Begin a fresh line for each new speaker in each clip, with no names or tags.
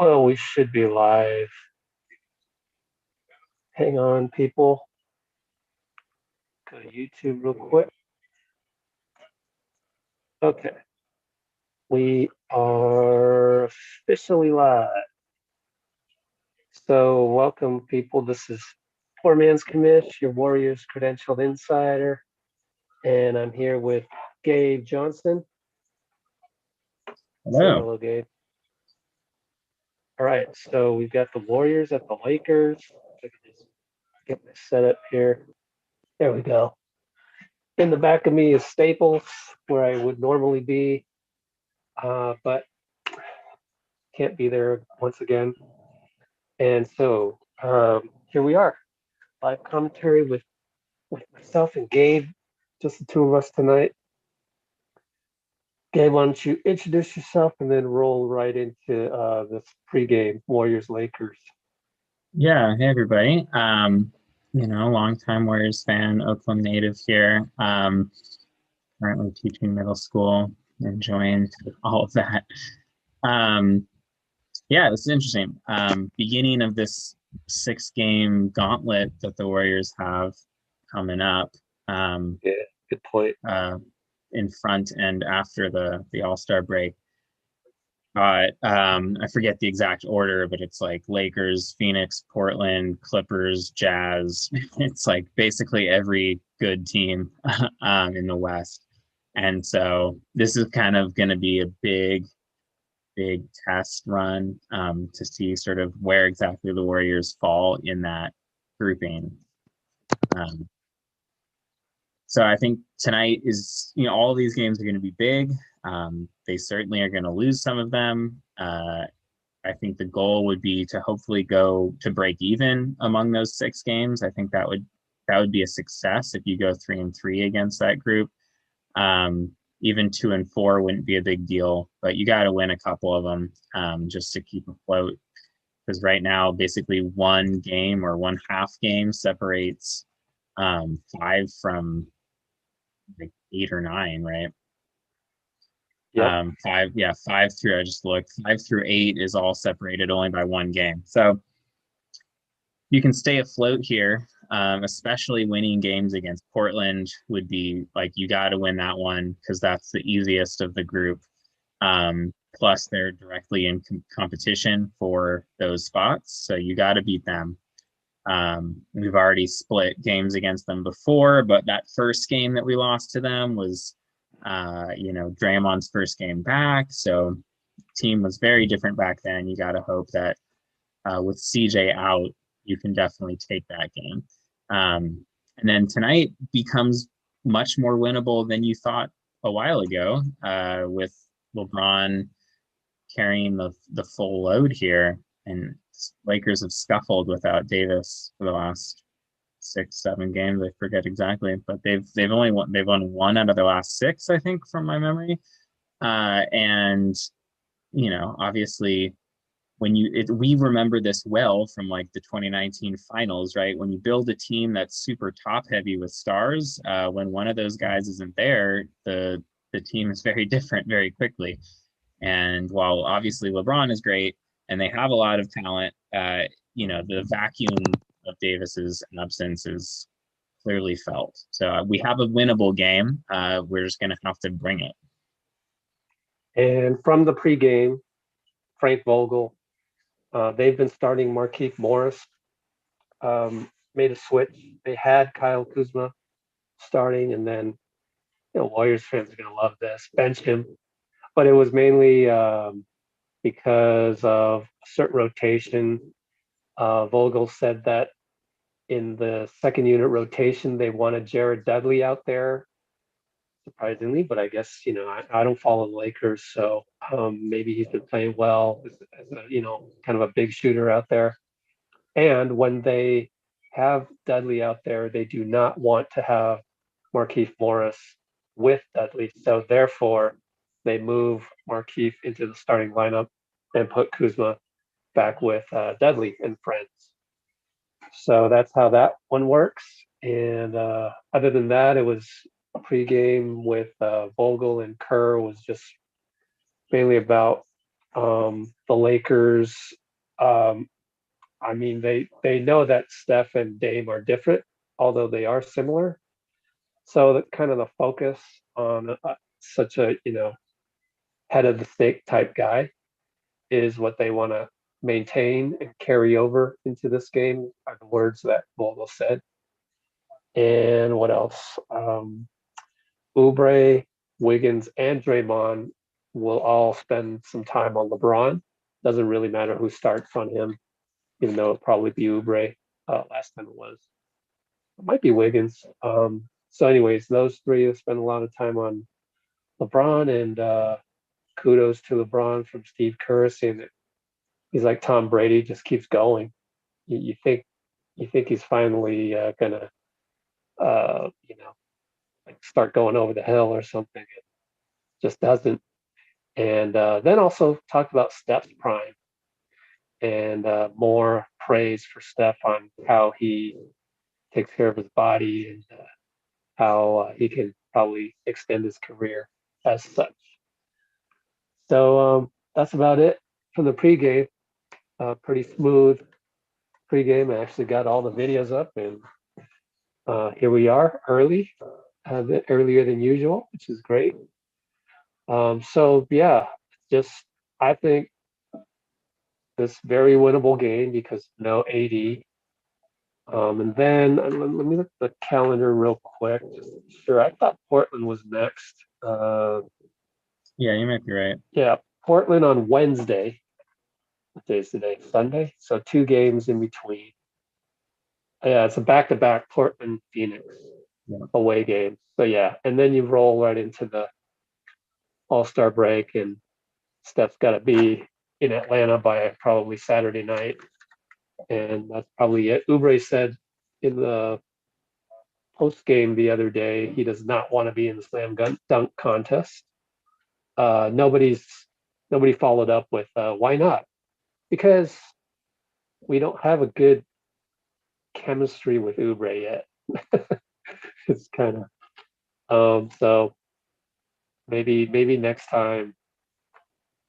Well, we should be live. Hang on, people. Go to YouTube real quick. Okay. We are officially live. So, welcome, people. This is Poor Man's Commish, your Warriors credentialed insider. And I'm here with Gabe Johnson.
Hello.
Say hello, Gabe. All right. So, we've got the Warriors at the Lakers. I can just get my setup here. There we go. In the back of me is Staples, where I would normally be, but can't be there once again. And so here we are, live commentary with myself and Gabe, just the two of us tonight. Gabe, why don't you introduce yourself and then roll right into this pregame Warriors Lakers.
Yeah, hey everybody. Longtime Warriors fan, Oakland native here. Currently teaching middle school, enjoying all of that. Yeah, this is interesting. Beginning of this 6-game gauntlet that the Warriors have coming up.
Yeah, good point.
In front and after the All-Star break. I forget the exact order, but it's like Lakers, Phoenix, Portland, Clippers, Jazz. It's like basically every good team in the West. And so this is kind of going to be a big test run to see sort of where exactly the Warriors fall in that grouping. So I think tonight is, all these games are going to be big. They certainly are going to lose some of them. I think the goal would be to hopefully go to break even among those 6 games. I think that would be a success if you go 3-3 against that group. Even 2-4 wouldn't be a big deal, but you got to win a couple of them just to keep afloat. Because right now, basically one game or one half game separates 5 from like 8 or 9, right?
Yep.
5 through, I just looked, 5 through 8 is all separated only by one game. So you can stay afloat here, especially winning games against Portland would be like, you got to win that one because that's the easiest of the group. Plus they're directly in competition for those spots. So you got to beat them. We've already split games against them before, but that first game that we lost to them was Draymond's first game back. So team was very different back then. You got to hope that with CJ out, you can definitely take that game. And then tonight becomes much more winnable than you thought a while ago with LeBron carrying the full load here. And Lakers have scuffled without Davis for the last 6-7 games. I forget exactly, but they've only won 1 out of the last 6, I think, from my memory. And obviously, we remember this well from like the 2019 finals, right? When you build a team that's super top heavy with stars, when one of those guys isn't there, the team is very different very quickly. And while obviously LeBron is great and they have a lot of talent, the vacuum of Davis's absence is clearly felt. So we have a winnable game. We're just going to have to bring it.
And from the pregame, Frank Vogel, they've been starting Markieff Morris, made a switch. They had Kyle Kuzma starting, and then Warriors fans are going to love this, bench him. But it was mainly because of a certain rotation. Vogel said that in the second unit rotation, they wanted Jared Dudley out there, surprisingly, but I guess, I don't follow the Lakers, so maybe he's been playing well as a, kind of a big shooter out there. And when they have Dudley out there, they do not want to have Markieff Morris with Dudley. So therefore, they move Markieff into the starting lineup and put Kuzma back with Dudley and friends. So that's how that one works. And other than that, it was a pregame with Vogel and Kerr was just mainly about The Lakers, I mean, they know that Steph and Dame are different, although they are similar. So that kind of the focus on such a head of the snake type guy is what they want to maintain and carry over into this game. Are the words that Vogel said. And what else? Oubre, Wiggins, and Draymond will all spend some time on LeBron. Doesn't really matter who starts on him, even though it'll probably be Oubre. Last time it was. It might be Wiggins. So, anyways, those three have spent a lot of time on LeBron, and kudos to LeBron from Steve Kerr saying that he's like Tom Brady, just keeps going. You think he's finally gonna, like start going over the hill or something. It just doesn't. And then also talked about Steph's prime and more praise for Steph on how he takes care of his body and how he can probably extend his career as such. So that's about it from the pregame. Pretty smooth pregame. I actually got all the videos up, and here we are early, a bit earlier than usual, which is great. So yeah, just I think this very winnable game because no AD. And then let me look at the calendar real quick. Sure, I thought Portland was next.
Yeah, you might be right.
Yeah, Portland on Wednesday. What day is today? Sunday. So 2 games in between. Yeah, it's a back-to-back Portland Phoenix away game. So yeah, and then you roll right into the All-Star break, and Steph's got to be in Atlanta by probably Saturday night, and that's probably it. Oubre said in the post game the other day he does not want to be in the slam dunk contest. Nobody followed up with why not? Because we don't have a good chemistry with Oubre yet. It's kind of so maybe next time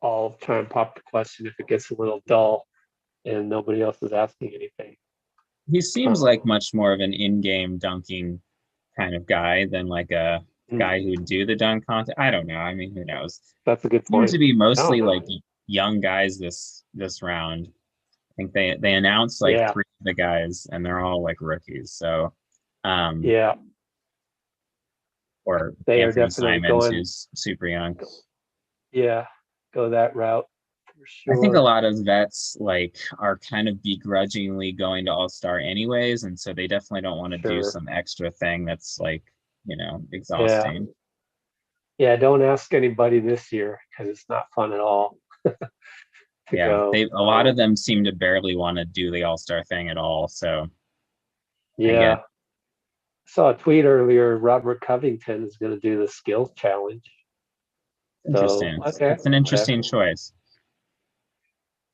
I'll try and pop the question if it gets a little dull and nobody else is asking anything.
He seems like much more of an in-game dunking kind of guy than like a guy who'd do the dunk contest. I don't know. I mean, who knows?
That's a good
Seems
point.
to be mostly like young guys this round. I think they announced like 3 of the guys, and they're all like rookies. So,
yeah,
or
they
Anthony
are definitely
Simons,
going.
who's super young.
Yeah, go that route for sure.
I think a lot of vets like are kind of begrudgingly going to All-Star anyways, and so they definitely don't want to do some extra thing that's like, exhausting.
Yeah, don't ask anybody this year because it's not fun at all.
A lot of them seem to barely want to do the All-Star thing at all. So
yeah, I saw a tweet earlier. Robert Covington is going to do the skills challenge.
Interesting. So, okay, it's an interesting choice.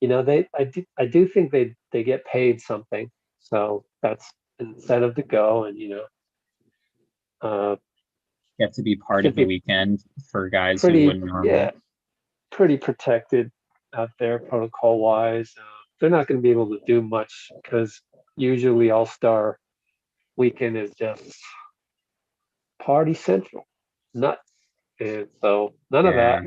I do think they get paid something, so that's an incentive to go, and
get to be part of the weekend for guys who wouldn't normally.
Yeah, pretty protected out there protocol wise. They're not going to be able to do much because usually All-Star weekend is just party central, nuts, and so none of that.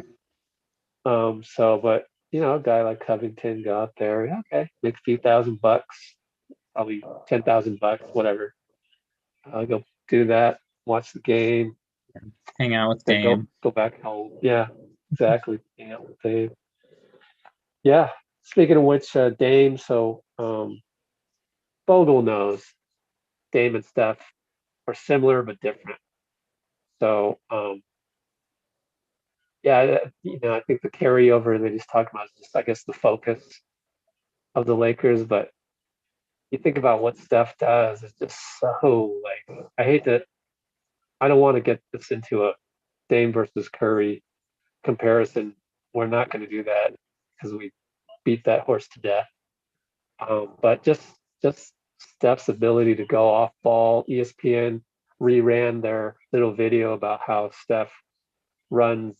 But a guy like Covington go out there, okay, make a few $1,000, probably $10,000, whatever. Go do that, watch the game,
hang out with Dame,
go back home. Yeah, exactly. Hang out with Dame. Yeah. Speaking of which, Dame. So Vogel knows Dame and Steph are similar but different. So I think the carryover that he's talking about is just, I guess, the focus of the Lakers. But you think about what Steph does, it's just so like I don't want to get this into a Dame versus Curry comparison. We're not going to do that because we beat that horse to death. But just Steph's ability to go off ball. ESPN reran their little video about how Steph runs,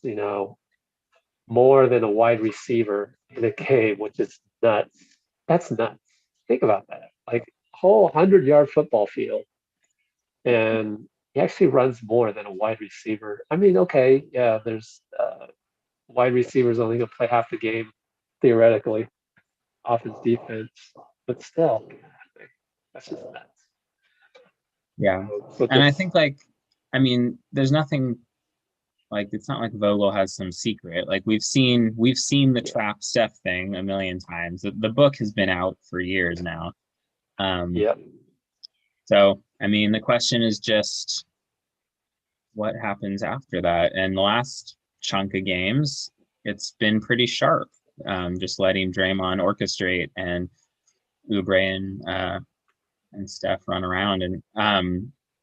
more than a wide receiver in a game, which is nuts. That's nuts. Think about that. Like whole 100-yard football field, and he actually runs more than a wide receiver. I mean, okay, yeah, there's wide receivers only gonna play half the game theoretically, offense defense, but still, that's just nuts.
Yeah.
So
And I
just
think like, I mean, there's nothing like, it's not like Vogel has some secret. Like we've seen the trap Steph thing a million times. The book has been out for years now. Um,
yeah,
so I mean, the question is just what happens after that. And the last chunk of games, it's been pretty sharp. Just letting Draymond orchestrate and Oubre and Steph run around. And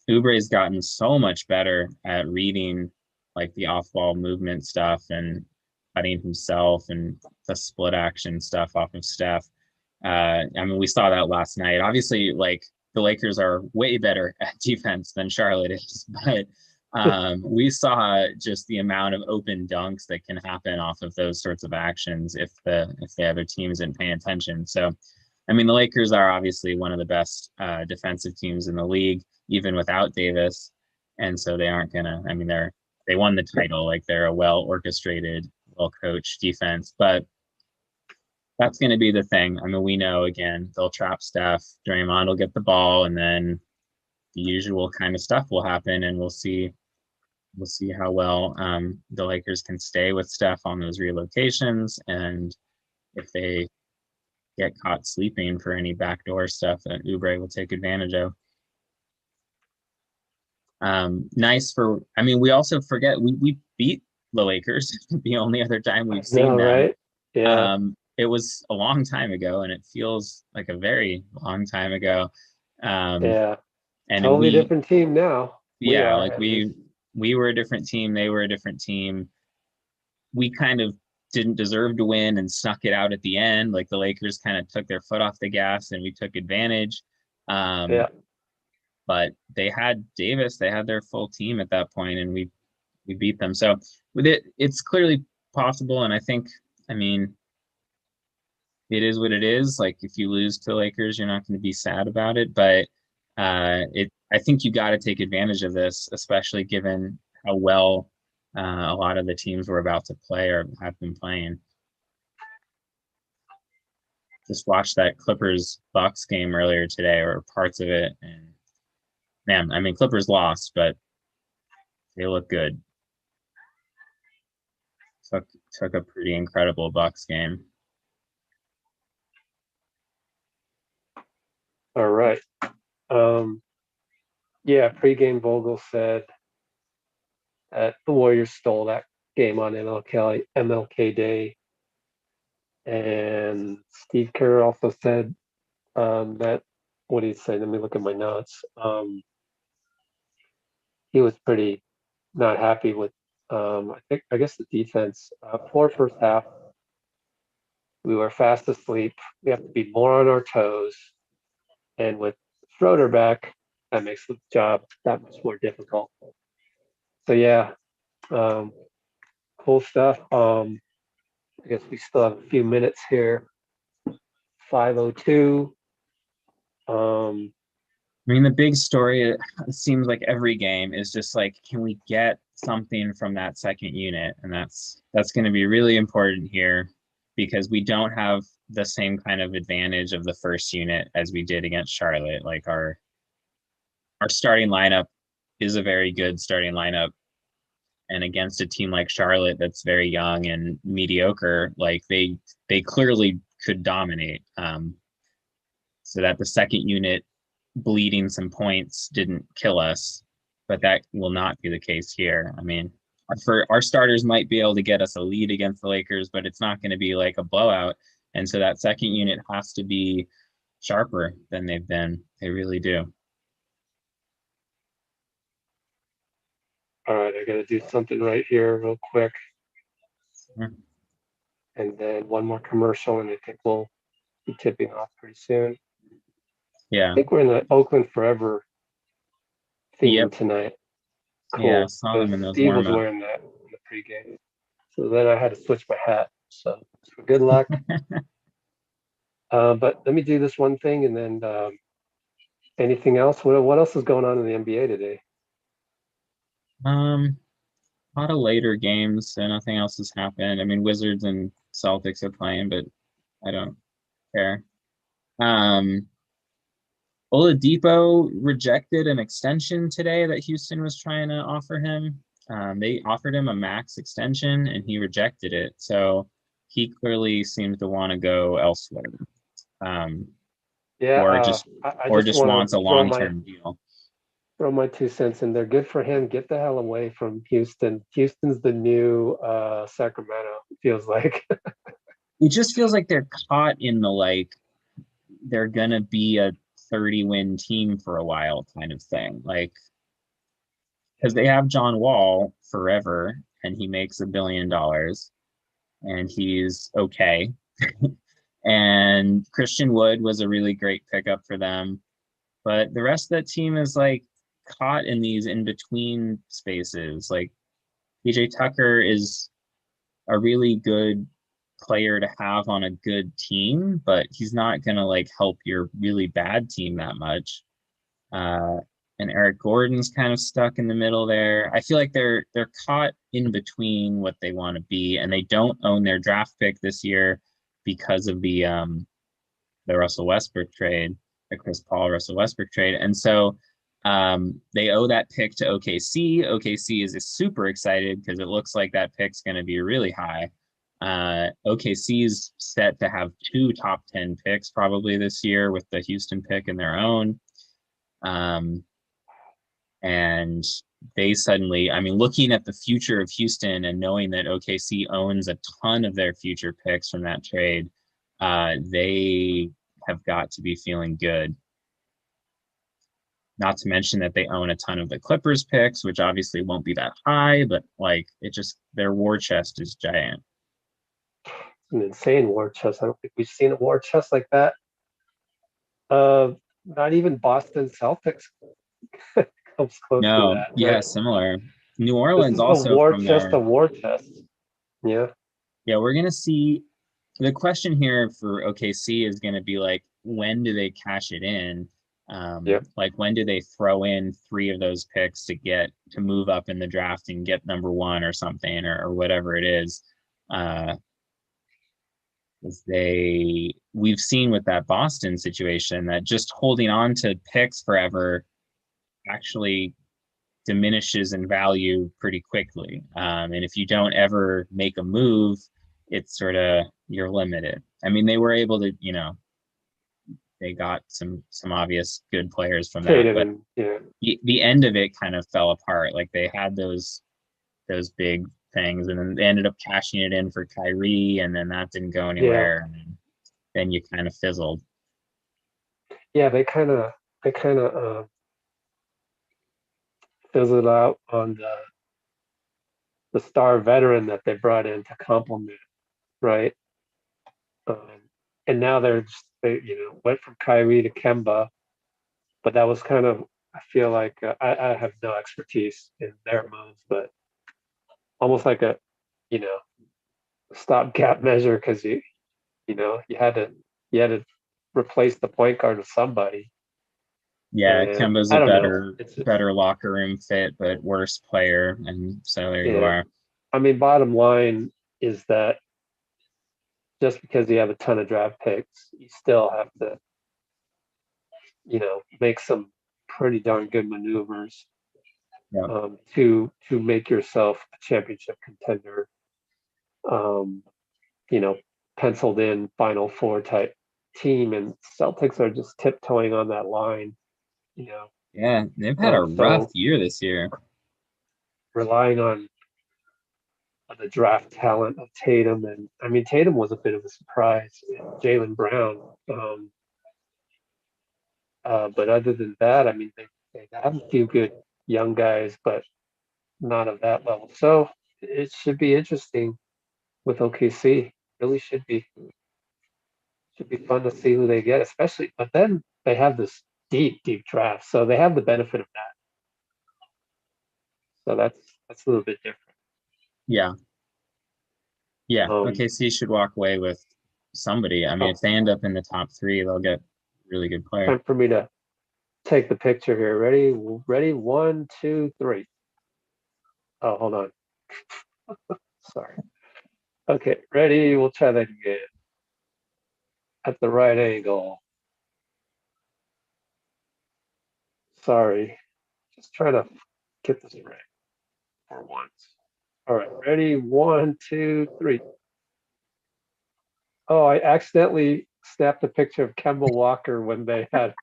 Oubre's gotten so much better at reading like the off-ball movement stuff and cutting himself and the split action stuff off of Steph. I mean, we saw that last night. Obviously, like the Lakers are way better at defense than Charlotte is, but we saw just the amount of open dunks that can happen off of those sorts of actions if the other team isn't paying attention. So I mean, the Lakers are obviously one of the best defensive teams in the league, even without Davis. And so they aren't gonna. I mean, they won the title. Like they're a well orchestrated, well coached defense. But that's going to be the thing. I mean, we know again they'll trap Steph. Draymond will get the ball, and then the usual kind of stuff will happen, and we'll see. We'll see how well the Lakers can stay with Steph on those relocations, and if they get caught sleeping for any backdoor stuff that Oubre will take advantage of. Nice for, I mean, we also forget we beat the Lakers the only other time we've seen
no,
them.
right? Yeah,
It was a long time ago, and it feels like a very long time ago. Um,
yeah.
and
Totally different team now. We
yeah,
are
like
at least.
we were a different team, they were a different team. We kind of didn't deserve to win and snuck it out at the end. Like the Lakers kind of took their foot off the gas, and we took advantage. Um,
Yeah.
but they had Davis, they had their full team at that point, and we beat them. So with it, it's clearly possible, and I think, I mean, it is what it is. Like if you lose to the Lakers, you're not going to be sad about it, but I think you got to take advantage of this, especially given how well a lot of the teams we're about to play or have been playing. Just watched that Clippers Bucks game earlier today, or parts of it, and man, I mean, Clippers lost, but they look good. Took a pretty incredible Bucks game.
All right. Yeah, pregame Vogel said that the Warriors stole that game on MLK Day. And Steve Kerr also said that, what did he say? Let me look at my notes. He was pretty not happy with, I guess the defense. Poor first half. We were fast asleep. We have to be more on our toes. And with Schroeder back, that makes the job that much more difficult. So yeah, um, cool stuff. I guess we still have a few minutes here. 5:02.
I mean, the big story, it seems like every game is just like, can we get something from that second unit? And that's going to be really important here because we don't have the same kind of advantage of the first unit as we did against Charlotte. Like our starting lineup is a very good starting lineup. And against a team like Charlotte that's very young and mediocre, like they clearly could dominate. So that the second unit bleeding some points didn't kill us, but that will not be the case here. I mean, our starters might be able to get us a lead against the Lakers, but it's not going to be like a blowout. And so that second unit has to be sharper than they've been. They really do.
All right, I got to do something right here real quick.
Yeah.
And then one more commercial, and I think we'll be tipping off pretty soon. I think we're in the Oakland Forever theme
Yep.
tonight.
Yeah, I
Cool.
saw
Because
them in those
Steve was
warm-ups.
wearing that in the pregame. So then I had to switch my hat. So good luck. But let me do this one thing, and then anything else? What else is going on in the NBA today?
A lot of later games, so nothing else has happened. I mean, Wizards and Celtics are playing, but I don't care. Oladipo rejected an extension today that Houston was trying to offer him. They offered him a max extension, and he rejected it. So he clearly seems to want to go elsewhere,
Yeah,
or just
I
or
just
just
want
wants a
to
long-term deal.
throw my 2 cents in there. Good for him. Get the hell away from Houston. Houston's the new Sacramento. It feels like.
It just feels like they're caught in the like they're gonna be a 30-win team for a while kind of thing. Like because they have John Wall forever and he makes $1 billion and he's okay. And Christian Wood was a really great pickup for them. But the rest of that team is like caught in these in between spaces. Like PJ Tucker is a really good player to have on a good team, but he's not going to like help your really bad team that much. Uh, and Eric Gordon's kind of stuck in the middle there. I feel like they're caught in between what they want to be, and they don't own their draft pick this year because of the Russell Westbrook trade, the Chris Paul Russell Westbrook trade, and so they owe that pick to OKC. OKC is super excited because it looks like that pick's going to be really high. OKC is set to have 2 top 10 picks probably this year with the Houston pick in their own. And they suddenly, I mean, looking at the future of Houston and knowing that OKC owns a ton of their future picks from that trade, they have got to be feeling good. Not to mention that they own a ton of the Clippers picks, which obviously won't be that high, but like it just, their war chest is giant.
An insane war chest. I don't think we've seen a war chest like that. Not even Boston Celtics comes close to
No,
that,
yeah,
right?
similar. New
This
Orleans
is a
also
war
from
chest,
there.
a war chest. Yeah.
Yeah, we're gonna see. The question here for OKC is gonna be like, when do they cash it in?
Yep.
Like when do they throw in 3 of those picks to move up in the draft and get number 1 or something or whatever it is? We've seen with that Boston situation that just holding on to picks forever actually diminishes in value pretty quickly. And if you don't ever make a move, it's sort of you're limited. I mean, they were able to, they got some obvious good players from that,
Tatum
but
and yeah.
the end of it kind of fell apart. Like they had those big things, and then they ended up cashing it in for Kyrie, and then that didn't go
Yeah.
anywhere. And then you kind of fizzled.
Yeah, they kind of fizzled out on the star veteran that they brought in to complement, right? Um, and now they went from Kyrie to Kemba, but that was kind of, I feel like I have no expertise in their moves, but almost like a, you know, stopgap measure because you had to replace the point guard with somebody,
Yeah,
and
Kemba's
I
a
don't know. It's
better locker room fit, but worse player, and so there you
yeah.
are.
I mean, bottom line is that just because you have a ton of draft picks, you still have to, make some pretty darn good maneuvers
Yeah,
to make yourself a championship contender. Um, you know, penciled in Final Four type team, and Celtics are just tiptoeing on that line. You know,
yeah, they've had a rough
so
year this year.
relying on the draft talent of Tatum, and I mean Tatum was a bit of a surprise. Jaylen Brown, but other than that, I mean they have a few good young guys, but not of that level. So it should be interesting with OKC. Really should be fun to see who they get, especially. But then they have this deep draft, so they have the benefit of that. So that's a little bit different.
Yeah, Yeah,
Um,
OKC should walk away with somebody. I mean, if
oh,
they end up in the top three, they'll get a really good player.
time for me to take the picture here. Ready? Ready? One, two, three. Oh, hold on. Sorry. Okay, ready? We'll try that again. At the right angle. Sorry. Just trying to get this right for once. All right, ready? One, two, three. Oh, I accidentally snapped a picture of Kemba Walker when they had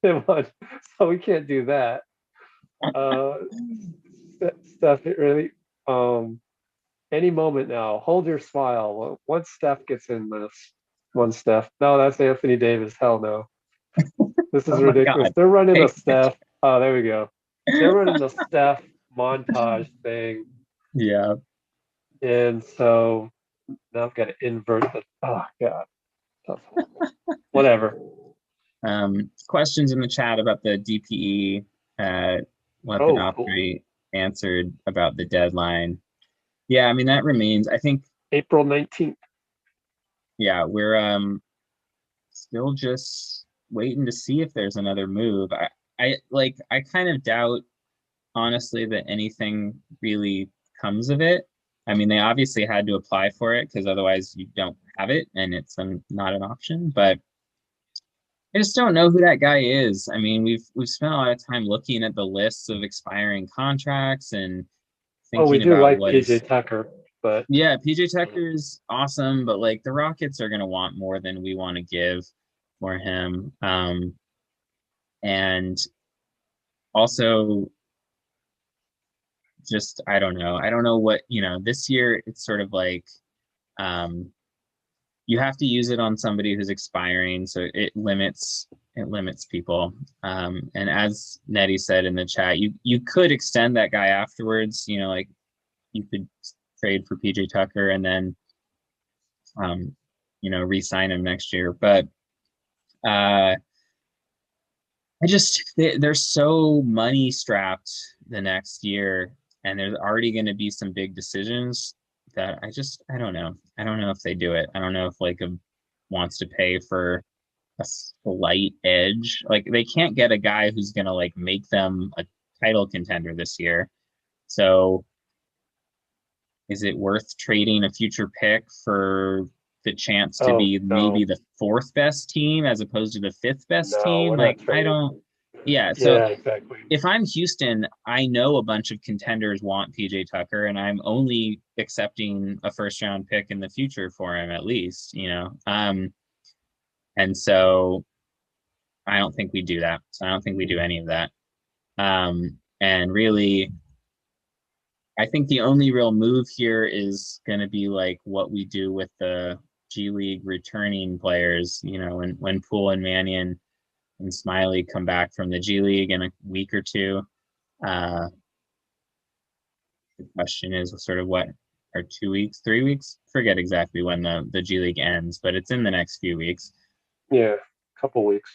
him on, so we can't do that. Uh, Steph, it really, um, any moment now, hold your smile. Once Steph gets in this, one Steph. No, that's Anthony Davis. Hell no. This is
Oh my
ridiculous.
God.
They're running a
Hey.
Steph. Oh, there we go. They're running the Steph montage thing.
Yeah.
And so now I've got to invert the, oh God, that's horrible. Whatever.
Questions in the chat about the DPE.
Oh, cool.
Lepidoptery answered about the deadline. Yeah, I mean that remains. I think,
April 19th.
yeah, we're still just waiting to see if there's another move. I kind of doubt, honestly, that anything really comes of it. I mean, they obviously had to apply for it because otherwise you don't have it and it's not an option. But I just don't know who that guy is. I mean, we've spent a lot of time looking at the lists of expiring contracts and
Oh, we
thinking
do
about
like
what
PJ
is.
Tucker, but
Yeah, PJ Tucker's awesome, but like the Rockets are gonna want more than we want to give for him. And also just I don't know. I don't know what, this year it's sort of like um you have to use it on somebody who's expiring, so it limits people. And as Nettie said in the chat, you could extend that guy afterwards, like you could trade for PJ Tucker and then um, re-sign him next year. But I just they're so money strapped the next year, and there's already going to be some big decisions that I don't know. I don't know if they do it. I don't know if like wants to pay for a slight edge. Like they can't get a guy who's going to like make them a title contender this year. So is it worth trading a future pick for the chance to
oh
be maybe
no,
the fourth best team as opposed to the fifth best
no,
team?
we're not
Like, I
trading.
don't, yeah. So
Yeah, exactly.
if I'm Houston, I know a bunch of contenders want PJ Tucker, and I'm only accepting a first round pick in the future for him at least. And so I don't think we do that. So I don't think we do any of that. And really, I think the only real move here is going to be like what we do with the G League returning players. When Poole and Mannion and Smiley come back from the G League in a week or two. Uh, the question is sort of what are 2 weeks, 3 weeks? Forget exactly when the G League ends, but it's in the next few weeks.
Yeah, a couple weeks.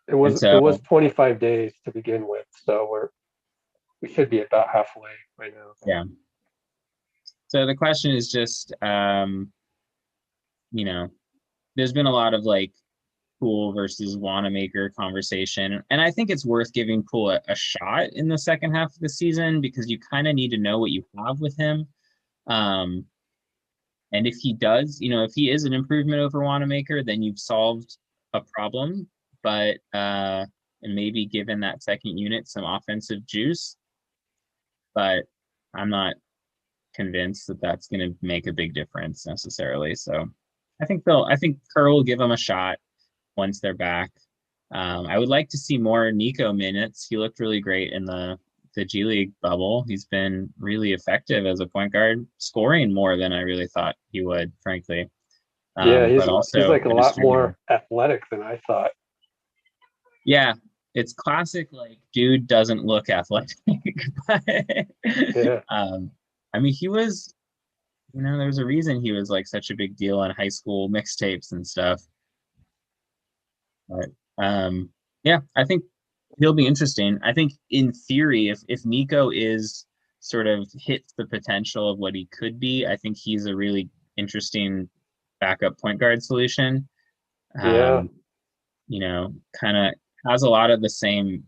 It
And
was it was
so,
25 days to begin with, so we should be about halfway right now.
yeah. So the question is just, there's been a lot of like Poole versus Wanamaker conversation. And I think it's worth giving Poole a shot in the second half of the season because you kind of need to know what you have with him. Um, and if he does, if he is an improvement over Wanamaker, then you've solved a problem. But and maybe given that second unit some offensive juice. But I'm not convinced that that's going to make a big difference necessarily. So I think Kerr will give him a shot once they're back. I would like to see more Nico minutes. He looked really great in the G League bubble. He's been really effective as a point guard, scoring more than I really thought he would, frankly.
Yeah,
But
he's
also
like a
a
lot
distributor.
more athletic than I thought.
Yeah, it's classic. Like, dude doesn't look athletic, but
Yeah.
um, I mean, he was. There's a reason he was like such a big deal in high school mixtapes and stuff. But yeah, I think he'll be interesting. I think in theory, if Nico is sort of hits the potential of what he could be, I think he's a really interesting backup point guard solution.
Yeah.
You know, kind of has a lot of the same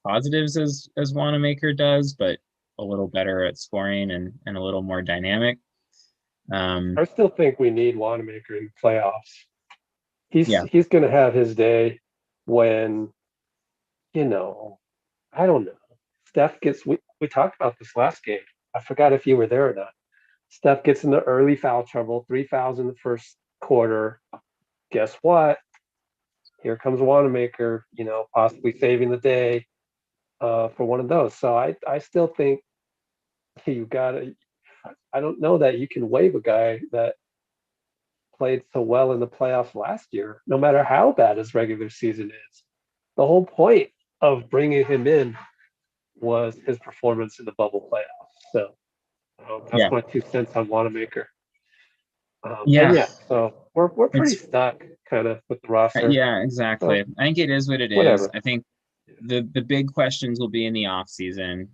positives as Wanamaker does, but a little better at scoring and a little more dynamic.
I still think we need Wanamaker in the playoffs.
Yeah.
He's going to have his day when, I don't know. Steph gets, we talked about this last game. I forgot if you were there or not. Steph gets into early foul trouble, 3 fouls in the first quarter. Guess what? Here comes Wanamaker, possibly saving the day for one of those. So I still think you got to, I don't know that you can waive a guy that played so well in the playoffs last year, no matter how bad his regular season is. The whole point of bringing him in was his performance in the bubble playoffs. So that's my 2 cents on Wanamaker. So we're pretty stuck kind of with the roster.
Yeah, exactly. I think it is what it is. I think the big questions will be in the off season.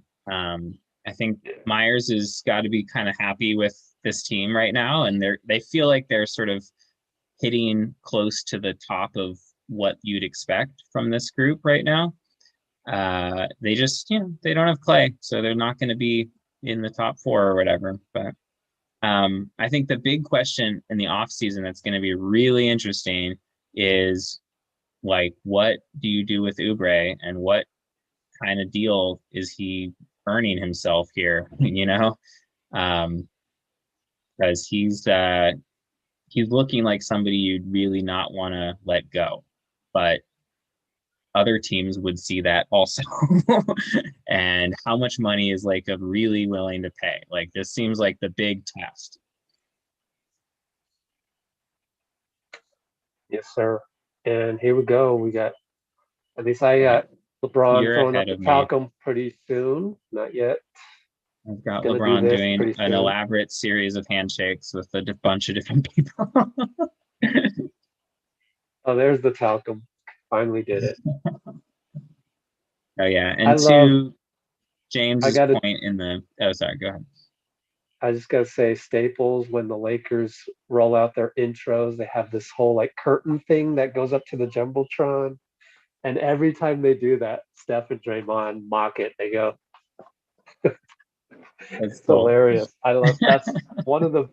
I think Myers has got to be kind of happy with this team right now, and they feel like they're sort of hitting close to the top of what you'd expect from this group right now. They just, they don't have Clay, so they're not going to be in the top 4 or whatever. But I think the big question in the offseason that's going to be really interesting is, like, what do you do with Oubre, and what kind of deal is he earning himself here? Because he's looking like somebody you'd really not want to let go, but other teams would see that also. And how much money is Lacob really willing to pay? Like, this seems like the big test.
Yes, sir. And here we go. We got, at least I got LeBron throwing up the talcum pretty soon. Not yet.
I've got LeBron doing an elaborate series of handshakes with a bunch of different people.
Oh, there's the talcum. Finally did it.
Oh, yeah. And to James's point in the... Oh, sorry. Go ahead.
I just got to say, Staples, when the Lakers roll out their intros, they have this whole, like, curtain thing that goes up to the Jumbotron. And every time they do that, Steph and Draymond mock it. They go, it's cool. Hilarious. I love that's one of the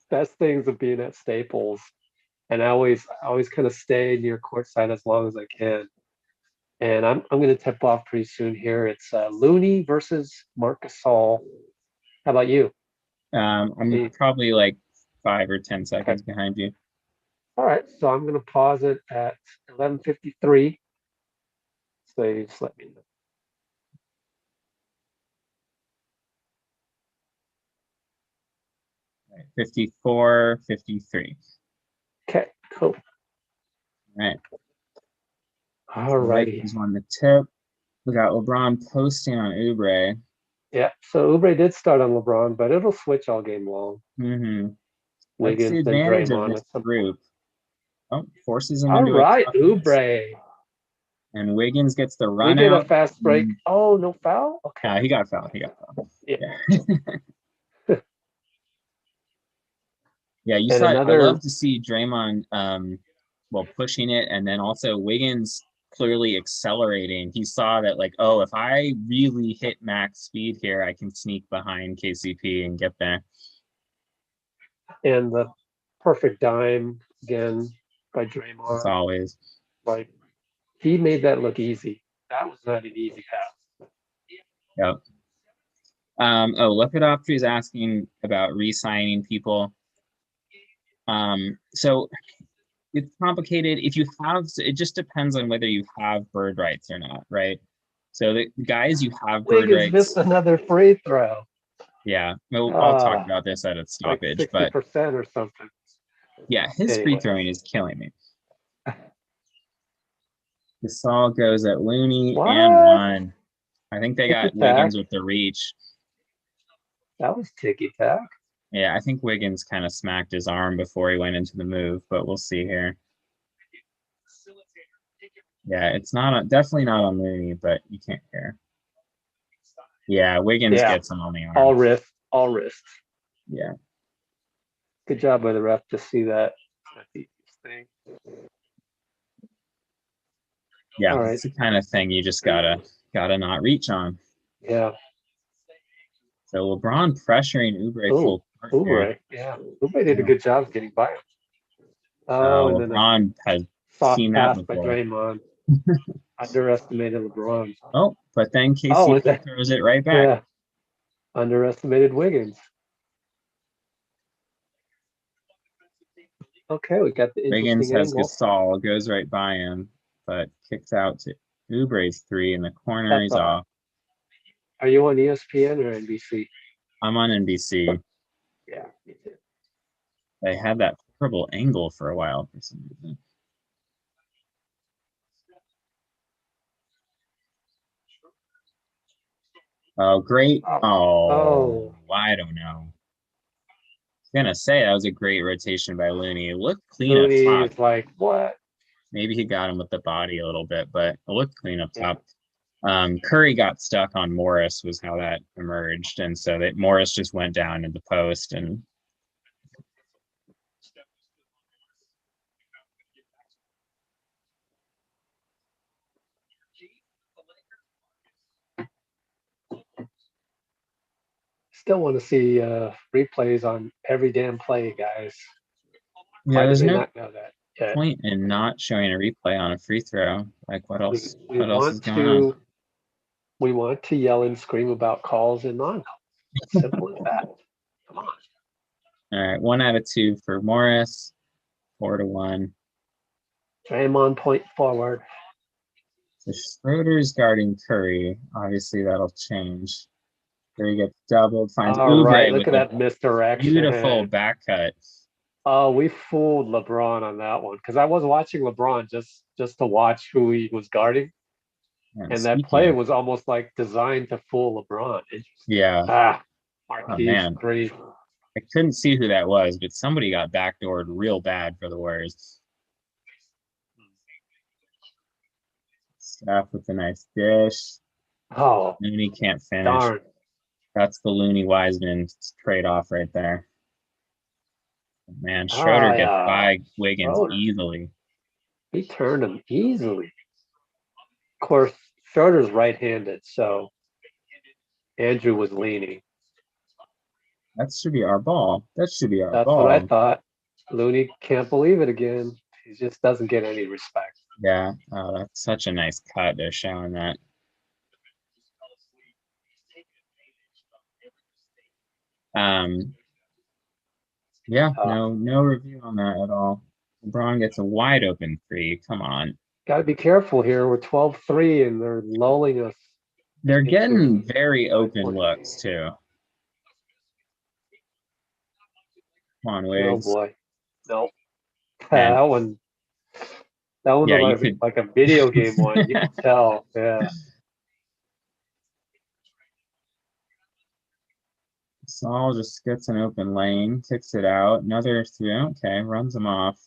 best things of being at Staples. And I always kind of stay near courtside as long as I can. And I'm going to tip off pretty soon here. It's Looney versus Marc Gasol. How about you?
I'm probably like 5 or 10 seconds behind you.
All right, so I'm going to pause it at 11:53. So you just let me know.
Right, 54, 53.
Okay, cool.
All
right.
He's on the tip. We got LeBron posting on Oubre.
Yeah, so Oubre did start on LeBron, but it'll switch all game long.
Mm-hmm.
Wiggins
and Draymond at some group. Oh, forces him into
a Oubre.
And Wiggins gets the run
we
out.
We get a fast break. Oh, no foul? Okay.
He got fouled.
Yeah.
Yeah, you saw. I love to see Draymond, pushing it, and then also Wiggins clearly accelerating. He saw that, like, oh, if I really hit max speed here, I can sneak behind KCP and get there.
And the perfect dime again by Draymond.
As always.
Like, he made that look easy. That was not an easy pass.
Yep. Lepidoptry is asking about re-signing people. So it's complicated. If you have, it just depends on whether you have bird rights or not, right? So the guys you have bird rights.
Missed another free throw.
Yeah, I'll talk about this at a stoppage,
like 60% but or something.
Yeah, his free throwing is killing me. Gasol goes at Looney and 1. I think they got Wiggins with the reach.
That was ticky-tack.
Yeah, I think Wiggins kind of smacked his arm before he went into the move, but we'll see here. Yeah, it's not definitely not on Looney, but you can't care. Yeah, Wiggins
Yeah,
gets him on the arm.
all wrist, all wrist.
Yeah.
Good job by the ref to see that. That's the easiest thing.
Yeah,
All right.
it's the kind of thing you just gotta not reach on.
Yeah.
So LeBron pressuring Oubre
Oh,
full court here.
Oubre. Yeah. Oubre did a
Yeah.
good job of getting by him. Oh, and then a
LeBron has
soft
seen that
pass by
before.
Draymond. Underestimated LeBron.
Oh, but then
Oh,
KCP throws it right back.
yeah. Underestimated Wiggins. Okay, we got the
Wiggins
interesting
has
angle.
Gasol, goes right by him, but kicks out to Oubre's three in the corner.
That's
He's
all right.
off.
Are you on ESPN or NBC?
I'm on NBC.
Yeah, me too.
They had that horrible angle for a while for some reason. Oh, great. Oh, I don't know. I was gonna say that was a great rotation by Looney. It looked clean up
Looney
top.
is like, what?
Maybe he got him with the body a little bit, but it looked clean up
Yeah.
top. Curry got stuck on Morris was how that emerged. And so that Morris just went down in the post and
Still want to see replays on every damn play, guys.
yeah,
Why do
there's
they
no
not know that yet?
point in not showing a replay on a free throw. Like what else?
We
What else is
want
going on?
to yell and scream about calls and non-calls. Simple as that. Come on.
All right, 1 out of 2 for Morris, 4-1.
Draymond point forward.
So Schroeder's guarding Curry. Obviously, that'll change. Curry gets doubled, finds
All right,
Oubre
look
with
at
a
that misdirection.
beautiful back cut.
Oh, we fooled LeBron on that one because I was watching LeBron just to watch who he was guarding, and that
Speaking
play
of,
was almost like designed to fool LeBron.
yeah, oh
Marquise
man,
three.
I couldn't see who that was, but somebody got backdoored real bad for the Warriors. Steph with a nice dish.
Oh,
Looney can't finish.
darn.
That's the Looney Wiseman trade off right there. Man, Schroeder
Oh,
gets
yeah.
by Wiggins
Schroeder.
easily.
He turned him easily. Of course, Schroeder's right-handed, so Andrew was leaning.
That should be our ball. That should be our
That's what I
ball.
thought. Looney can't believe it again. He just doesn't get any respect.
Yeah, oh, that's such a nice cut. They're showing that. Yeah, no review on that at all. LeBron gets a wide open three. Come on.
Got to be careful here. We're 12-3 and they're lulling us.
They're getting very open looks too. Come on, Wiggs.
Oh boy. No.
Man.
That one
Yeah,
was like a video game one. You can tell. Yeah.
Saul just gets an open lane, kicks it out. Another three. Okay, runs him off.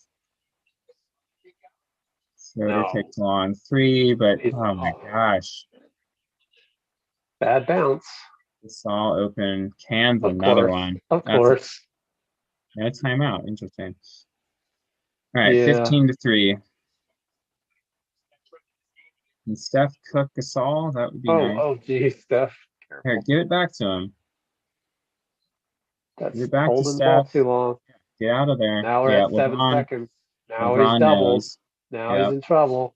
Schroeder takes a long three, but oh my gosh.
Bad bounce.
Saul open, cans
Of
another
course.
one.
Of course.
No timeout. Interesting. All right,
Yeah.
15-3. And Steph cook Gasol. That would be nice.
Oh, geez, Steph. Careful.
Here, give it back to him.
That's
Give it back to
holding the ball
Steph.
too long.
Get out of there.
Now we're at 7 seconds. Now
LeBron
he's doubled.
knows.
Now he's in trouble.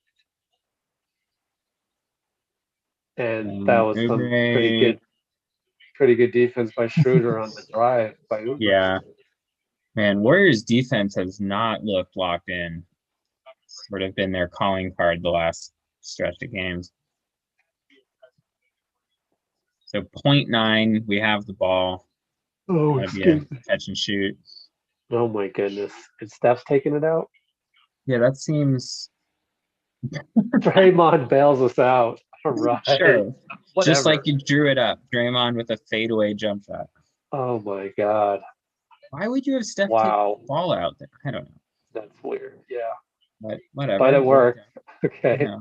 And that was some pretty good defense by Schroeder on the drive by Oubre.
Yeah. Man, Warriors defense has not looked locked in. Sort of been their calling card the last stretch of games. So 0.9, we have the ball.
Oh,
excuse me. Catch and shoot.
Oh my goodness. And Steph's taking it out?
Yeah, that seems
Draymond bails us out. All right.
Sure.
Whatever.
Just like you drew it up. Draymond with a fadeaway jump shot.
Oh my God.
Why would you have Steph take the ball out there? I don't know.
That's weird. Yeah.
But whatever.
But it worked. Okay.
Yeah.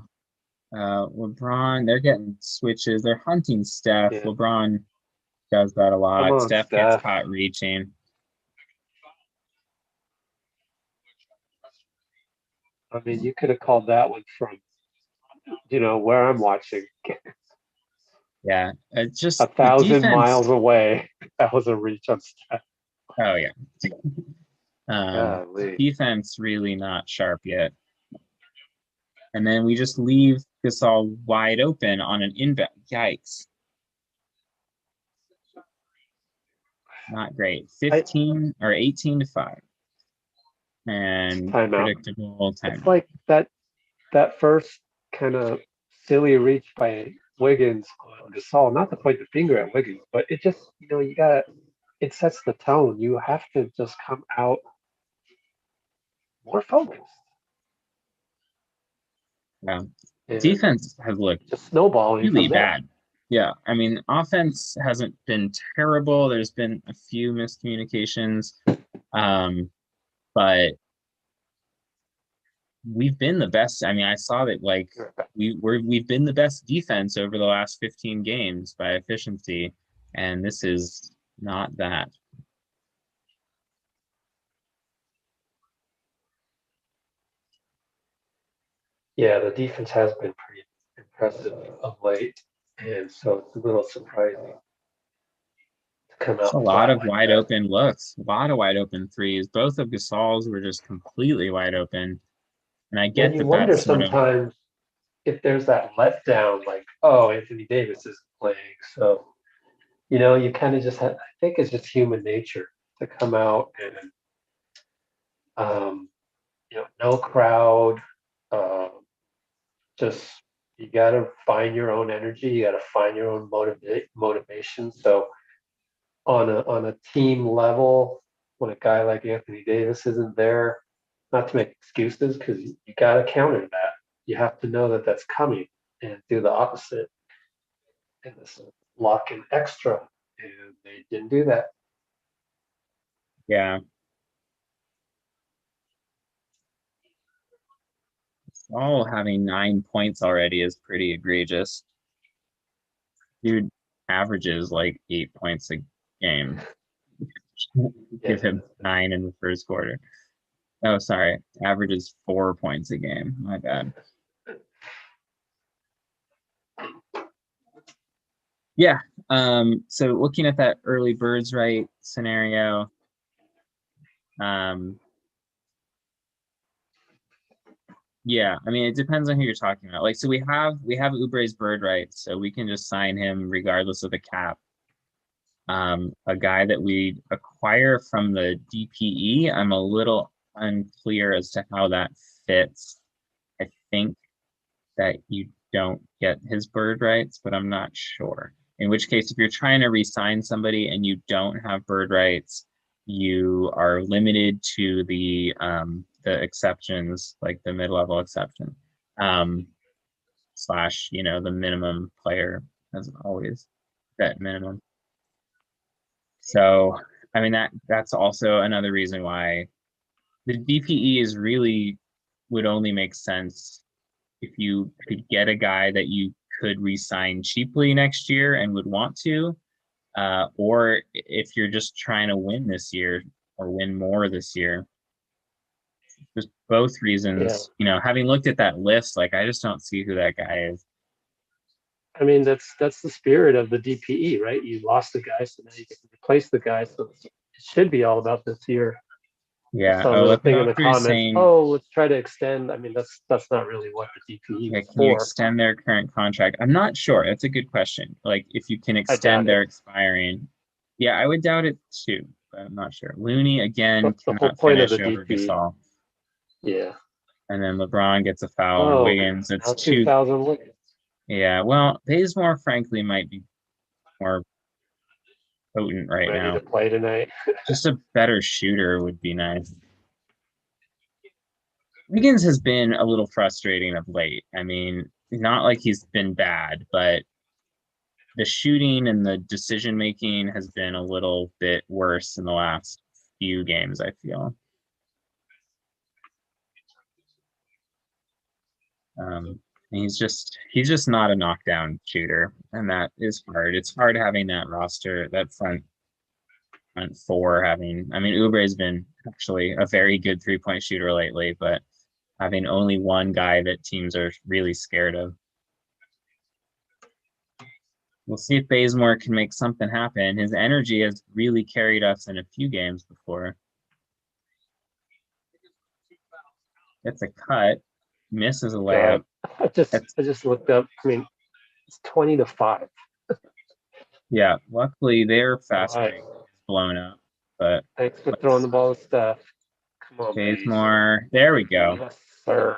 LeBron, they're getting switches. They're hunting Steph.
Yeah.
LeBron does that a
Come
lot.
on,
Steph gets
Steph.
caught reaching.
I mean, you could have called that one from, where I'm watching,
Yeah, it's
a
just the
thousand miles
defense.
away. That was a reach on Steph.
Oh yeah,
Golly.
defense really not sharp yet. And then we just leave Gasol wide open on an inbound. Yikes. Not great.
I
15 or 18 to 5. And
Timeout.
predictable
It's
time.
like that first kind of silly reach by Wiggins on Gasol. Not to point the finger at Wiggins, but it just you got it sets the tone. You have to just come out more focused.
Yeah.
And
Defense has looked
just snowballing
really
from there.
bad. Yeah. I mean, offense hasn't been terrible. There's been a few miscommunications. But we've been the best. I mean, I saw that like we've been the best defense over the last 15 games by efficiency, and this is not that.
Yeah, the defense has been pretty impressive of late, and so it's a little surprising to come
It's a
out
lot
flat
of
like
wide
that.
open looks, a lot of wide open threes. Both of Gasol's were just completely wide open, and I
And
get
you
that
wonder
that's sort of
sometimes if there's that letdown, like, oh, Anthony Davis isn't playing, so you kind of just have. I think it's just human nature to come out and no crowd. Uh, just you got to find your own energy. You got to find your own motivation. So on a team level, when a guy like Anthony Davis isn't there, not to make excuses, because you got to counter that. You have to know that that's coming and do the opposite and this lock in extra, and they didn't do that.
yeah. All having 9 points already is pretty egregious. Dude averages like 8 points a game.
Yeah,
Give him 9 in the first quarter. Oh, sorry. Averages 4 points a game. My bad. Yeah. So looking at that early birds right scenario, um, yeah, I mean it depends on who you're talking about. Like, so we have Ubre's bird right, so we can just sign him regardless of the cap. A guy that we acquire from the DPE, I'm a little unclear as to how that fits. I think that you don't get his bird rights, but I'm not sure. In which case, if you're trying to re-sign somebody and you don't have bird rights, you are limited to the exceptions, like the mid-level exception, slash, the minimum player as always, that minimum. So, I mean that's also another reason why the DPE is really would only make sense if you could get a guy that you could re-sign cheaply next year and would want to, or if you're just trying to win this year or win more this year. Just both
yeah.
reasons, having looked at that list, like I just don't see who that guy is.
I mean, that's the spirit of the DPE, right? You lost the guy, so now you get to replace the guy. So it should be all about this year. I
Yeah.
saw
Oh,
another
look at
thing in the
Oscar
comments.
saying,
Oh, let's try to extend. I mean, that's not really what the DPE
yeah,
was
can you
for.
extend their current contract? I'm not sure. That's a good question. Like, if you can
I doubt
extend
it.
their expiring. Yeah, I would doubt it too, but I'm not sure. Looney again
The whole
cannot
point of the
finish over
DPE.
Gasol.
Yeah.
And then LeBron gets a foul on
Oh,
Wiggins. It's
now
two.
2,000 Wiggins.
Yeah, well, Bazemore, frankly, might be more potent right
Ready to
now.
play tonight.
Just a better shooter would be nice. Wiggins has been a little frustrating of late. I mean, not like he's been bad, but the shooting and the decision making has been a little bit worse in the last few games, I feel. And he's just not a knockdown shooter, and that is hard. It's hard having that roster, that front four having. I mean, Oubre's been actually a very good 3-point shooter lately, but having only one guy that teams are really scared of. We'll see if Bazemore can make something happen. His energy has really carried us in a few games before. It's a cut, misses a layup.
I just looked up. I mean, it's 20-5.
Yeah, luckily their fast
All right.
break is blown up, but
Thanks for throwing the ball to Steph. Come on,
Bazemore. There we go.
Yes, sir.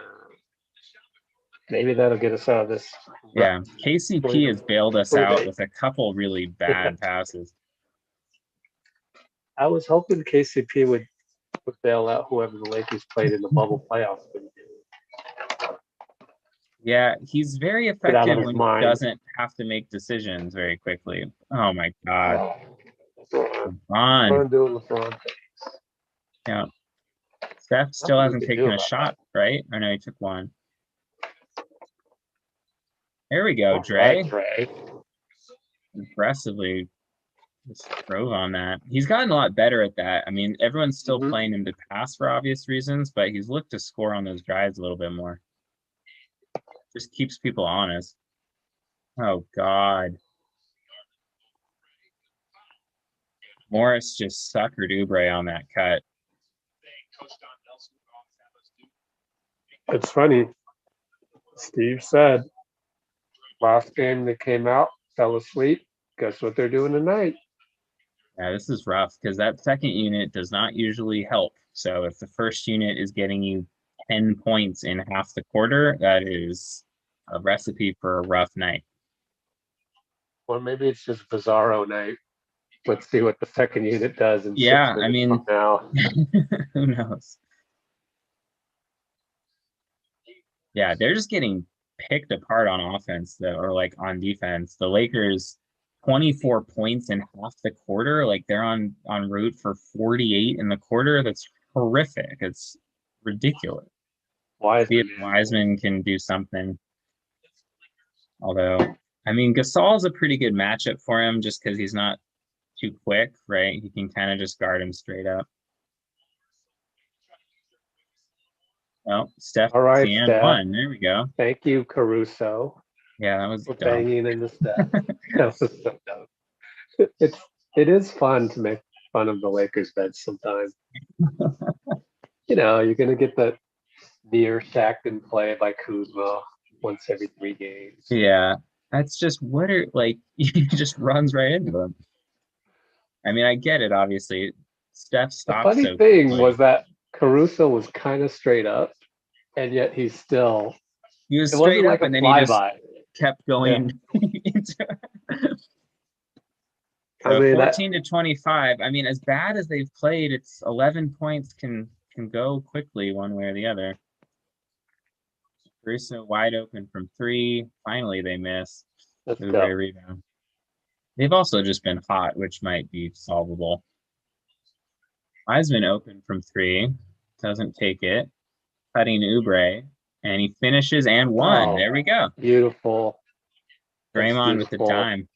Maybe that'll get us out of this.
Yeah, KCP has bailed us out with a couple really bad passes.
I was hoping KCP would bail out whoever the Lakers played in the bubble playoffs.
Yeah, he's very
Get out of
effective
his
when he
mind.
doesn't have to make decisions very quickly. Oh my God.
LeBron
LeBron.
doing LeBron things.
Yeah. Steph still
Nothing
hasn't
we can do
taken a
about
shot,
that.
right? Or no, he took one. There we go,
All
Dre.
right, Dre.
Aggressively just drove on that. He's gotten a lot better at that. I mean, everyone's still
Mhm.
playing him to pass for obvious reasons, but he's looked to score on those drives a little bit more. Just keeps people honest. Oh, God. Morris just suckered Oubre on that cut.
It's funny. Steve said last game they came out, fell asleep. Guess what they're doing tonight?
Yeah, this is rough because that second unit does not usually help. So if the first unit is getting you 10 points in half the quarter, that is a recipe for a rough night.
Or maybe it's just Bizarro night. Let's see what the second unit does in 6
Yeah,
minutes
I mean,
from now.
who knows? Yeah, they're just getting picked apart on offense, though, or like on defense. The Lakers, 24 points in half the quarter. Like they're on route for 48 in the quarter. That's horrific. It's ridiculous. See if Wiseman can do something. Although, I mean, Gasol's a pretty good matchup for him just because he's not too quick, right? He can kind of just guard him straight up. Well, Steph
All right,
and
Steph.
one. There we go.
Thank you, Caruso.
Yeah, that was
For
dumb.
banging into Steph. That was so dumb. It is fun to make fun of the Lakers bench sometimes. You know, you're gonna get the near Shaqtin play by Kuzma once every 3 games.
Yeah, that's just what are like he just runs right into them. I mean, I get it, obviously. Steph
The
stops
funny
so
thing
quickly.
was that Caruso was kind of straight up, and yet he was
It
wasn't
straight up,
like a
and then he just
flyby.
kept going into
I mean,
14 to 25. I mean, as bad as they've played, it's 11 points can go quickly one way or the other. Caruso wide open from 3. Finally, they miss.
let's
Oubre
go.
rebound. They've also just been hot, which might be solvable. Wiseman open from 3. Doesn't take it. Cutting Oubre. And he finishes and one.
Oh,
there we go.
Beautiful.
Draymond with the
beautiful.
dime.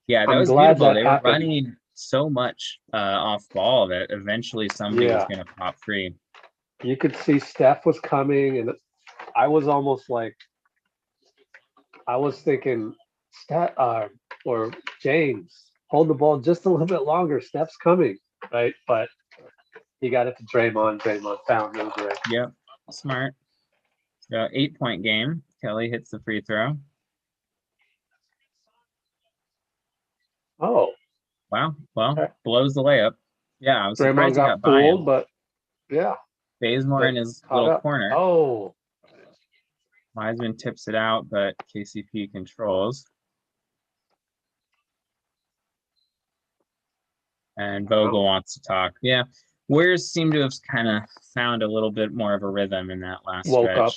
Yeah, that
I'm
was
glad
beautiful.
that
They were
happened.
running so much off ball that eventually somebody was going to pop free.
You could see Steph was coming, and I was almost like, I was thinking, Steph or James, hold the ball just a little bit longer. Steph's coming, right? But he got it to Draymond. Draymond found Oubre.
Yep, smart. So 8-point game. Kelly hits the free throw.
Oh,
Wow. Well, blows the layup. Yeah, I was surprised
Draymond
he
got
got by him.
fooled, but yeah.
Bazemore in his
Caught
little
up.
corner.
Oh,
Wiseman tips it out, but KCP controls. And Vogel wants to talk. Yeah, Warriors seem to have kind of found a little bit more of a rhythm in that last
woke
stretch.
up.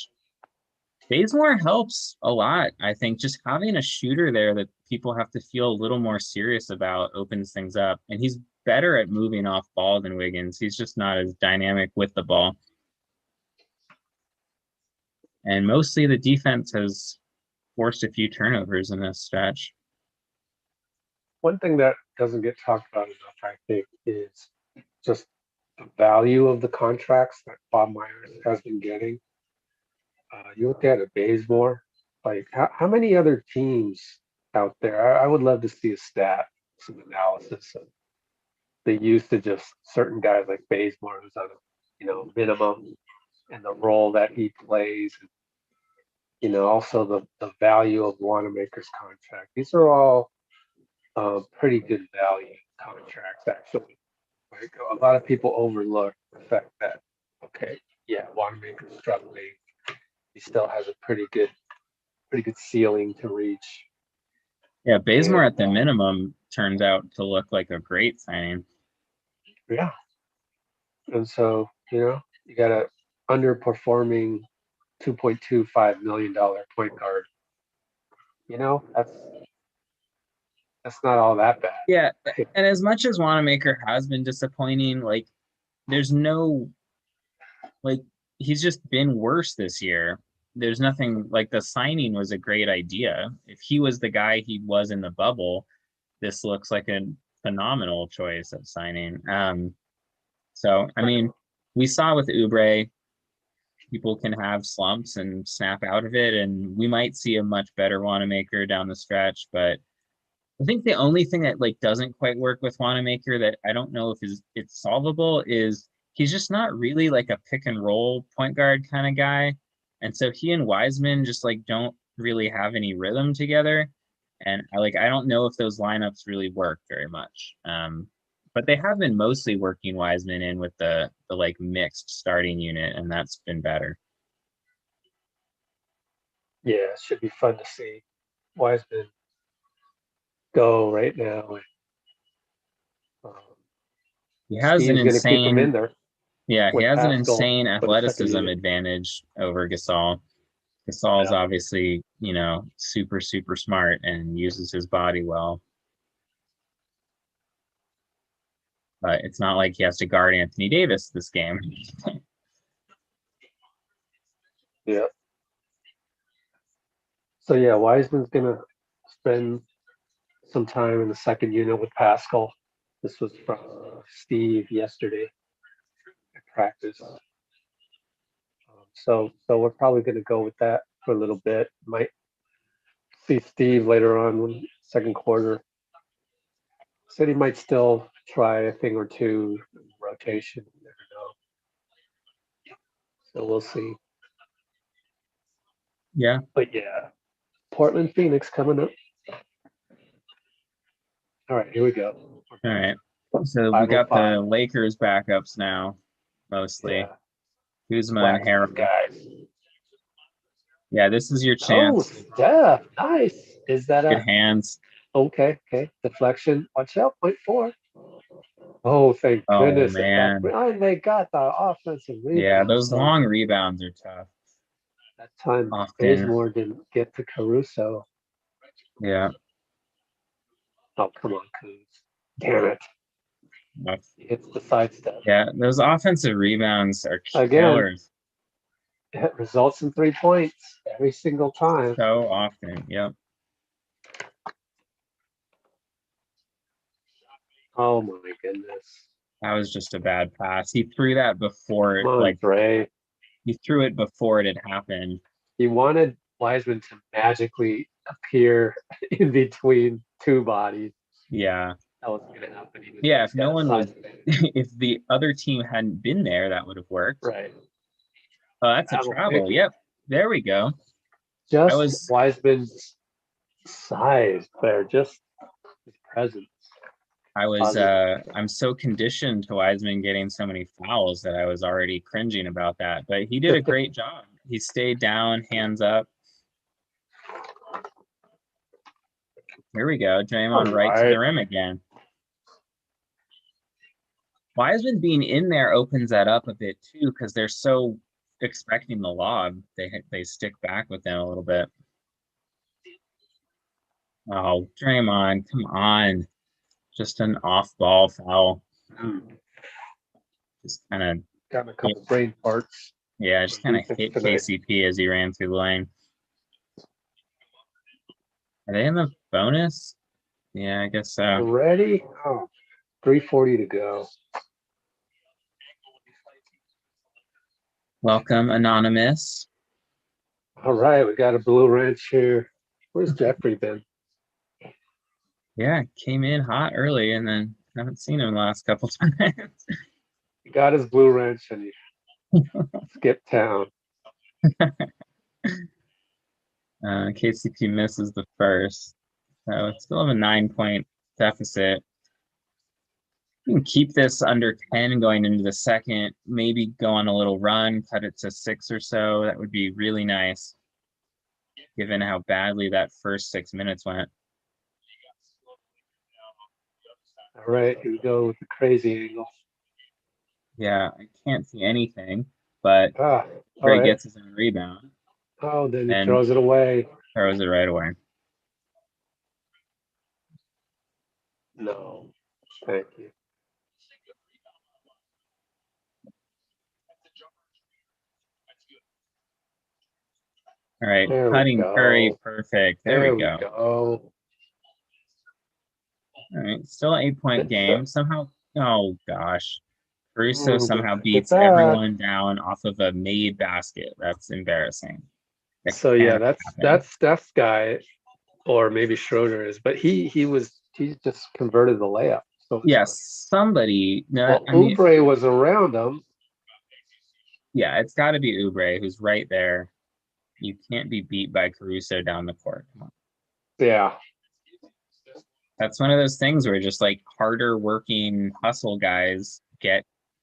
Bazemore helps a lot. I think just having a shooter there that people have to feel a little more serious about opens things up. And he's better at moving off ball than Wiggins. He's just not as dynamic with the ball. And mostly the defense has forced a few turnovers in this stretch.
One thing that doesn't get talked about enough, I think, is just the value of the contracts that Bob Myers has been getting. You look at it, Bazemore, like how many other teams out there? I would love to see a stat, some analysis of the usage of certain guys like Bazemore, who's on a minimum, and the role that he plays. Also the value of Wanamaker's contract. These are all pretty good value contracts, actually. Like a lot of people overlook the fact that, okay, yeah, Wanamaker's struggling. He still has a pretty good ceiling to reach.
Yeah, Bazemore
And
at the minimum turns out to look like a great signing.
yeah, and so you got a underperforming $2.25 million point guard. That's not all that bad.
Yeah, and as much as Wanamaker has been disappointing, like there's no like he's just been worse this year. There's nothing like the signing was a great idea. If he was the guy he was in the bubble, this looks like a phenomenal choice of signing. So I mean, we saw with Oubre, people can have slumps and snap out of it, and we might see a much better Wanamaker down the stretch. But I think the only thing that like doesn't quite work with Wanamaker that I don't know if it's solvable is he's just not really like a pick and roll point guard kind of guy. And so he and Wiseman just like don't really have any rhythm together. And I don't know if those lineups really work very much. But they have been mostly working Wiseman in with the like mixed starting unit, and that's been better.
Yeah, it should be fun to see Wiseman go right now. Um,
He has an
Steve's going to keep him in
insane
there
Yeah, he
with
has an
Pascal
insane
for the second
athleticism
unit.
advantage over Gasol. Gasol's
Yeah.
obviously, super, super smart and uses his body well. But it's not like he has to guard Anthony Davis this game.
Yeah. So yeah, Wiseman's going to spend some time in the second unit with Pascal. This was from Steve yesterday at practice. So we're probably going to go with that for a little bit. Might see Steve later on in second quarter. Said he might still try a thing or two in rotation. You never know. So we'll see.
Yeah.
But yeah, Portland Phoenix coming up. All right, here we go.
All right. So we got
505.
the Lakers backups now, mostly.
Yeah,
Kuzma and
wax these
Harrell.
guys.
Yeah, this is your
Oh,
chance.
Steph, nice. Is that
Good
a
hands.
okay? Deflection. Watch out. Point four. Oh, thank
Oh,
goodness.
man.
And they got the offensive
Yeah,
rebound.
those
So
long rebounds are tough.
that time,
Often.
Bazemore didn't get to Caruso.
Yeah.
Oh, come on, Kuz. Damn it. He hits the sidestep.
Yeah, those offensive rebounds are
Again,
killers
it results in 3 points every single time.
so often. Yep.
Oh, my goodness.
That was just a bad pass. He threw that before
Come on, Dre.
he threw it before it had happened.
He wanted Wiseman to magically appear in between two bodies.
Yeah.
That was going to happen.
Yeah, if no one was if the other team hadn't been there, that would have worked.
Right.
Oh, that's a travel. Yep. There we go.
Just Wiseman's size there, just his presence.
I'm so conditioned to Wiseman getting so many fouls that I was already cringing about that. But he did a great job. He stayed down, hands up. Here we go. Draymond right to the rim again. Wiseman being in there opens that up a bit too, because they're so expecting the lob. They stick back with them a little bit. Oh, Draymond, come on. Just an off-ball foul. Just kind of
got a couple brain parts.
Yeah, I just kind of
defense
hit
tonight.
KCP as he ran through the lane. Are they in the bonus? Yeah, I guess so.
Ready? Oh, 3:40 to go.
Welcome, Anonymous.
All right, we got a blue wrench here. Where's Jeffrey been?
Yeah, came in hot early and then haven't seen him the last couple times.
He got his blue wrench and he skipped town.
KCP misses the first. So still have a 9-point deficit. You can keep this under 10 going into the second, maybe go on a little run, cut it to 6 or so. That would be really nice, given how badly that first 6 minutes went.
All right, here we go with the crazy angle.
Yeah, I can't see anything, but
All
Gray
right.
gets his own rebound.
Oh, then he
and
throws it away.
Throws it right away.
No, thank you.
All right,
There
cutting Curry, perfect. There we go.
go.
All right, still an 8-point game. Somehow, oh gosh, Caruso somehow beats everyone down off of a made basket. That's embarrassing.
So yeah, that's Steph's guy, or maybe Schroeder is, but he just converted the layup. So
yes, somebody. No,
well,
I mean,
Oubre was around him.
yeah, it's got to be Oubre who's right there. You can't be beat by Caruso down the court. Come on.
Yeah.
That's one of those things where just like harder working hustle guys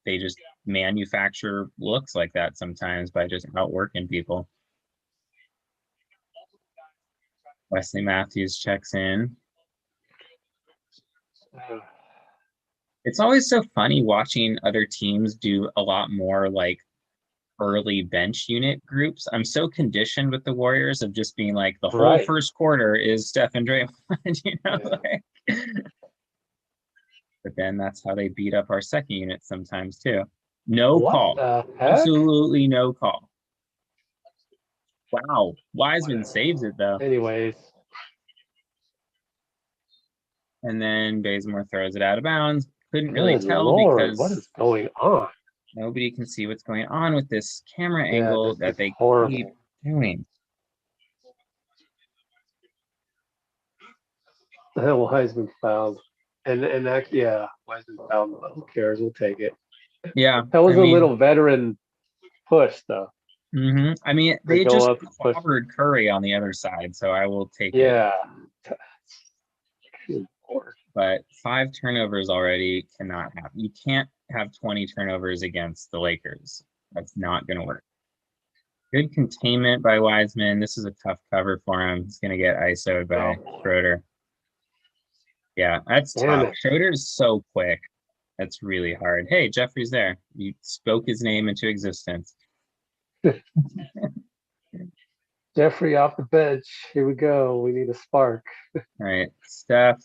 they just manufacture looks like that sometimes by just outworking people. Wesley Matthews checks in. It's always so funny watching other teams do a lot more like early bench unit groups. I'm so conditioned with the Warriors of just being like the whole first quarter is Steph and Draymond, like. But then that's how they beat up our second unit sometimes too. No call. Absolutely no call. Wow. Wiseman saves it though.
Anyways.
And then Bazemore throws it out of bounds. Couldn't really tell because
what is going on?
Nobody can see what's going on with this camera angle that they keep doing.
Wiseman fouled. And that, yeah, Wiseman fouled. Who cares? We'll take it.
Yeah.
That was a little veteran push, though.
I mean, they just clobbered Curry on the other side, so I will take it.
Yeah.
But 5 turnovers already cannot happen. You can't have 20 turnovers against the Lakers. That's not going to work. Good containment by Wiseman. This is a tough cover for him. He's going to get ISO'd by Schroeder. Yeah, that's tough. Schroeder's so quick. That's really hard. Hey, Jeffrey's there. You spoke his name into existence.
Jeffrey off the bench. Here we go. We need a spark.
All right. Steph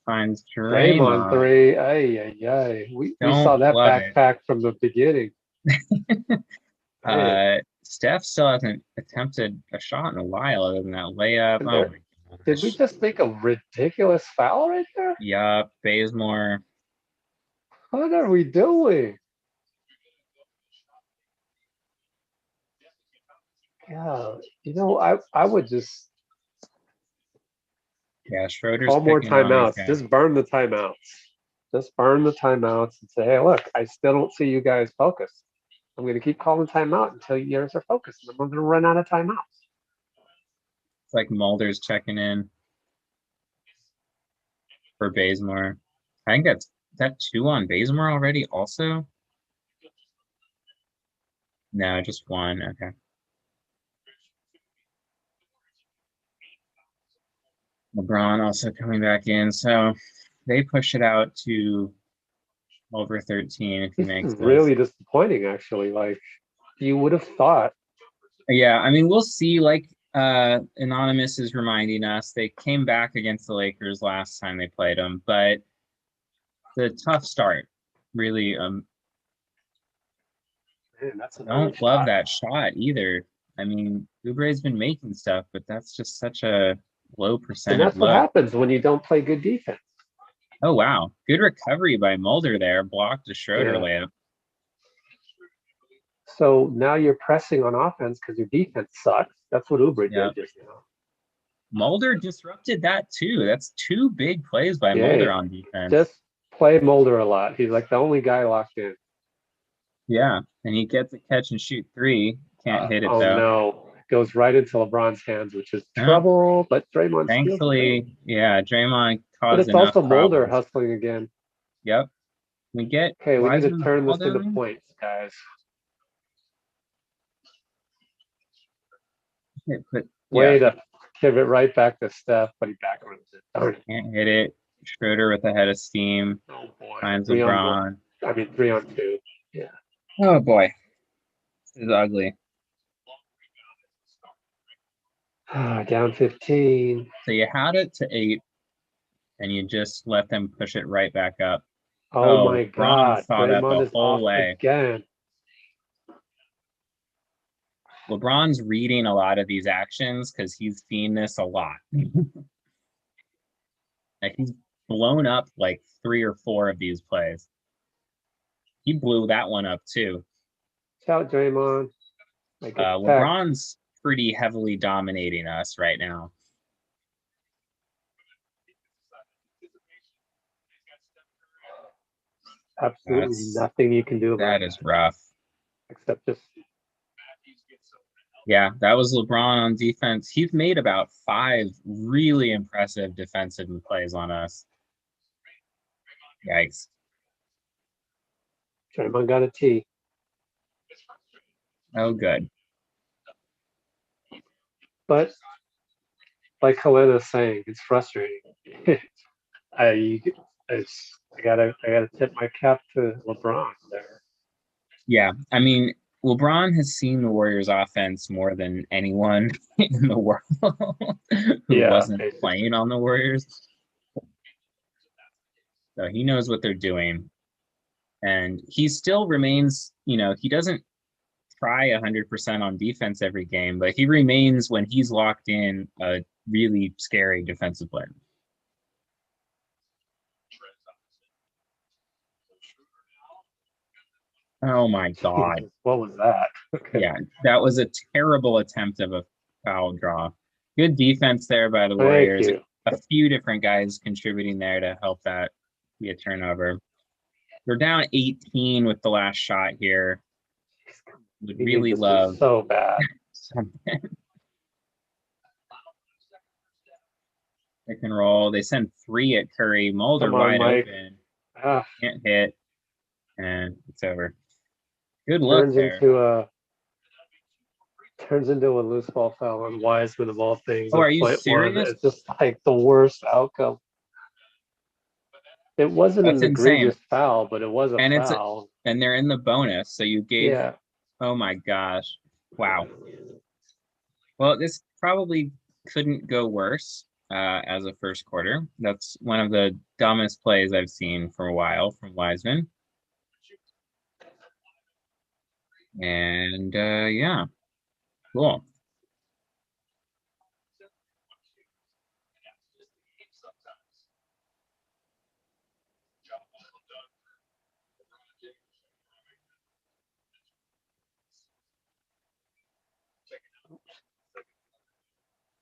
finds
Draymond 3. Ay. We saw that backpack from the beginning.
Steph still hasn't attempted a shot in a while other than that layup.
Did we just make a ridiculous foul right there?
Yup. Bazemore.
What are we doing? Yeah, I would just
Schroeder's
call more timeouts. Just burn the timeouts. Just burn the timeouts and say, hey, look, I still don't see you guys focused. I'm going to keep calling timeout until you guys are focused. And I'm going to run out of timeouts.
It's like Mulder's checking in for Bazemore. I think that 2 on Bazemore already also? No, just 1. Okay. LeBron also coming back in. So they push it out to over 13 if he makes this.
Really disappointing, actually. Like, you would have thought.
Yeah, I mean, we'll see. Like Anonymous is reminding us, they came back against the Lakers last time they played them, but the tough start really
Man, that's an
I
early
don't love
shot.
that shot either. I mean, Oubre's been making stuff, but that's just such a low
And
percentage
that's what
look.
happens when you don't play good defense.
Oh, wow. Good recovery by Mulder there. Blocked a Schroeder
Yeah.
layup.
So now you're pressing on offense because your defense sucks. That's what Oubre
Yeah.
did just now.
Mulder disrupted that too. That's two big plays by
Yeah.
Mulder on defense.
Just play Mulder a lot. He's like the only guy locked in.
Yeah. And he gets a catch and shoot three. Can't hit it
Oh
though.
no. Goes right into LeBron's hands, which is
Huh?
trouble, but Draymond steals it.
Thankfully, yeah, Draymond
But
caused
it's
enough
also Mulder
problems.
hustling again.
Yep. We get
Okay, we need to
Wiseman's
turn
ball
this into
down.
points, guys.
But
Way
yeah,
to give it right back to Steph, but he backwards it. Darn it.
can't hit it. Schroeder with a head of steam.
Oh boy.
Finds
3-on-1.
LeBron.
I mean 3-on-2. Yeah.
Oh boy. This is ugly.
Down 15.
So you had it to 8 and you just let them push it right back up.
Oh
Oh,
my
LeBron
God.
saw that
Draymond
the
is
whole
off
way.
again.
LeBron's reading a lot of these actions because he's seen this a lot. Like he's blown up like 3 or 4 of these plays. He blew that one up too.
Shout Draymond.
LeBron's pretty heavily dominating us right now.
Absolutely nothing you can do about
that. That is rough.
Except just.
Yeah, that was LeBron on defense. He's made about 5 really impressive defensive plays on us. Yikes.
Draymond got a T.
Oh, good.
But like Helena's saying, it's frustrating. I gotta tip my cap to LeBron there.
Yeah, I mean, LeBron has seen the Warriors offense more than anyone in the world who wasn't
basically
playing on the Warriors. So he knows what they're doing. And he still remains, he doesn't try 100% on defense every game, but he remains, when he's locked in, a really scary defensive player. Oh my God.
Jesus, what was that?
Okay. Yeah, that was a terrible attempt of a foul draw. Good defense there by the Warriors. A few different guys contributing there to help that be a turnover. We're down 18 with the last shot here. Would really love
so bad.
Something. Pick and roll. They send 3 at Curry. Mulder wide open. Can't hit. And it's over. Good luck there.
Turns into a loose ball foul on Wiseman of all things.
Oh, are you serious?
It's just like the worst outcome. It wasn't an egregious foul, but it was a foul.
And they're in the bonus, so you gave.
Yeah.
Oh my gosh! Wow. Well, this probably couldn't go worse as a first quarter. That's one of the dumbest plays I've seen for a while from Wiseman. And yeah, cool.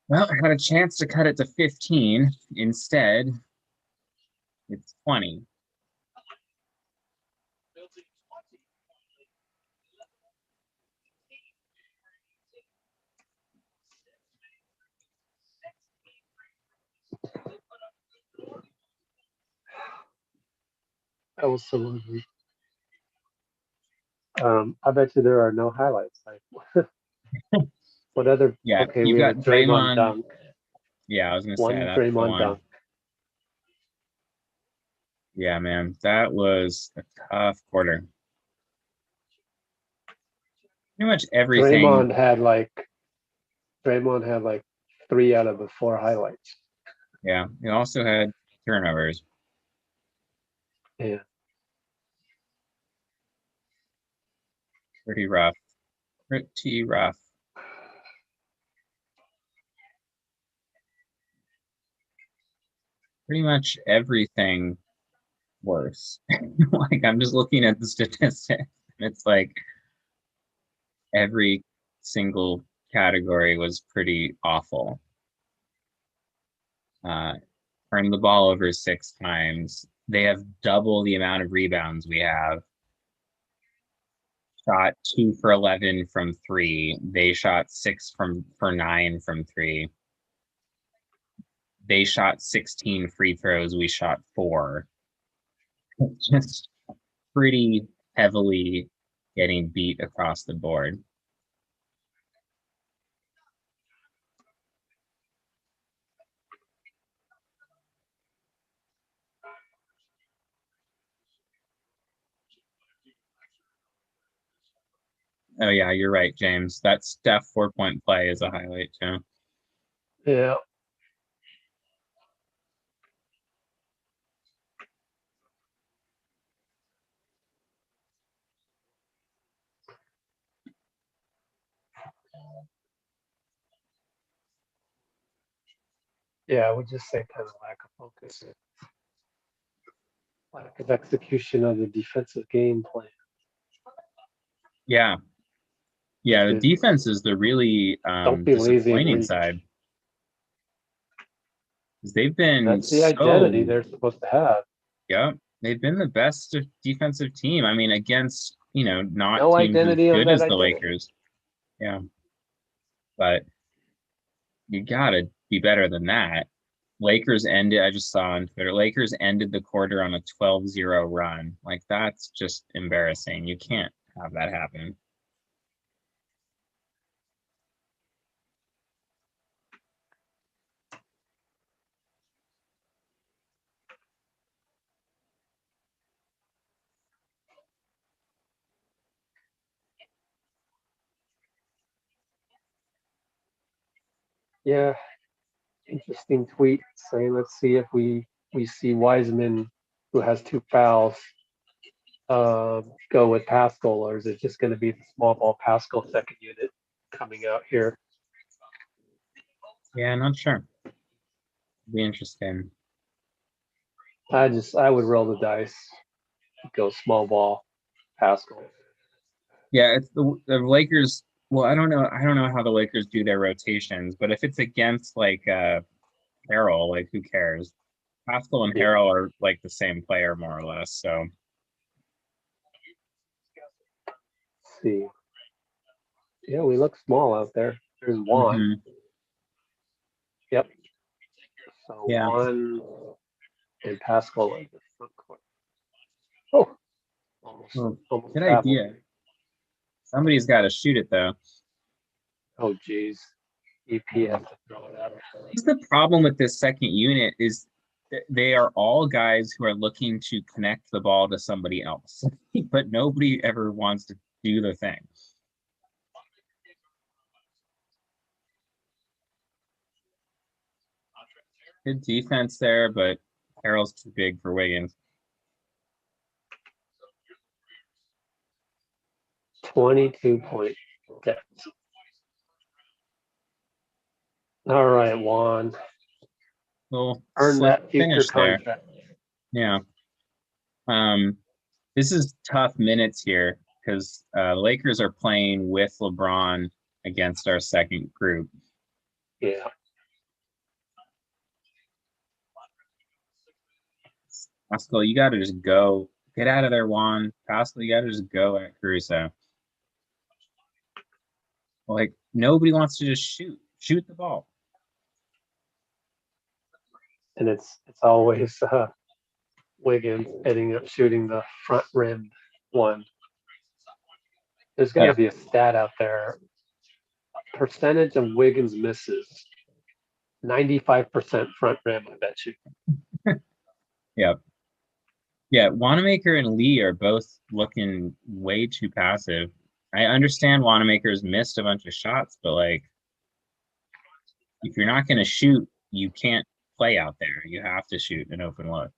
Well, I had a chance to cut it to 15. Instead, it's 20.
That was so ugly. I bet you there are no highlights. Like, what other?
Yeah,
okay,
you
we
got
have a Draymond dunk.
Yeah, I was gonna say
one Draymond dunk.
Yeah, man, that was a tough quarter. Pretty much everything.
Draymond had like 3 out of the 4 highlights.
Yeah, he also had turnovers.
Yeah.
Pretty rough. Pretty rough. Pretty much everything worse. Like, I'm just looking at the statistics, and it's like every single category was pretty awful. Turned the ball over 6 times. They have double the amount of rebounds we have. Shot 2 for 11 from 3. They shot 6 for 9 from 3. They shot 16 free throws. We shot 4. Just pretty heavily getting beat across the board. Oh yeah, you're right, James. That Steph 4-point play is a highlight too.
Yeah. Yeah, I would just say kind of lack of focus, lack of execution of the defensive game plan.
Yeah. Yeah, the defense is the really
Don't be lazy and
disappointing
reach.
side. They've been
That's the identity they're supposed to have.
Yeah, they've been the best defensive team. I mean, against, not
No
teams as
identity on
good
that
as the
identity.
Lakers. Yeah. But you gotta be better than that. Lakers ended, I just saw on Twitter, Lakers ended the quarter on a 12-0 run. Like, that's just embarrassing. You can't have that happen.
Yeah. Interesting tweet saying, let's see if we see Wiseman, who has 2 fouls, go with Pascal, or is it just going to be the small ball Pascal second unit coming out here?
Yeah, not sure. Be interesting.
I would roll the dice, go small ball Pascal.
Yeah, it's the Lakers. Well, I don't know how the Lakers do their rotations, but if it's against like Harrell, like, who cares? Pascal and Harrell are like the same player more or less. So
Let's see. Yeah, we look small out there. There's Juan.
mm-hmm.
Yep. So
Yeah.
Juan and Pascal in the front court. Oh, almost
Good
traveled.
idea. Somebody's got to shoot it though.
Oh, geez. EP has to throw it out.
What's the problem with this second unit is they are all guys who are looking to connect the ball to somebody else, but nobody ever wants to do the thing. Good defense there, but Harrell's too big for Wiggins.
22-point debt. All right, Juan.
Well,
Earn that future
finish there.
contract.
Yeah. This is tough minutes here because Lakers are playing with LeBron against our second group.
Yeah.
Pascal, you got to just go. Get out of there, Juan. Pascal, you got to just go at Caruso. Like, nobody wants to just shoot the ball.
And it's always Wiggins ending up shooting the front rim one. There's got to be a stat out there. Percentage of Wiggins misses. 95% front rim, I bet you.
Yep. Yeah, Wanamaker and Lee are both looking way too passive. I understand Wanamaker's missed a bunch of shots, but like, if you're not going to shoot, you can't play out there. You have to shoot an open look.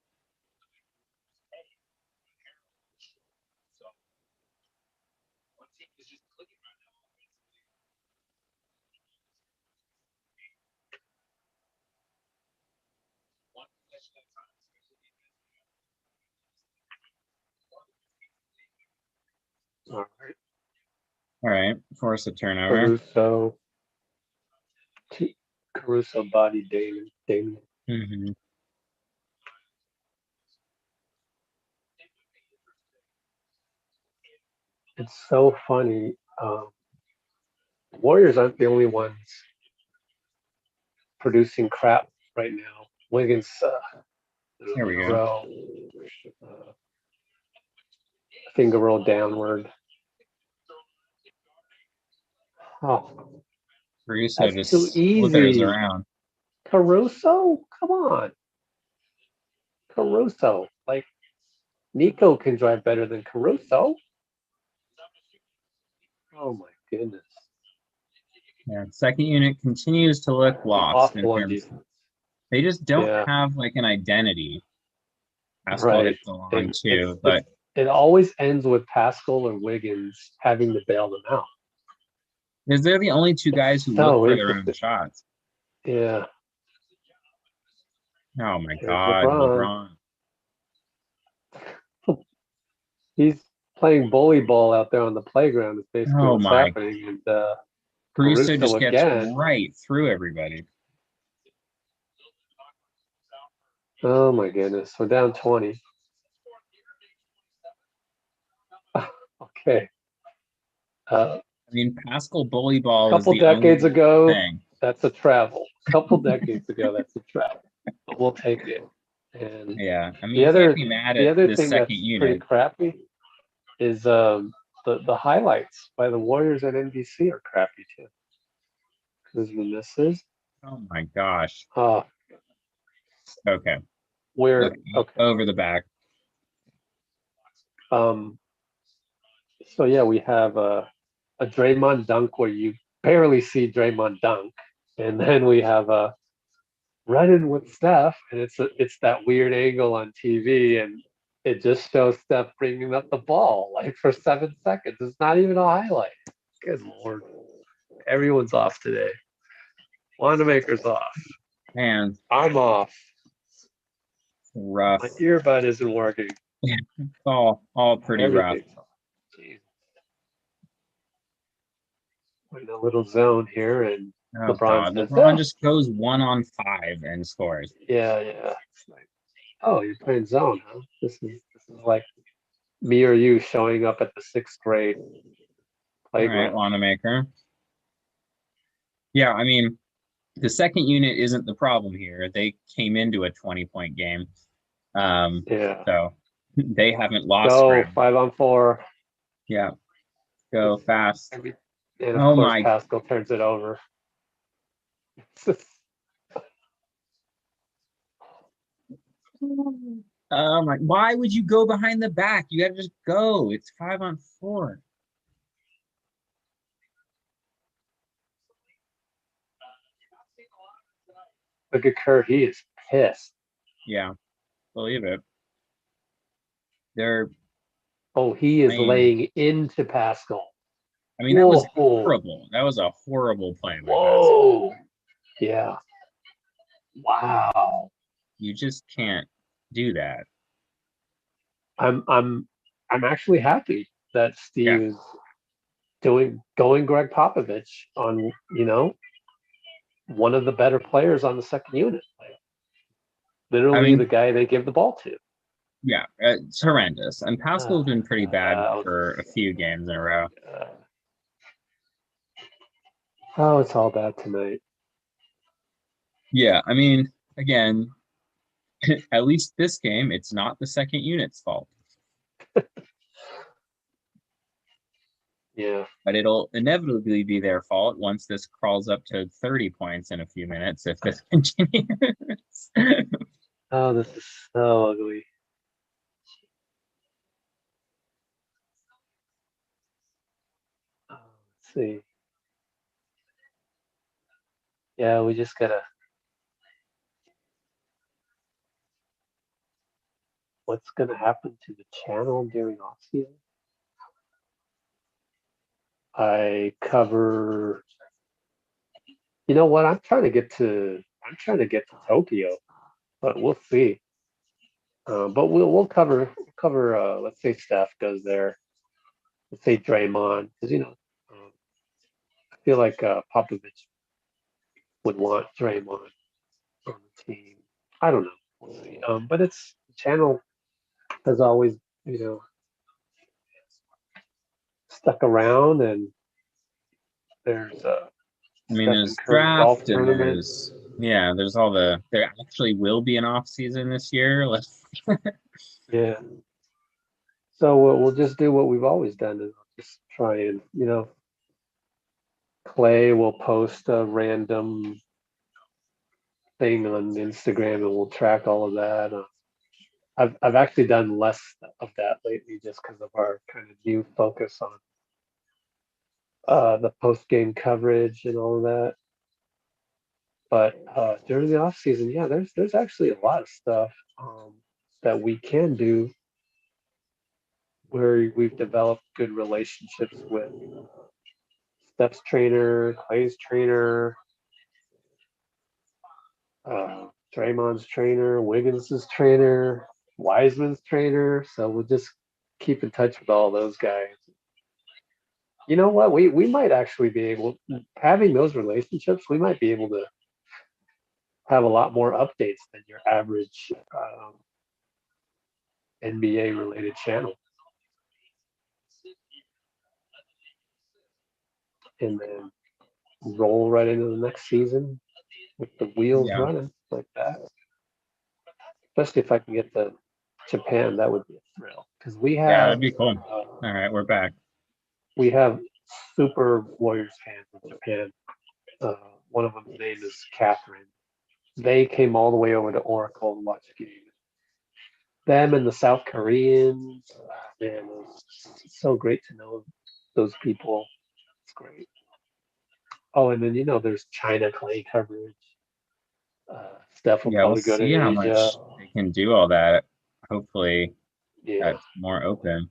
All right.
All right, force a turnover.
Caruso body Damon.
Mm-hmm.
It's so funny. Warriors aren't the only ones producing crap right now. Wiggins,
There we go.
row, finger roll downward. Oh,
Caruso
that's too
just slithers
easy.
around.
Caruso? Come on. Caruso. Like, Nico can drive better than Caruso. Oh, my goodness.
Yeah, second unit continues to look lost in
Awful on
terms.
defense.
They just don't
Yeah,
have like an identity. Pascal
right.
hits the line
And
too, but
it always ends with Pascal or Wiggins having to bail them out.
because they're the only two
It's
guys who look
so
for their own
interesting.
shots.
Yeah.
Oh my
Here's
God,
LeBron.
LeBron.
He's playing bully ball out there on the playground. Is basically
Oh
what's
my.
happening. And
Caruso
Caruso
just gets
again.
right through everybody.
Oh my goodness. We're down 20. Okay.
I mean, Pascal bully
A
ball is
couple
the
decades
only
ago,
thing.
that's a travel. A couple decades ago, that's a travel. But we'll take it. And
Yeah, I mean,
the
you can't
other
be mad
the
at
other
this
thing
second
that's pretty
unit.
crappy is the highlights by the Warriors at NBC are crappy too. Because the misses.
Oh my gosh.
Uh,
Okay.
we're
Okay.
okay.
Over the back.
So yeah, we have a Draymond dunk where you barely see Draymond dunk, and then we have a run-in with Steph, and it's that weird angle on TV, and it just shows Steph bringing up the ball like for 7 seconds. It's not even a highlight. Good lord, everyone's off today. Wanamaker's off.
Man,
I'm off.
rough.
My earbud isn't working.
Yeah, it's all pretty rough.
Everything's off. Jeez. We're in a little zone here, and
Oh
LeBron
God,
says,
LeBron just goes 1-on-5 and scores.
yeah. It's like, oh, you're playing zone, huh? This is like me or you showing up at the sixth grade
All right,
playground.
Wanamaker. Yeah, I mean, the second unit isn't the problem here. They came into a 20-point game.
Yeah.
So they haven't lost
Go
ground.
5-on-4.
Yeah, go fast.
And of
Oh
course,
my.
Pascal turns it over.
Oh my. Why would you go behind the back? You gotta just go. It's 5-on-4.
Look at Kerr. He is pissed.
Yeah, believe it. They're
Oh, he is
playing.
laying into Pascal.
I mean, that was
Whoa.
horrible. That was a horrible play by Pascal.
Whoa. Yeah. Wow.
You just can't do that.
I'm actually happy that
Yeah.
Steve is going Greg Popovich on, one of the better players on the second unit.
I
Literally the
mean,
guy they give the ball to.
yeah, it's horrendous. And Pascal's been pretty bad
Uh,
for a few games in a row.
oh, it's all bad tonight.
Yeah, I mean, again, at least this game, it's not the second unit's fault.
Yeah.
But it'll inevitably be their fault once this crawls up to 30 points in a few minutes if this continues.
Oh, this is so ugly. Let's see. Yeah, we just gotta. What's gonna happen to the channel during off season? I cover. You know what? I'm trying to get to Tokyo. but we'll see. But we'll cover. Let's say Steph goes there. Let's say Draymond, because I feel like Popovich would want Draymond on the team. I don't know. We'll see. But it's the channel has always you know stuck around, and there's
I mean,
Stephen
there's
Curry golf
draft and
tournament.
there's all there actually will be an off season this year.
Yeah. So we'll just do what we've always done, and just try and Clay will post a random thing on Instagram, and we'll track all of that. I've actually done less of that lately, just because of our kind of new focus on the post game coverage and all of that. But during the off season, yeah, there's actually a lot of stuff that we can do where we've developed good relationships with Steph's trainer, Clay's trainer, Draymond's trainer, Wiggins' trainer, Wiseman's trainer. So we'll just keep in touch with all those guys. You know what? We might actually be able, having those relationships, we might be able to have a lot more updates than your average NBA related channel. And then roll right into the next season with the wheels
Yeah,
running like that. Especially if I can get to Japan, that would be a thrill. Because
yeah, that'd be cool. All right, we're back.
we have super Warriors fans in Japan. One of them's name is Catherine. They came all the way over to Oracle and watched the game. Them and the South Koreans, man, it's so great to know those people. It's great. Oh, and then there's China Clay coverage. Steph will
Yeah, we'll
probably go to
see how
Asia.
much they can do all that. Hopefully,
Yeah.
that's more open.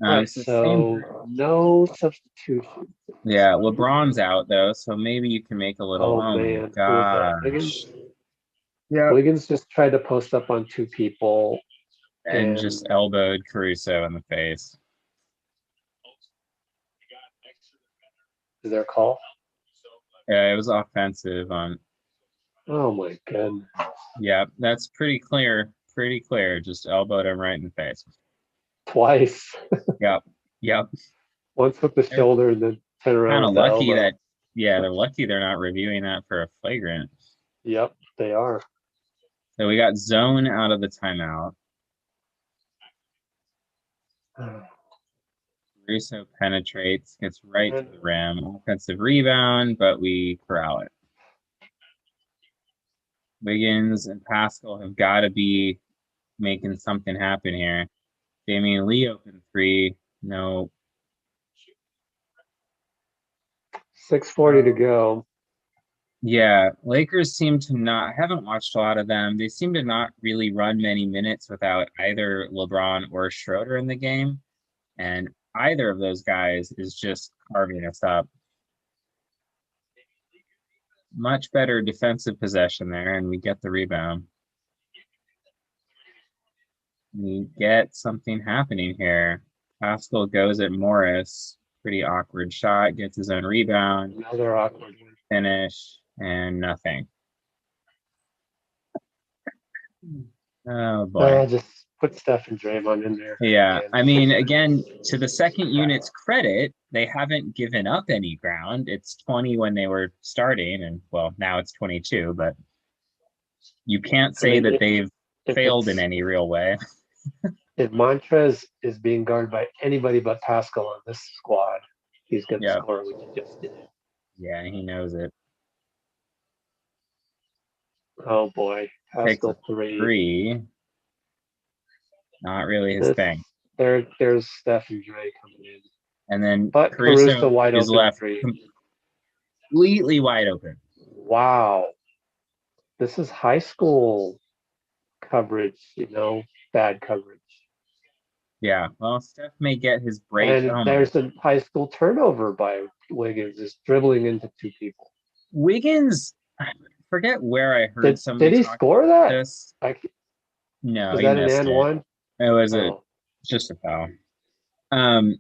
All right.
It's the same.
So no substitution.
Yeah, LeBron's out though, so maybe you can make a little.
Oh
Oh my
man, who was that?
gosh.
Wiggins.
Yeah.
Wiggins just tried to post up on two people,
And
and
just elbowed Caruso in the face.
is there a call?
Yeah, it was offensive on.
Oh my god.
Yeah, that's pretty clear. Pretty clear. Just elbowed him right in the face.
Twice.
Yep. Yep.
Once with the
They're
shoulder, and then turn around
kind of
with the
lucky
elbow.
that, yeah, they're lucky they're not reviewing that for a flagrant.
Yep, they are.
So we got zone out of the timeout. Russo penetrates, gets right to the rim. Offensive rebound, but we corral it. Wiggins and Pascal have got to be making something happen here. Damian Lee open three. No.
6:40 to go.
Yeah, Lakers seem to not, I haven't watched a lot of them. They seem to not really run many minutes without either LeBron or Schroeder in the game. And either of those guys is just carving us up. Much better defensive possession there, and we get the rebound. We get something happening here. Pascal goes at Morris. Pretty awkward shot. Gets his own rebound.
Another awkward one.
Finish, and nothing. Oh, boy.
Just put Steph and Draymond in there.
Yeah,
And
I mean, again, to the second unit's credit, they haven't given up any ground. It's 20 when they were starting, and well, now it's 22, but you can't say that they've failed in any real way.
If Montrez is being guarded by anybody but Pascal on this squad, he's going to score, which he just did.
Yeah, he knows it.
Oh boy, Pascal three.
Not really his thing.
There's Steph and Dre coming in.
And then
But Caruso wide
is
open
left
three.
Completely wide open.
Wow. This is high school coverage, bad coverage.
Yeah, well, Steph may get his break.
And there's a high school turnover by Wiggins, just dribbling into two people.
Wiggins, forget where I heard
Did
somebody
he
talk
score
about
that?
this. No,
Was
he
that an
missed
and
it.
one?
It was
Oh,
just a foul. Um,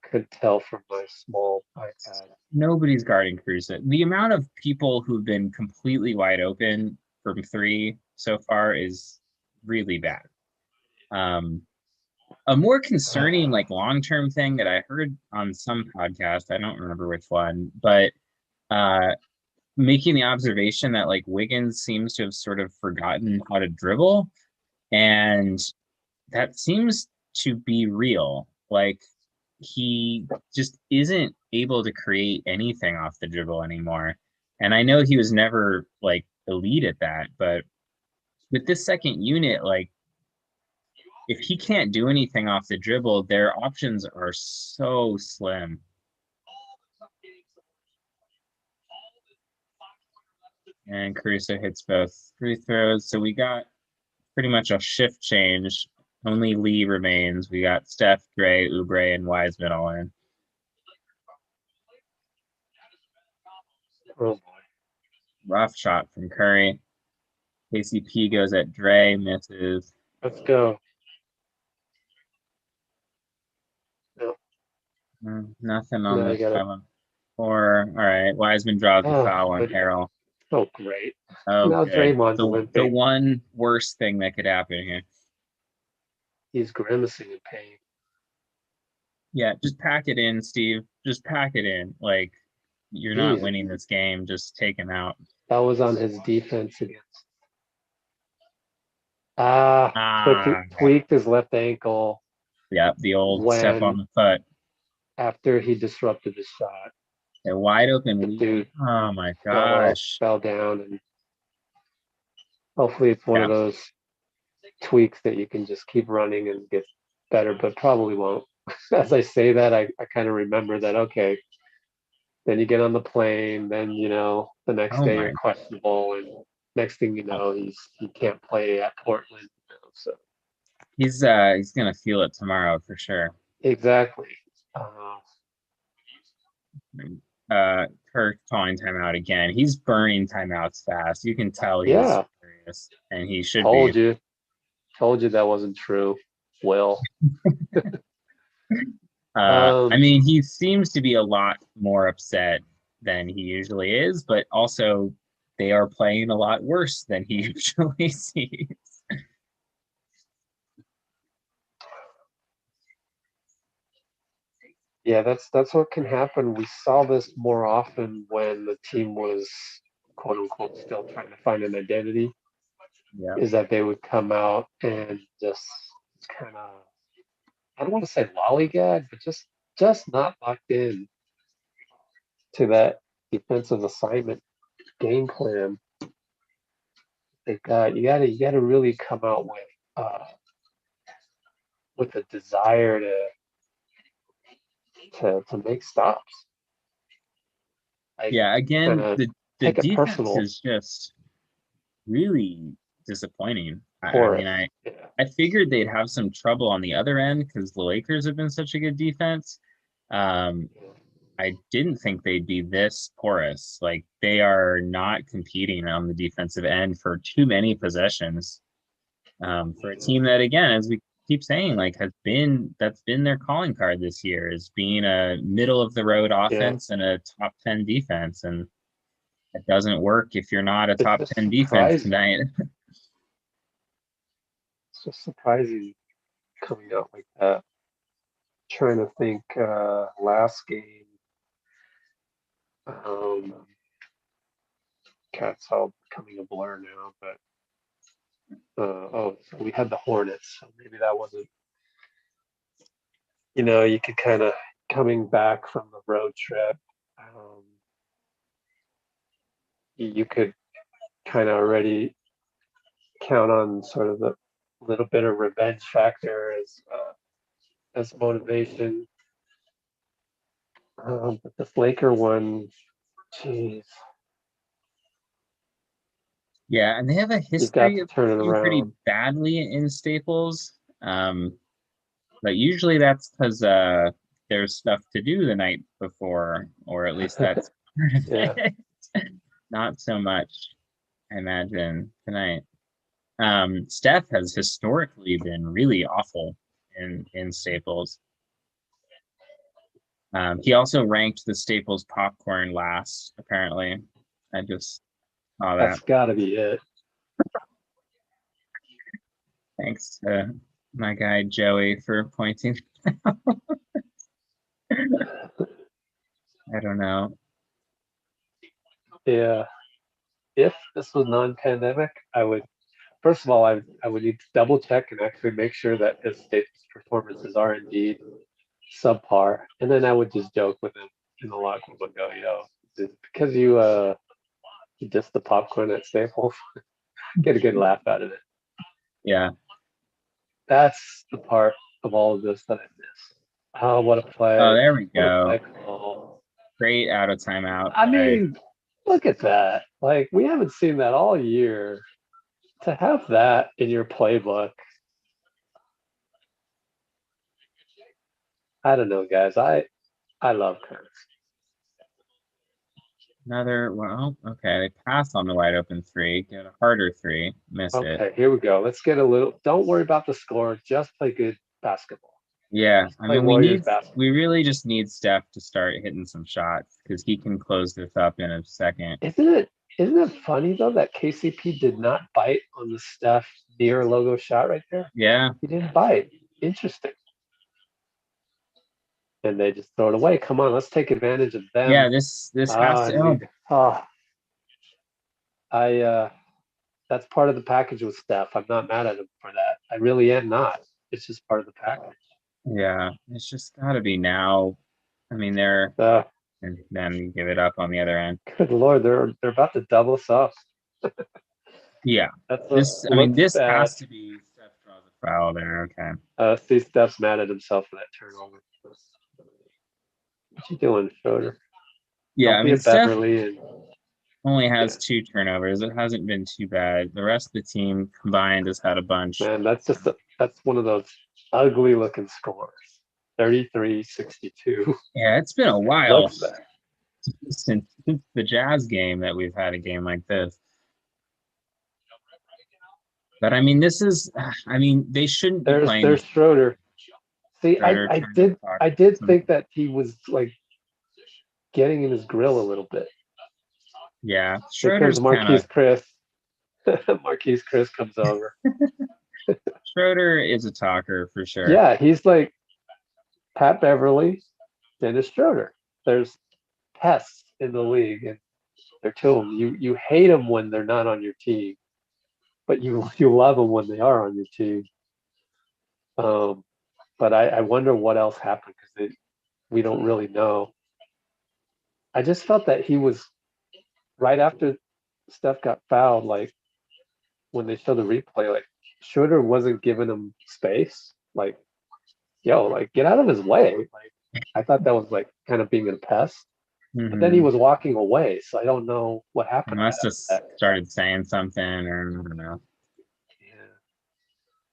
could tell from my small iPad.
Nobody's guarding Caruso. The amount of people who've been completely wide open from three so far is really bad. A more concerning, like long-term thing that I heard on some podcast, I don't remember which one, but making the observation that like Wiggins seems to have sort of forgotten how to dribble, and that seems to be real. Like he just isn't able to create anything off the dribble anymore. And I know he was never like elite at that, but with this second unit, like if he can't do anything off the dribble, their options are so slim. And Caruso hits both free throws. So we got pretty much a shift change. Only Lee remains. We got Steph, Dre, Oubre, and Wiseman all in.
Oh boy.
Rough shot from Curry. KCP goes at Dre, misses.
Let's go.
Nothing on
Now
the
you got it.
7-4. All right. Wiseman draws the foul on Harrell.
Oh, great.
Oh,
Now
good.
Draymond's
The
limping.
one worst thing that could happen here.
He's grimacing in pain.
Yeah, just pack it in, Steve. Just pack it in. Like, you're not winning this game. Just take him out.
That was on his defense against. Tweaked his left ankle.
Yeah, the old step on the foot.
After he disrupted his shot.
A wide open lead.
Dude,
oh my gosh.
Fell down, and hopefully it's one of those tweaks that you can just keep running and get better, but probably won't. As I say that, I kind of remember that, okay, then you get on the plane, then, the next day you're questionable, and next thing you know, he can't play at Portland. So
he's going to feel it tomorrow for sure.
Exactly.
Kirk calling timeout again. He's burning timeouts fast. You can tell he's serious, and he should be.
Told you that wasn't true, Will.
I mean, he seems to be a lot more upset than he usually is, but also they are playing a lot worse than he usually sees.
Yeah, that's what can happen. We saw this more often when the team was quote unquote still trying to find an identity.
Yeah.
Is that they would come out and just kind of, I don't want to say lollygag, but just not locked in to that defensive assignment game plan. You gotta really come out with a desire to make stops.
Again, the defense is just really disappointing. I figured they'd have some trouble on the other end because the Lakers have been such a good defense. I didn't think they'd be this porous. Like, they are not competing on the defensive end for too many possessions. For a team that, again, as we keep saying, like, that's been their calling card this year, is being a middle of the road offense and a top 10 defense. And it doesn't work if you're not a top 10 defense tonight.
It's just surprising coming out like that. Trying to think last game. Cat's all becoming a blur now, but so we had the Hornets, so maybe that wasn't, you could kind of, coming back from the road trip, you could kind of already count on sort of the little bit of revenge factor as motivation. But this Laker one, geez.
Yeah, and they have a history of doing pretty badly in Staples. But usually that's because there's stuff to do the night before, or at least that's part of it. Not so much I imagine tonight. Steph has historically been really awful in Staples. He also ranked the Staples popcorn last, apparently. I just saw that.
That's got to be it.
Thanks to my guy Joey for pointing. I don't know.
Yeah. If this was non-pandemic, I would, first of all, I would need to double check and actually make sure that his Staples performances are indeed subpar. And then I would just joke with him in the locker room and go, yo, because you dissed the popcorn at Staples, get a good laugh out of it.
Yeah.
That's the part of all of this that I miss. Oh, what a play.
Oh, there we
What a
go.
play call.
Great out of timeout.
I mean, look at that. Like, we haven't seen that all year. To have that in your playbook, I don't know, guys. I love Curtis.
Another, well, okay. They pass on the wide open three, get a harder three, miss it.
Okay, here we go. Let's get a little. Don't worry about the score. Just play good basketball.
Yeah, I
Play
mean,
Warriors basketball.
we really just need Steph to start hitting some shots because he can close this up in a second.
Isn't it funny though that KCP did not bite on the Steph near logo shot right there?
Yeah,
He didn't bite. Interesting. And they just throw it away. Come on, let's take advantage of them.
yeah. This has to.
That's part of the package with Steph. I'm not mad at him for that. I really am not. It's just part of the package.
Yeah, it's just got to be now. I mean, and then you give it up on the other end.
Good Lord, they're about to double us up.
Yeah, this has to be Steph draws a foul there. Okay.
See, Steph's mad at himself for that turnover. What you doing, Schroeder?
Yeah, I mean, Steph
Beverly
only has 2 turnovers. It hasn't been too bad. The rest of the team combined has had a bunch.
Man, that's one of those ugly looking scores. 33-62.
Yeah, it's been a while since the Jazz game that we've had a game like this. But I mean, they shouldn't be playing.
There's Schroeder. See, I did think that he was like getting in his grill a little bit.
Yeah,
Schroeder's Marquise Chris. Marquise Chris comes over.
Schroeder is a talker for sure.
Yeah, he's like Pat Beverly, Dennis Schroeder. There's pests in the league, and they're two of them. You hate them when they're not on your team, but you love them when they are on your team. But I wonder what else happened because we don't really know. I just felt that he was right after Steph got fouled, like when they show the replay, like Schroeder wasn't giving him space. Like, yo, like get out of his way. Like I thought that was like kind of being a pest. But then he was walking away, so I don't know what happened.
He must have started saying something, or I don't know.
Yeah,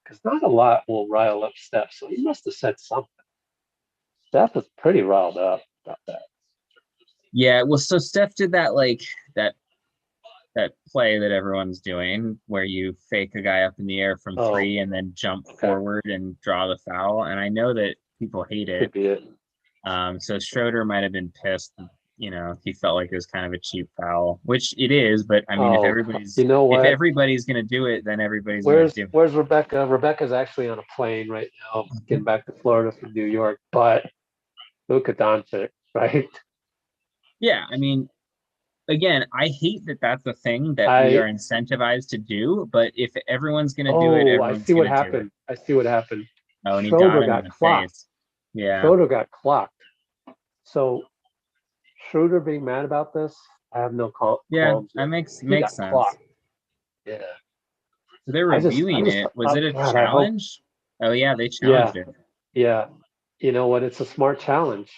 because not a lot will rile up Steph, so he must have said something. Steph was pretty riled up about that.
Yeah, well, so Steph did that that play that everyone's doing, where you fake a guy up in the air from 3 and then jump forward and draw the foul. And I know that people hate it.
Could be it.
So Schroeder might have been pissed. He felt like it was kind of a cheap foul, which it is. But I mean, if everybody's going to do it, then everybody's going to do it.
Where's Rebecca? Rebecca's actually on a plane right now, getting back to Florida from New York. But Luka Doncic, right?
Yeah, I mean, again, I hate that that's a thing that we are incentivized to do. But if everyone's going to do it, everyone's going to do it.
I see what happened.
Oh, and he
Schroeder got clocked.
Face. Yeah,
Schroeder got clocked. So Schroeder being mad about this, I have no call.
Yeah, that makes sense.
Clocked. Yeah.
So they're reviewing it. Was it a challenge? Oh yeah, they challenged it.
Yeah. You know what? It's a smart challenge.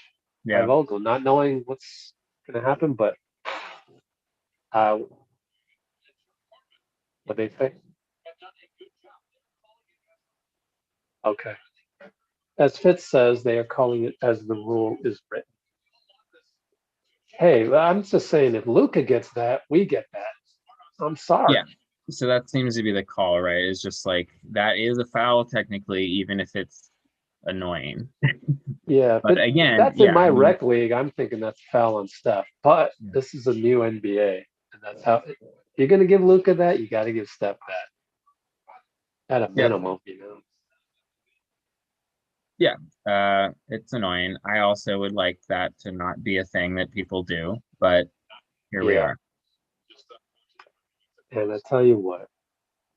Yeah.
By Vogel, not knowing what's going to happen, but what they say? Okay. As Fitz says, they are calling it as the rule is written. Hey, I'm just saying, if Luka gets that, we get that. I'm sorry.
Yeah. So that seems to be the call, right? It's just like that is a foul technically, even if it's annoying.
Yeah,
But
if
again,
that's in
yeah,
my
I mean,
rec league, I'm thinking that's foul on Steph. But
yeah.
this is a new NBA, and that's how if you're gonna give Luca that, you got to give Steph that at a
Yeah.
minimum, you know.
Yeah, it's annoying. I also would like that to not be a thing that people do, but here we
Yeah,
are.
and I tell you what,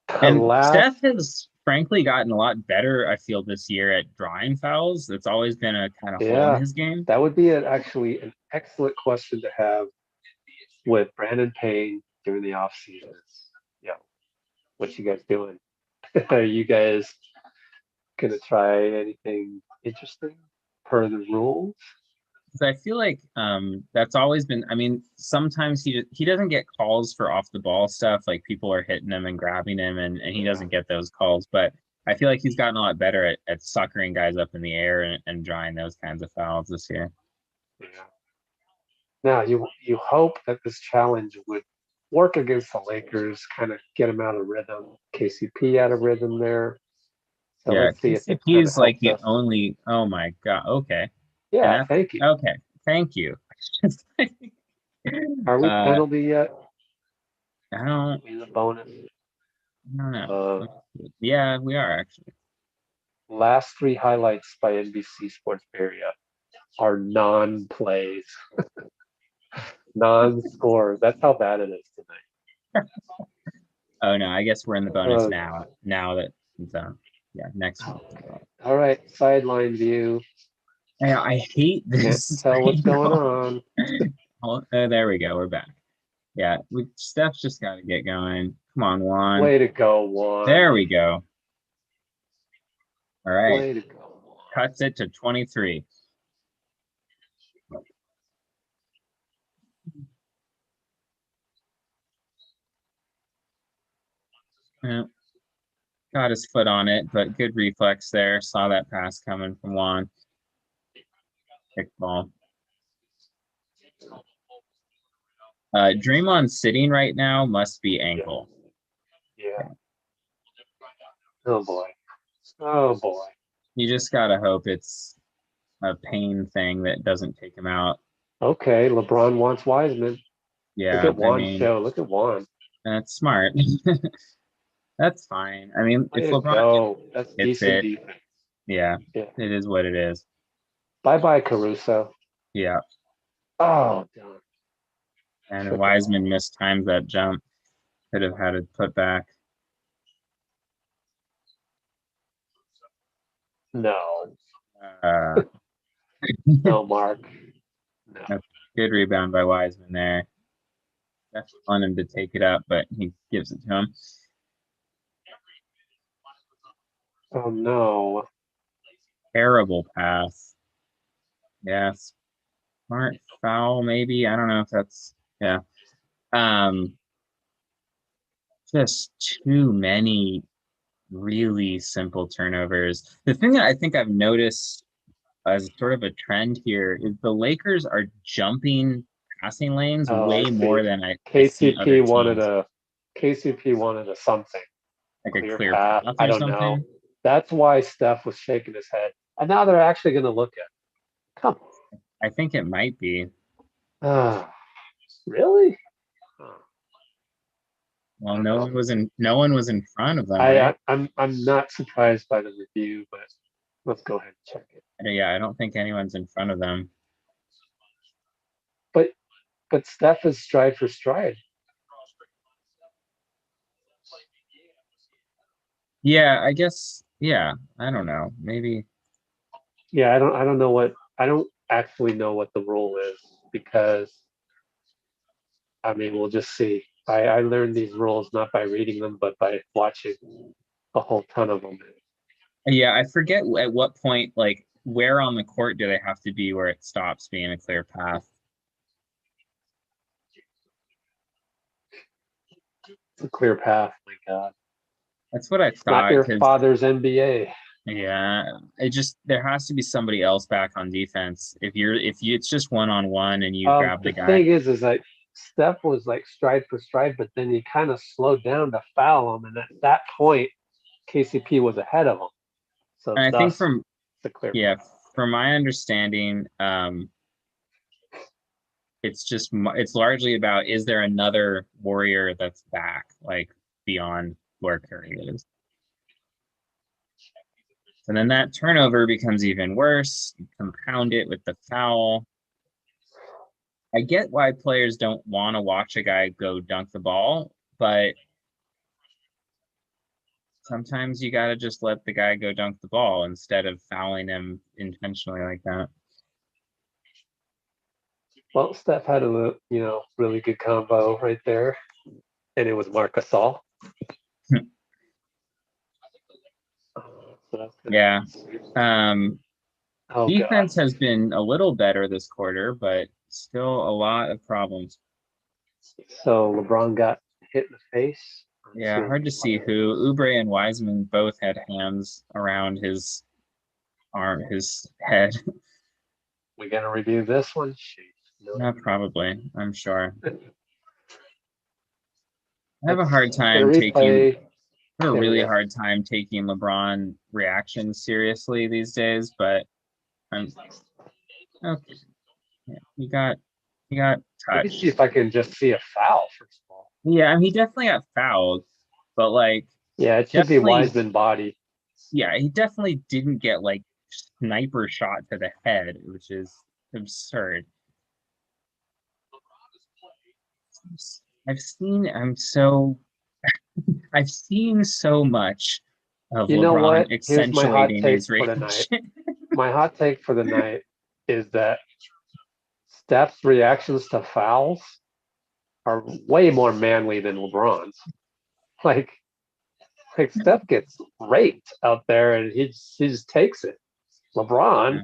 the
And
last,
Steph has frankly gotten a lot better, I feel, this year at drawing fouls. It's always been a kind of hole in
yeah,
his game.
that would be actually an excellent question to have with Brandon Payne during the off season. Yeah, what you guys doing? Are you guys gonna try anything interesting per the rules?
Because I feel like that's always been. I mean, sometimes he doesn't get calls for off the ball stuff, like people are hitting him and grabbing him, and he
Yeah,
doesn't get those calls. But I feel like he's gotten a lot better at suckering guys up in the air and drawing those kinds of fouls this year.
yeah. Now you hope that this challenge would work against the Lakers, kind of get them out of rhythm. KCP out of rhythm there. So
Yeah,
let's see if it
KCP
kind of
is like
helps
the
us.
only. Oh my God. Okay, and
Yeah,
that's
thank you.
okay. Thank you.
Are we
uh,
penalty yet?
I don't.
We the bonus.
I don't know.
Uh,
Yeah, we are actually.
last three highlights by NBC Sports Area are non-plays, non-scores. That's how bad it is tonight.
Oh no, I guess we're in the bonus
Oh
now.
God.
Now that it's yeah, next week.
Okay. All right. Sideline view.
I hate
Can't
this
tell what's
screen.
going on.
Oh, there we go. We're back. Yeah, Steph's just got to get going. Come on, Juan.
Way to go, Juan.
There we go. All right.
Way to go, Juan.
Cuts it to 23. Yeah, got his foot on it, but good reflex there. Saw that pass coming from Juan. Kick ball. Draymond sitting right now must be
Yeah.
ankle.
Yeah. Oh boy. Oh boy.
You just gotta hope it's a pain thing that doesn't take him out.
Okay. LeBron wants Wiseman. Look
Yeah,
at
I
Juan's
mean,
show. Look at Juan.
that's smart. That's fine. I mean, if
Way to
LeBron
go. That's
hits
decent
it,
defense.
yeah,
Yeah.
it is what it is.
Bye bye, Caruso.
Yeah.
Oh, damn.
And Wiseman missed times that jump. Could have had it put back.
No.
Uh,
No, Mark. No.
good rebound by Wiseman there. Definitely want him to take it up, but he gives it to him.
Oh no.
Terrible pass. Yes. Smart foul, maybe. I don't know if that's yeah. Um, just too many really simple turnovers. The thing that I think I've noticed as sort of a trend here is the Lakers are jumping passing lanes
Oh, I
way more
see.
than I see other
KCP wanted
teams,
a KCP wanted a something.
like a
Clear
clear
path.
path
I
or
don't know.
something.
That's why Steph was shaking his head. And now they're actually going to look at it. Come
I think it might be.
on. Really? I
Well,
don't know.
no one was in front of them, right?
I'm not surprised by the review, but let's go ahead and check it.
Yeah, I don't think anyone's in front of them.
But Steph is stride for stride.
Yeah, I guess. Yeah, I don't know. Maybe.
Yeah, I don't actually know what the rule is because I mean we'll just see. I learned these rules not by reading them but by watching a whole ton of them.
Yeah, I forget at what point, like, where on the court do they have to be where it stops being a clear path?
It's a clear path, my God.
That's what I
It's not
thought.
your
Because
father's NBA.
yeah, it just there has to be somebody else back on defense. If you it's just one on one and you grab
The
the guy.
thing is that Steph was like stride for stride, but then he kind of slowed down to foul him, and at that point, KCP was ahead of him. So
And I think
thus the clear.
yeah, from my understanding, it's largely about, is there another Warrior that's back, like beyond where Curry is? And then that turnover becomes even worse. You compound it with the foul. I get why players don't want to watch a guy go dunk the ball, but sometimes you got to just let the guy go dunk the ball instead of fouling him intentionally like that.
Well, Steph had a really good combo right there, and it was Marc Gasol.
Yeah. Defense has been a little better this quarter, but still a lot of problems.
So LeBron got hit in the face.
Yeah, hard to see who. Oubre and Wiseman both had hands around his arm, his head.
We gonna review this one?
No, probably. I'm sure. I have a hard time taking. I have a really hard time taking LeBron reactions seriously these days, but I'm okay. Yeah, he got touched.
Let me see if I can just see a foul first of all.
Yeah, I mean, he definitely got fouled, but like,
yeah, it should be Wiseman body.
Yeah, he definitely didn't get like sniper shot to the head, which is absurd. I've seen so much of LeBron accentuating his reaction.
My hot take for the night is that Steph's reactions to fouls are way more manly than LeBron's. Like Steph gets raped out there and he just takes it. LeBron.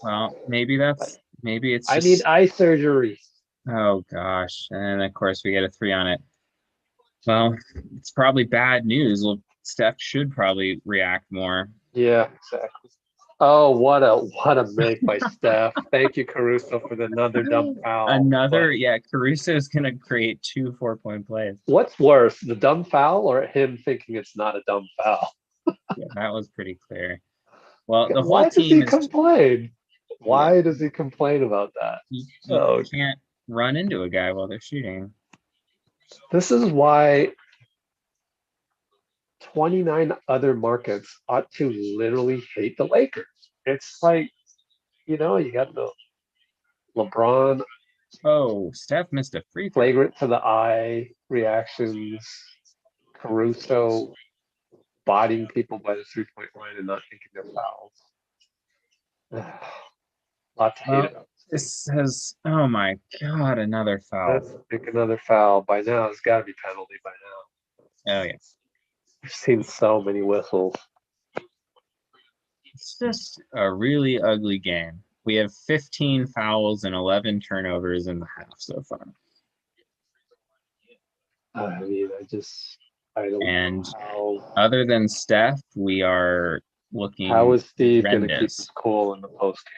Well, maybe it's.
I need eye surgery.
Oh gosh, and of course we get a 3 on it. Well, it's probably bad news. Well, Steph should probably react more.
Yeah, exactly. Oh, what a make by Steph. Thank you, Caruso, for another dumb foul.
Caruso's going to create 2 4-point plays.
What's worse, the dumb foul or him thinking it's not a dumb foul?
Yeah, that was pretty clear. Well, the whole
Why
team
does he complain? Why does he complain about that?
You can't run into a guy while they're shooting. This
is why 29 other markets ought to literally hate the Lakers. It's like, you got the LeBron.
Oh, Steph missed a free throw.
Flagrant to the eye reactions. Caruso bodying people by the 3-point line and not taking their fouls. Lot to hate about.
This has, oh my God, another foul.
Let's pick another foul. By now, it's got to be penalty by now.
Oh, yes.
We've seen so many whistles.
It's just a really ugly game. We have 15 fouls and 11 turnovers in the half so far.
I mean, I don't
and
know how.
Other than Steph, we are looking.
How is Steve going to keep us cool in the post game?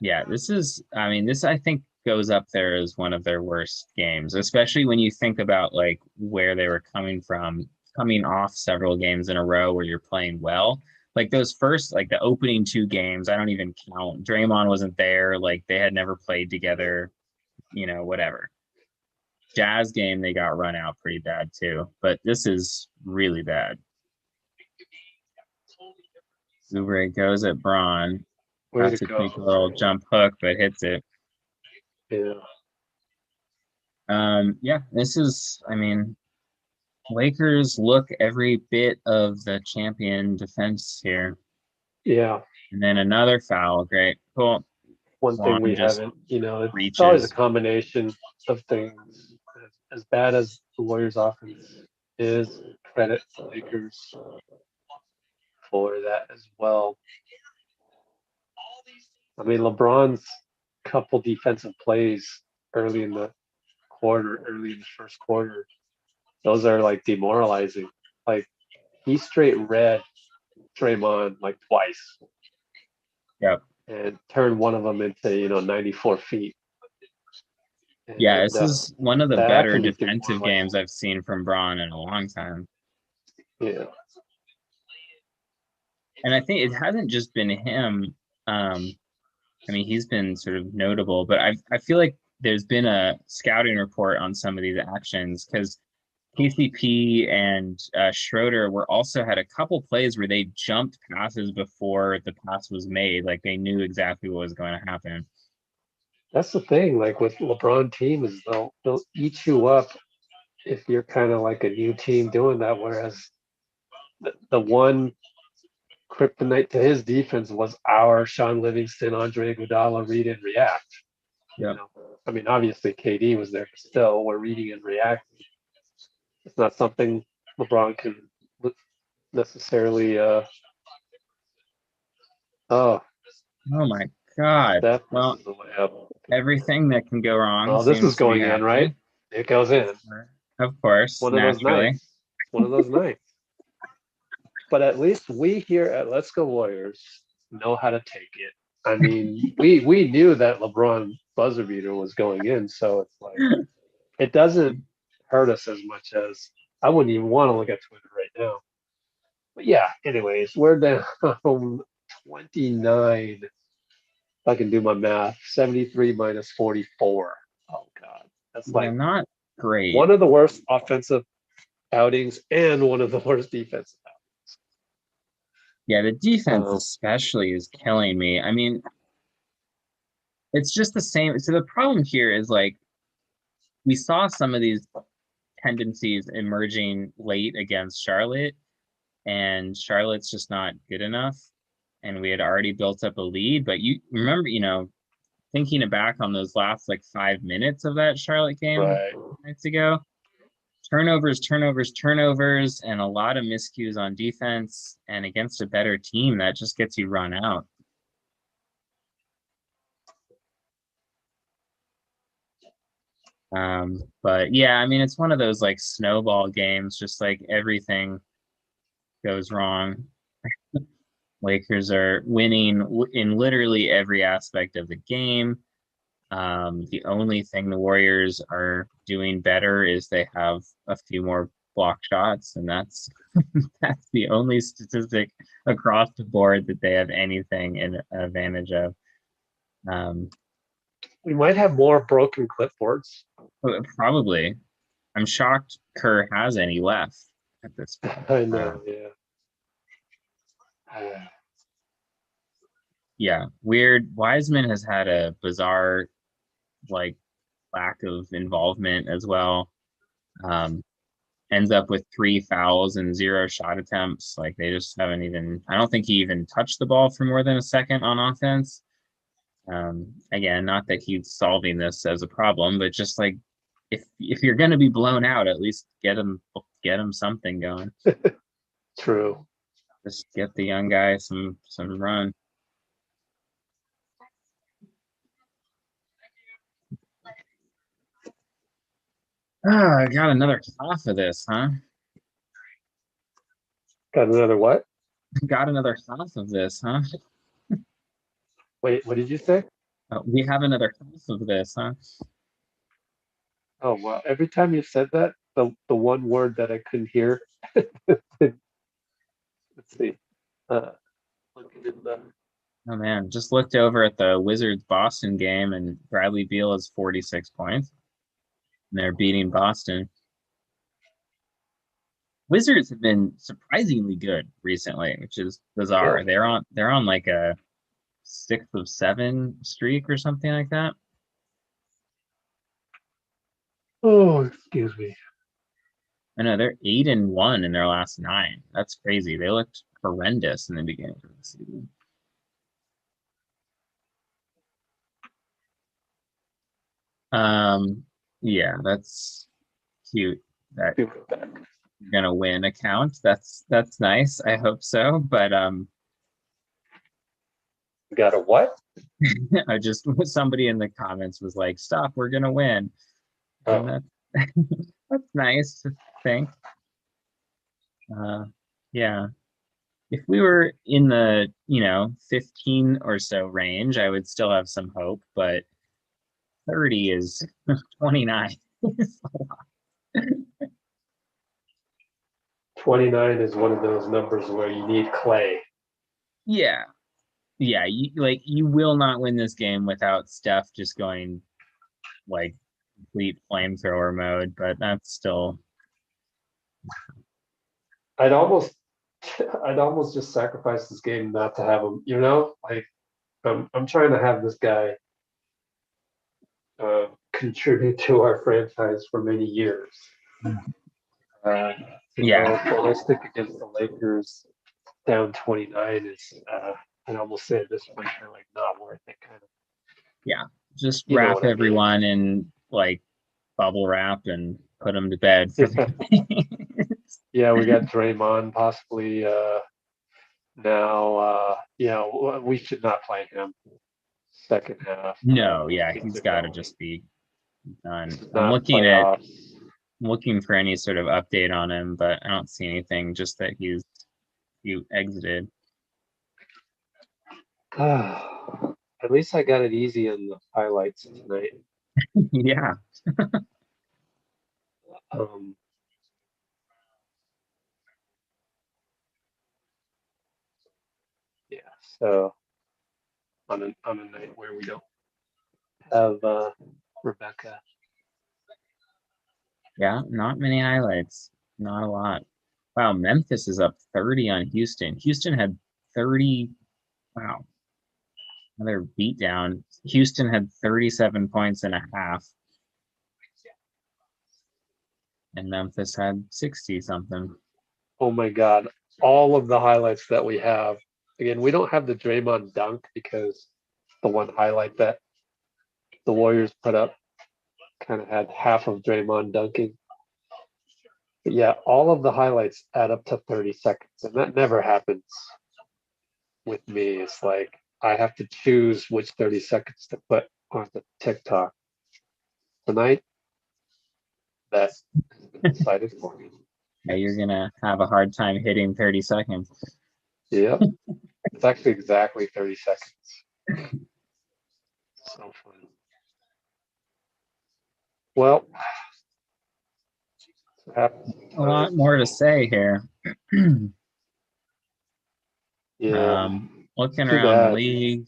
Yeah, this I think goes up there as one of their worst games, especially when you think about like where they were coming from, coming off several games in a row where you're playing well. Like those first, like the opening 2 games, I don't even count. Draymond wasn't there. Like they had never played together, whatever. Jazz game, they got run out pretty bad too, but this is really bad. Oubre goes at Braun. Has to take a little jump hook, but hits it.
Yeah.
This is, Lakers look every bit of the champion defense here.
Yeah.
And then another foul. Great. Cool.
One thing we haven't, it's always a combination of things. As bad as the Warriors offense is, credit the Lakers for that as well. I mean, LeBron's couple defensive plays early in the first quarter, those are like demoralizing. Like he straight read Draymond like twice.
Yep.
And turned one of them into 94 feet.
Yeah,
and
this is one of the
that
better
can be 3-4
defensive
late.
games I've seen from Braun in a long time.
Yeah.
And I think it hasn't just been him. I mean, he's been sort of notable, but I feel like there's been a scouting report on some of these actions because KCP and Schroeder were also had a couple plays where they jumped passes before the pass was made, like they knew exactly what was going to happen.
That's the thing, like with LeBron team is they'll eat you up if you're kind of like a new team doing that. Whereas the one kryptonite to his defense was our Sean Livingston, Andre Iguodala read and react. You
Yep.
know, I mean, obviously KD was there, but still, we're reading and reacting. It's not something LeBron can necessarily. Oh,
Oh my God.
that
Well,
misses the layup.
everything that can go wrong
Oh, this is
seems to be
going in, right?
happening.
It goes in.
Of course,
One of those
naturally.
nights. It's one of those nights. But at least we here at Let's Go Warriors know how to take it. I mean, we knew that LeBron buzzer beater was going in, so it's like it doesn't hurt us as much as I wouldn't even want to look at Twitter right now. But yeah, anyways, we're down 29. If I can do my math, 73 minus 44. Oh God, that's
Yeah,
like
not great.
one of the worst offensive outings and one of the worst defensive
Yeah, the defense
outings.
especially is killing me. I mean, it's just the same. So the problem here is like we saw some of these tendencies emerging late against Charlotte, and Charlotte's just not good enough. And we had already built up a lead, but you remember, thinking back on those last like 5 minutes of that Charlotte game
Right.
nights ago, turnovers, turnovers, turnovers, and a lot of miscues on defense. And against a better team, that just gets you run out. But yeah, I mean, it's one of those like snowball games, just like everything goes wrong. Lakers are winning in literally every aspect of the game. The only thing the Warriors are doing better is they have a few more block shots, and that's that's the only statistic across the board that they have anything in advantage of. Um,
We might have more broken clipboards.
Probably. I'm shocked Kerr has any left at this point.
I know, yeah.
Yeah, weird. Wiseman has had a bizarre like lack of involvement as well. Um, Ends up with 3 fouls and 0 shot attempts. Like they just haven't even. I don't think he even touched the ball for more than a second on offense. Again, not that he's solving this as a problem, but just like if you're going to be blown out, at least get him something going.
True.
Just get the young guy some run. I got another half of this, huh?
Got another what?
Got another half of this, huh?
Wait, what did you say?
We have another half of this, huh?
Oh well, every time you said that, the one word that I couldn't hear. Let's see. Uh, looking in the
Oh man, just looked over at the Wizards Boston game, and Bradley Beal has 46 points, and they're beating Boston. Wizards have been surprisingly good recently, which is bizarre.
yeah.
They're on like a 6 of 7 streak or something like that.
Oh, excuse me.
I know they're 8-1 in their last 9. That's crazy. They looked horrendous in the beginning of the season. Yeah, that's cute. That
Feel back.
you're gonna win account. That's nice. I hope so. But
Got a what?
I just somebody in the comments was like, "Stop, we're gonna win," and
Oh,
that that's nice to think. Uh, yeah, if we were in the 15 or so range, I would still have some hope, but 30 is 29.
29 is one of those numbers where you need Clay.
Yeah. Yeah, you will not win this game without Steph just going like complete flamethrower mode, but that's still
I'd almost I'd almost just sacrifice this game not to have him, like I'm trying to have this guy contribute to our franchise for many years. Uh, to
yeah.
go ballistic against the Lakers down 29 is, I'd almost say at this point, kind of like not worth it. Kind of,
Yeah. Just
you know
wrap
what I mean?
everyone in like bubble wrap and put them to bed for
Yeah, we got Draymond possibly now. We should not play him second half.
No, yeah,
Get
he's
to
got to
go.
just be
This
done.
is
I'm
not
looking
playoffs.
for any sort of update on him, but I don't see anything, just that he exited.
At least I got it easy on the highlights tonight.
Yeah.
Um, yeah, so on a night where we don't have Rebecca.
Yeah, not many highlights. Not a lot. Wow, Memphis is up 30 on Houston. Houston had 30. Wow, another beatdown. Houston had 37 points and a half, and Memphis had 60 something.
Oh my God, all of the highlights that we have. Again, we don't have the Draymond dunk because the one highlight that the Warriors put up kind of had half of Draymond dunking. But yeah, all of the highlights add up to 30 seconds, and that never happens with me. It's like I have to choose which 30 seconds to put on the TikTok. Tonight, that has been decided for me.
Yeah, you're gonna have a hard time hitting 30 seconds.
Yeah, it's actually exactly 30 seconds. So fun. Well,
A lot more to say here.
yeah,
Looking
too
around the
bad.
league,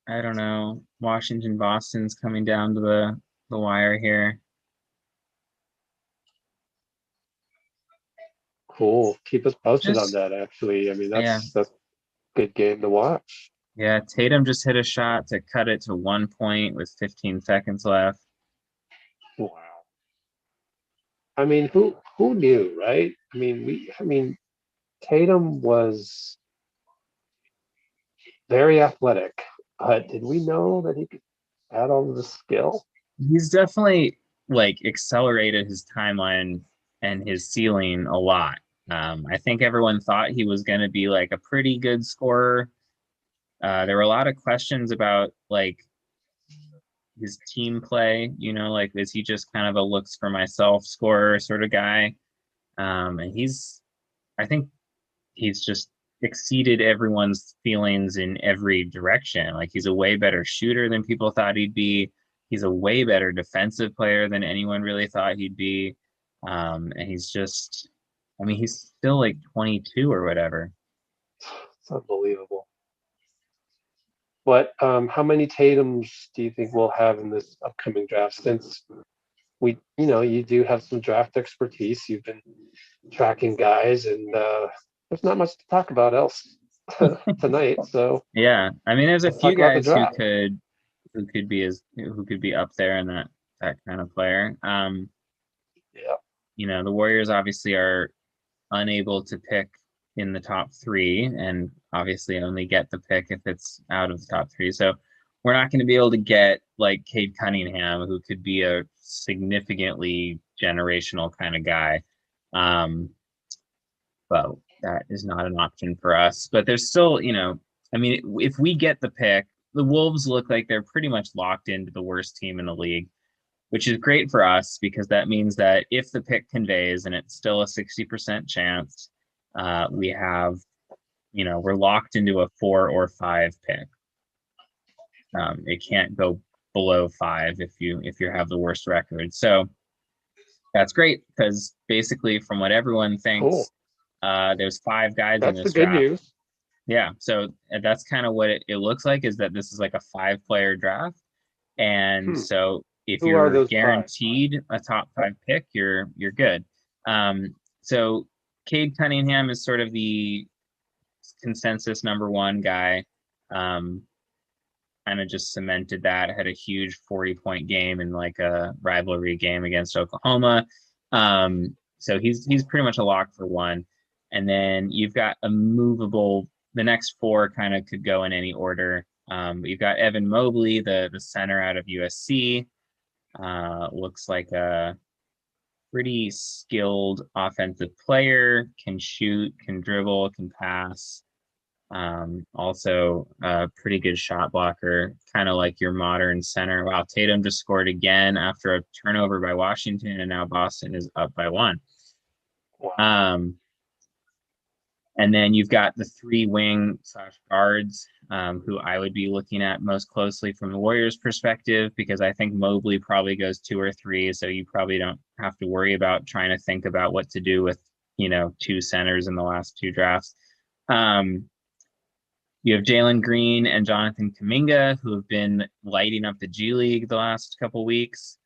I don't know. Washington, Boston's coming down to the wire here.
Cool. Keep us posted on
Just
that. Actually, I mean
yeah,
that's a good game to watch.
yeah. Tatum just hit a shot to cut it to 1 point with 15 seconds left.
Wow. I mean, who knew, right? I mean, Tatum was very athletic. Did we know that he could add all of the skill?
He's definitely like accelerated his timeline and his ceiling a lot. I think everyone thought he was going to be like a pretty good scorer. There were a lot of questions about like his team play, like is he just kind of a looks for myself scorer sort of guy? And I think he's just exceeded everyone's feelings in every direction. Like he's a way better shooter than people thought he'd be. He's a way better defensive player than anyone really thought he'd be. And he's still like 22 or whatever.
It's unbelievable. But how many Tatums do you think we'll have in this upcoming draft? Since you do have some draft expertise. You've been tracking guys, and there's not much to talk about else tonight. So
Yeah, I mean, there's a
let's
few
talk about the
guys
draft.
who could be up there in that kind of player.
Yeah.
The Warriors obviously are unable to pick in the top three, and obviously only get the pick if it's out of the top three. So we're not going to be able to get like Cade Cunningham, who could be a significantly generational kind of guy. But that is not an option for us. But there's still, I mean, if we get the pick, the Wolves look like they're pretty much locked into the worst team in the league, which is great for us because that means that if the pick conveys and it's still a 60% chance, we have, we're locked into a 4 or 5 pick. It can't go below 5 if you have the worst record. So that's great because basically, from what everyone
Cool.
thinks, there's 5 guys in
That's the
this
good
draft.
news.
Yeah, so that's kind of what it looks like, is that this is like a 5-player draft. And
Hmm.
so if
Who are
you're
those 5?
guaranteed a top 5 pick, you're good. So Cade Cunningham is sort of the consensus number 1 guy. Kind of just cemented that, had a huge 40-point game in like a rivalry game against Oklahoma. So he's pretty much a lock for 1. And then you've got a movable, the next 4 kind of could go in any order. But you've got Evan Mobley, the center out of USC. Looks like a pretty skilled offensive player, can shoot, can dribble, can pass. Also a pretty good shot blocker, kind of like your modern center. Wow, Tatum just scored again after a turnover by Washington, and now Boston is up by 1.
Wow.
And then you've got the 3 wing / guards, who I would be looking at most closely from the Warriors' perspective, because I think Mobley probably goes 2 or 3, so you probably don't have to worry about trying to think about what to do with 2 centers in the last 2 drafts. You have Jalen Green and Jonathan Kuminga, who have been lighting up the G League the last couple weeks.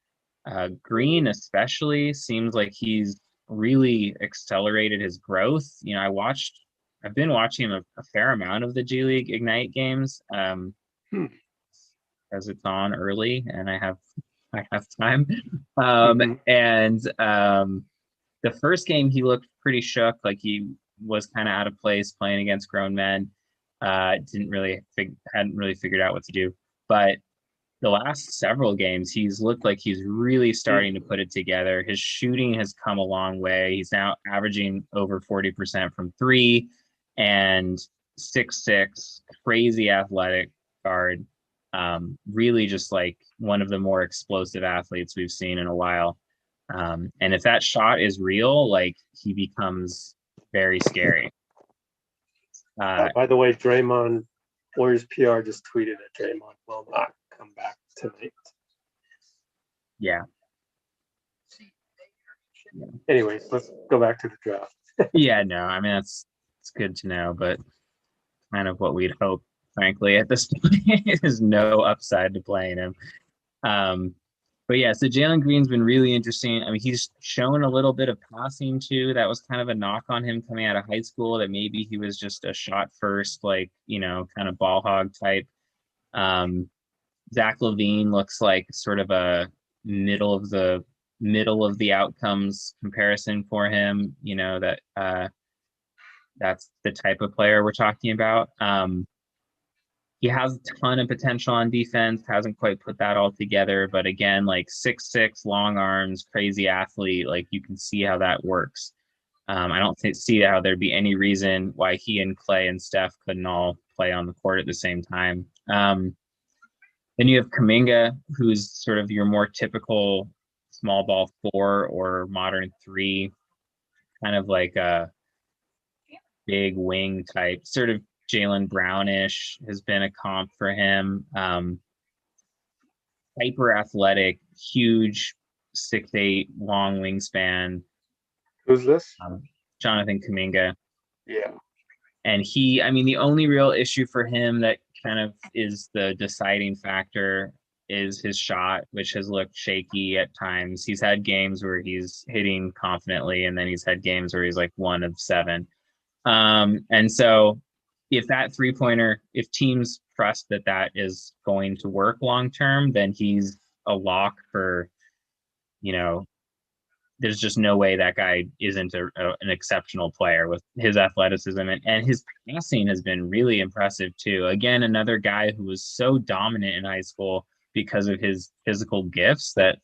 Green especially seems like he's really accelerated his growth. I've been watching a fair amount of the G League Ignite games,
Hmm.
as it's on early and I have time.
Mm-hmm.
And the first game he looked pretty shook, like he was kind of out of place playing against grown men. Hadn't really figured out what to do. But the last several games, he's looked like he's really starting to put it together. His shooting has come a long way. He's now averaging over 40% from 3, and 6'6", crazy athletic guard. Really just like one of the more explosive athletes we've seen in a while. And if that shot is real, like, he becomes very scary.
By the way, Draymond, Warriors PR just tweeted that Draymond will not come back tonight.
Yeah.
Anyways, let's go back to the draft.
Yeah, no, I mean, it's good to know, but kind of what we'd hope, frankly, at this point. Is no upside to playing him. But yeah, so Jalen Green's been really interesting. I mean, he's shown a little bit of passing too. That was kind of a knock on him coming out of high school, that maybe he was just a shot first, like, kind of ball hog type. Zach LaVine looks like sort of a middle of the outcomes comparison for him. That's the type of player we're talking about. He has a ton of potential on defense, hasn't quite put that all together. But again, like 6'6", long arms, crazy athlete, like you can see how that works. I don't see how there'd be any reason why he and Clay and Steph couldn't all play on the court at the same time. Then you have Kuminga, who's sort of your more typical small ball 4 or modern 3, kind of like a big wing type, sort of Jaylen Brownish has been a comp for him. Hyper athletic, huge 6'8", long wingspan.
Who's this?
Jonathan Kuminga.
Yeah.
And the only real issue for him that kind of is the deciding factor is his shot, which has looked shaky at times. He's had games where he's hitting confidently, and then he's had games where he's like 1 of 7. And so if that 3-pointer, if teams trust that is going to work long term, then he's a lock for, there's just no way that guy isn't an exceptional player with his athleticism, and his passing has been really impressive too. Again, another guy who was so dominant in high school because of his physical gifts that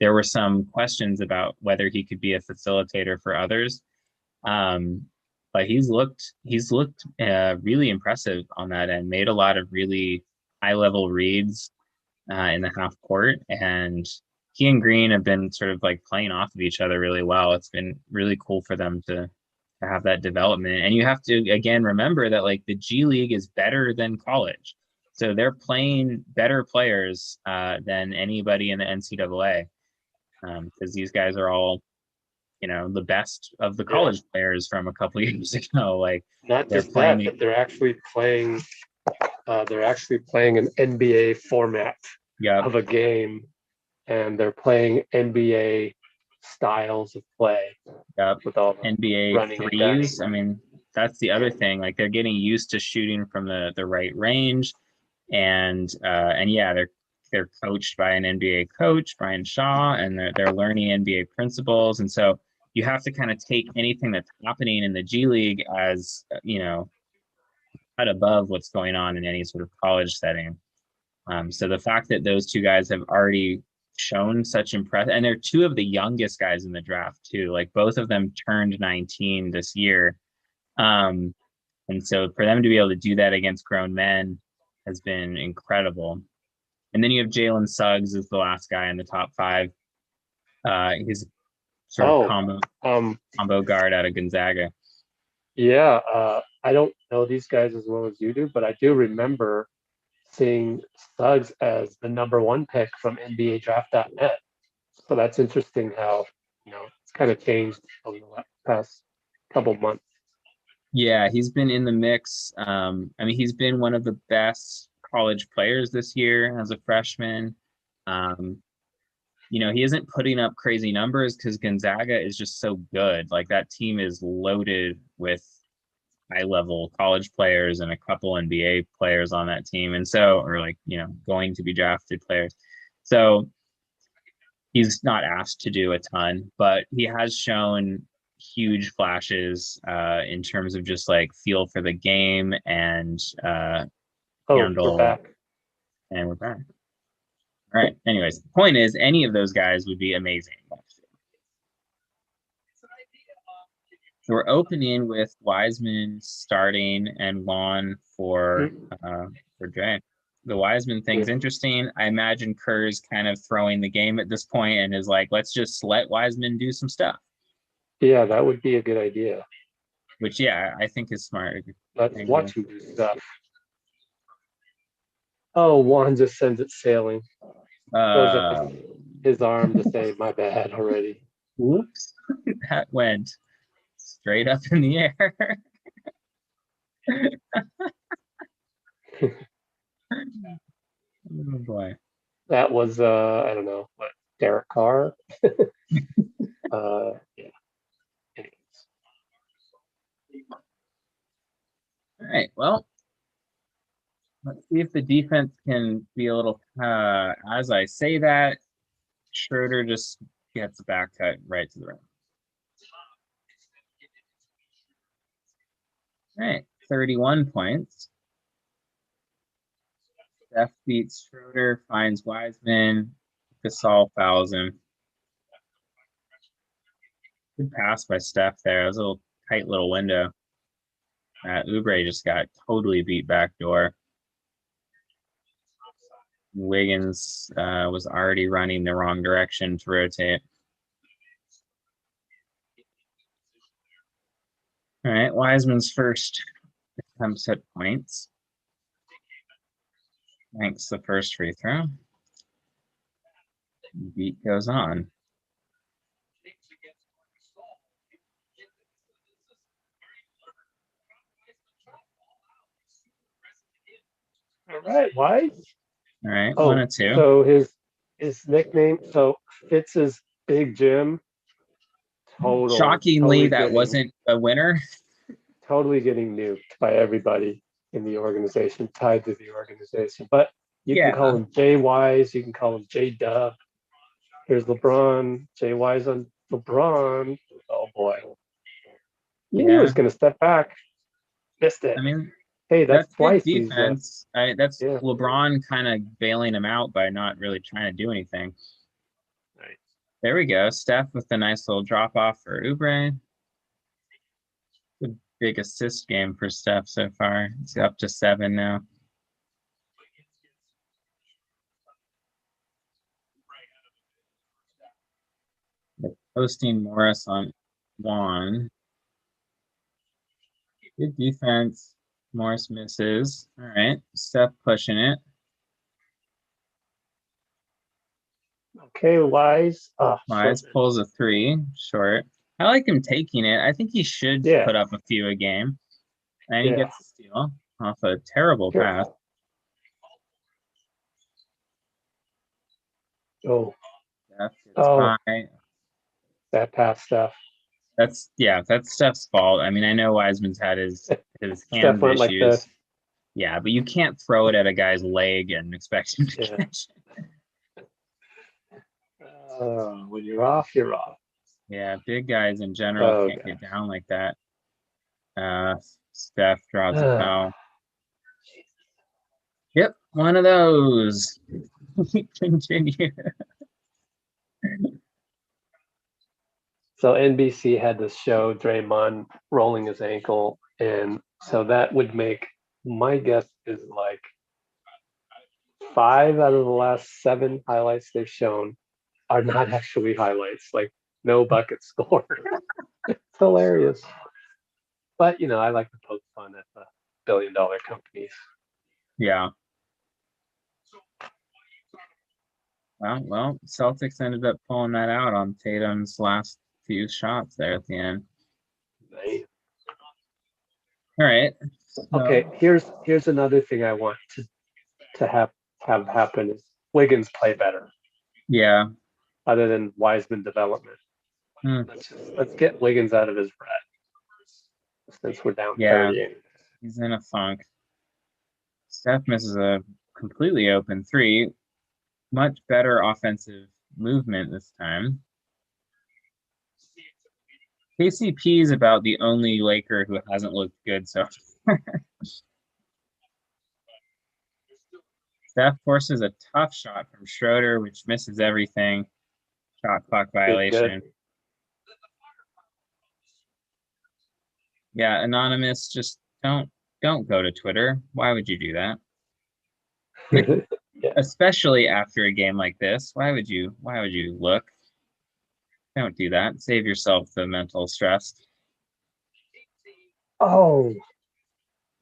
there were some questions about whether he could be a facilitator for others. But he's looked really impressive on that end. Made a lot of really high level reads in the half court, and he and Green have been sort of like playing off of each other really well. It's been really cool for them to have that development. And you have to again remember that like the G League is better than college. So they're playing better players than anybody in the NCAA, because these guys are all, the best of the
Yeah.
college players from a couple years ago. Like
Not
they're
just that,
playing.
but they're actually playing. They're actually playing an NBA format
Yep.
of a game, and they're playing NBA styles of play
Yep.
with all the
NBA
running and
threes.
gunning.
I mean, that's the other thing. Like they're getting used to shooting from the right range, and yeah, they're coached by an NBA coach, Brian Shaw, and they're learning NBA principles. And so you have to kind of take anything that's happening in the G League as cut above what's going on in any sort of college setting. So the fact that those two guys have already shown such impressive, and they're two of the youngest guys in the draft too. Like both of them turned 19 this year, and so for them to be able to do that against grown men has been incredible. And then you have Jalen Suggs as the last guy in the top 5. He's sort of combo guard out of Gonzaga.
Yeah. I don't know these guys as well as you do, but I do remember seeing Suggs as the #1 pick from NBADraft.net. So that's interesting how it's kind of changed over the past couple months.
Yeah, he's been in the mix. I mean, he's been one of the best college players this year as a freshman. He isn't putting up crazy numbers because Gonzaga is just so good. Like that team is loaded with high-level college players and a couple NBA players on that team, and so, or like going to be drafted players. So he's not asked to do a ton, but he has shown huge flashes in terms of just like feel for the game and handle.
We're back.
And we're back. All right. Anyways, the point is, any of those guys would be amazing. So we're opening with Wiseman starting and Lon for Dre. The Wiseman thing's interesting. I imagine Kerr's kind of throwing the game at this point and is like, let's just let Wiseman do some stuff.
Yeah, that would be a good idea.
Which, yeah, I think is smart.
Let's watch him do stuff. Oh, Juan just sends it sailing. Throws up his arm to say, my bad already.
Whoops. That went straight up in the air. Oh boy.
That was I don't know, what, Derek Carr? Yeah. Anyways.
All right. Well, let's see if the defense can be a little as I say that, Schroeder just gets a back cut right to the rim. All right, 31 points. Steph beats Schroeder, finds Wiseman. Gasol fouls him. Good pass by Steph there. It was a little tight little window. Oubre just got totally beat backdoor. Wiggins was already running the wrong direction to rotate. All right, Wiseman's first attempts at points. Makes the first free throw. Beat goes on.
All right, Wise.
All right, 1-2.
So his nickname, so Fitz's Big Jim.
Shockingly, that wasn't a winner.
Totally getting nuked by everybody in the organization, tied to the organization. But you can call him Jay Wise, you can call him J Dub. Here's LeBron, Jay Wise on LeBron. Oh boy. You knew he was gonna step back. Missed it.
I mean,
hey, that's twice
defense. That's LeBron kind of bailing him out by not really trying to do anything.
Right.
There we go. Steph with a nice little drop off for Oubre. Good big assist game for Steph so far. It's up to 7 now. Posting Morris on Juan. Good defense. Morris misses. All right. Steph pushing it.
Okay, Wise.
Wise pulls a 3, short. I like him taking it. I think he should
Yeah,
put up a few a game. And he
yeah.
gets a steal off a terrible pass.
Careful. Oh,
Steph gets
oh,
by.
that pass stuff.
That's Steph's fault. I mean, I know Wiseman's had his
Steph
hand
went like this.
issues. Yeah, but you can't throw it at a guy's leg and expect him to
Yeah.
catch it.
When you're off, you're off.
Yeah, big guys in general
Oh,
can't get down like that. Steph draws a
God.
foul. Yep, one of those. Continue.
So NBC had to show Draymond rolling his ankle, and so that would make my guess is like 5 out of the last 7 highlights they've shown are not actually highlights, like no bucket score. It's hilarious. But I like to poke fun at the billion-dollar companies.
Yeah. Well, Celtics ended up pulling that out on Tatum's last few shots there at the end.
Right?
All right.
Okay, here's another thing I want to have happen is Wiggins play better,
Yeah.
other than Wiseman development.
Hmm.
Let's get Wiggins out of his rut since we're down
Yeah.
30.
He's in a funk. Steph misses a completely open 3. Much better offensive movement this time. KCP is about the only Laker who hasn't looked good so far. Steph forces a tough shot from Schroeder, which misses everything. Shot clock violation.
Good.
Yeah, anonymous, just don't go to Twitter. Why would you do that? Like,
Yeah.
especially after a game like this, why would you look? Don't do that. Save yourself the mental stress.
Oh,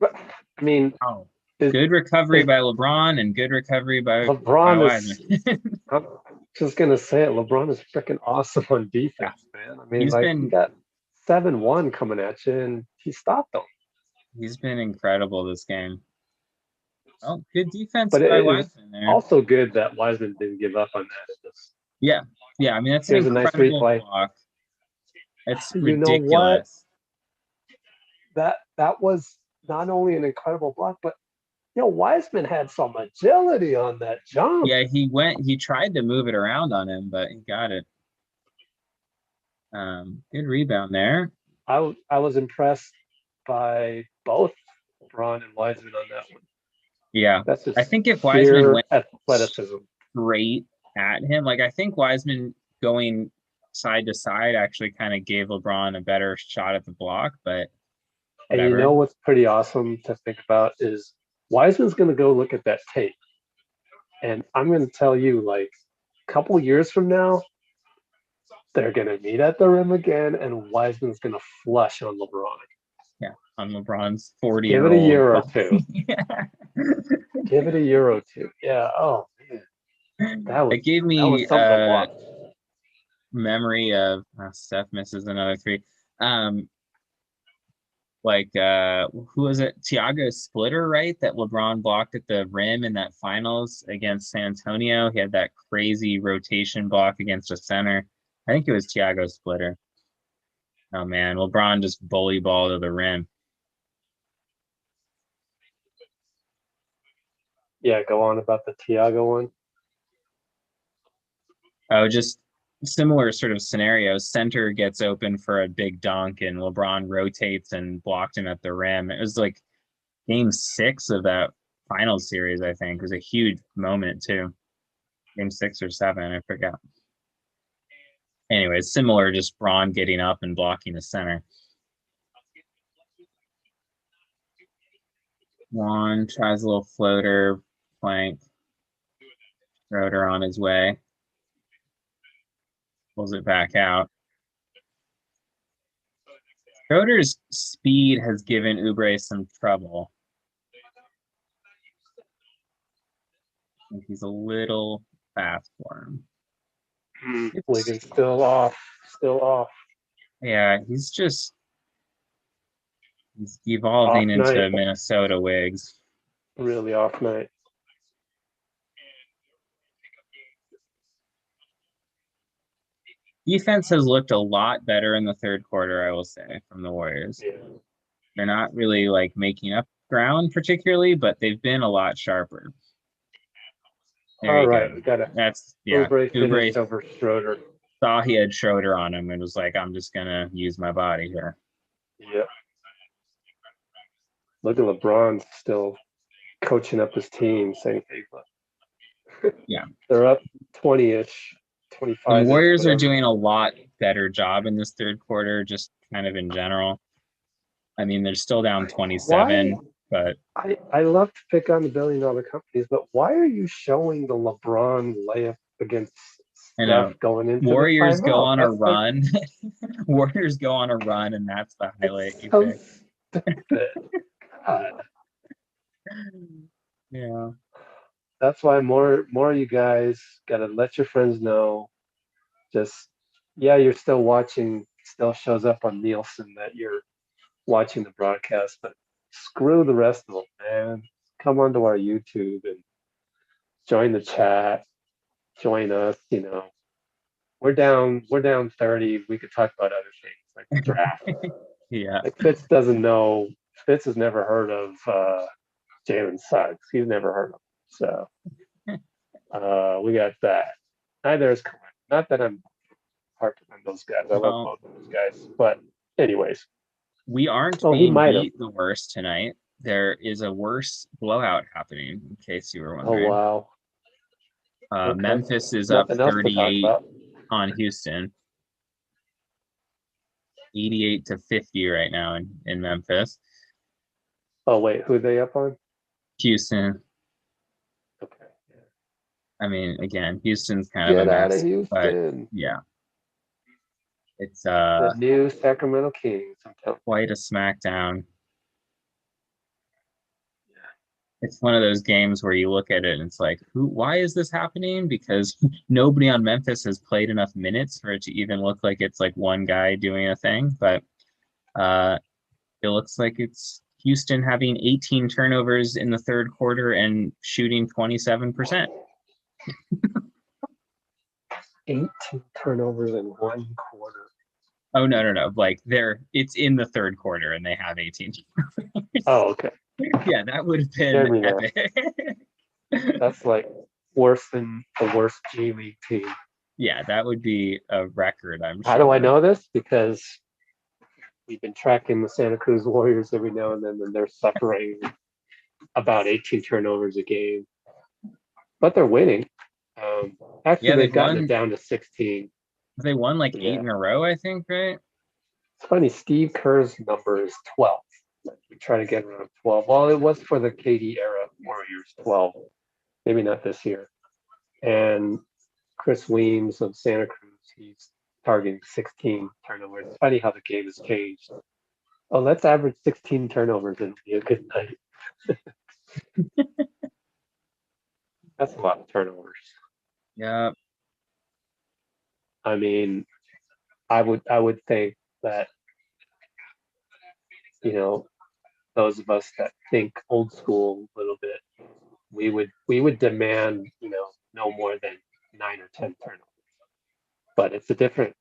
but I mean,
Oh,
is,
good recovery
is
by LeBron and good recovery by
LeBron
Wiseman.
is. I'm just gonna say it. LeBron is freaking awesome on
Yeah,
defense, man. I mean,
he's
like you
been
got 7-1 coming at you, and he stopped them.
incredible this game. Oh, good defense
But
by
it was
Wiseman there.
also good that Wiseman didn't give up on that.
Yeah, yeah. I mean, that's an
Here's a nice
incredible
replay.
block. It's
You know what?
ridiculous.
That was not only an incredible block, but Wiseman had some agility on that jump.
Yeah, he tried to move it around on him, but he got it. Good rebound there.
I was impressed by both Braun and Wiseman on that one.
Yeah,
That's just
I think if Wiseman
sheer
went
athleticism.
straight at him, like I think Wiseman going side to side actually kind of gave LeBron a better shot at the block, but
And
whatever.
what's pretty awesome to think about is Wiseman's going to go look at that tape. And I'm going to tell you, like, a couple years from now, they're going to meet at the rim again, and Wiseman's going to flush on LeBron.
Yeah, on LeBron's
Give it a
40-year-old.
year or two.
Yeah.
Give it a year or two. Yeah. Oh, man.
It gave
that was
me
something to watch.
memory of Steph misses another 3. Who was it? Thiago Splitter, right? That LeBron blocked at the rim in that finals against San Antonio. He had that crazy rotation block against a center. I think it was Thiago Splitter. Oh man, LeBron just bully ball to the rim.
Yeah, go on about the Thiago one.
Oh, just similar sort of scenario. Center gets open for a big dunk and LeBron rotates and blocked him at the rim. It was like game 6 of that finals series, I think. It was a huge moment too. Game 6 or 7, I forget. Anyways, similar, just Braun getting up and blocking the center. Juan tries a little floater, flank. Schroeder on his way. Pulls it back out. Schroeder's speed has given Oubre some trouble. think he's a little fast for him.
Wiggins still off. Still off.
Yeah, he's
Off
evolving
night.
into Minnesota Wigs.
Really off night.
Defense has looked a lot better in the third quarter, I will say, from the Warriors.
Yeah.
They're not really like making up ground particularly, but they've been a lot sharper. There
All
you
right,
go.
we got a
That's yeah.
Oubre
Oubre
finished over Schroeder.
saw he had Schroeder on him and was like, I'm just gonna use my body here.
Yep. Look at LeBron still coaching up his team, saying, "Hey, look,
Yeah.
they're up 20-ish,
The
25-ish,
Warriors are
whatever."
doing a lot better job in this third quarter, just kind of in general. I mean, they're still down
Why?
27, but
I love to pick on the billion-dollar companies, but why are you showing the LeBron layup against
you know,
Steph going into the
Warriors go
timeout?
on a
That's like
run. Warriors go on a run, and that's the highlight
it's
you
so
pick.
stupid. God.
Yeah.
That's why more of you guys gotta let your friends know. Just yeah, you're still watching, still shows up on Nielsen that you're watching the broadcast, but screw the rest of them, man. Come onto our YouTube and join the chat, join us. We're down 30. We could talk about other things like the draft.
Yeah.
Like Fitz doesn't know. Fitz has never heard of Jalen Suggs. He's never heard of him. So we got that. Neither is correct. Not that I'm harping on those guys. I love
Well,
both of those guys. But anyways,
we aren't
oh, he
being
might have.
beat the worst tonight. There is a worse blowout happening, in case you were
Oh
wondering.
wow. Okay.
Memphis is up
Nothing else to talk
38
about.
on Houston, 88 to 50 right now in Memphis.
Oh wait, who are they up on?
Houston,
Okay. Yeah.
I mean, again, Houston's kind of a
Get out of
mess, but
Houston.
yeah, it's
The new Sacramento Kings. I'm telling
quite a smackdown. It's one of those games where you look at it and it's like, why is this happening? Because nobody on Memphis has played enough minutes for it to even look like it's like one guy doing a thing. But it looks like it's Houston having 18 turnovers in the third quarter and shooting 27%.
18 turnovers in one quarter.
Oh no. Like it's in the third quarter and they have 18 turnovers.
Oh, okay.
Yeah, that would have
Hear
been
me now.
epic.
That's like worse than the worst G League team.
Yeah, that would be a record, I'm
How do I
sure.
know this? Because we've been tracking the Santa Cruz Warriors every now and then, and they're suffering about 18 turnovers a game. But they're winning. Actually,
Yeah,
they've gotten it down to 16.
they won like 8
Yeah.
in a row, I think, right?
It's funny, Steve Kerr's number is 12. We try to get around 12. Well, it was for the KD era Warriors 12. Maybe not this year. And Chris Weems of Santa Cruz, he's targeting 16 turnovers. It's funny how the game has changed. Oh, let's average 16 turnovers and be a good night. That's a lot of turnovers.
Yeah.
I mean, I would think that, those of us that think old school a little bit, we would demand, no more than 9 or 10 turnovers. But it's a different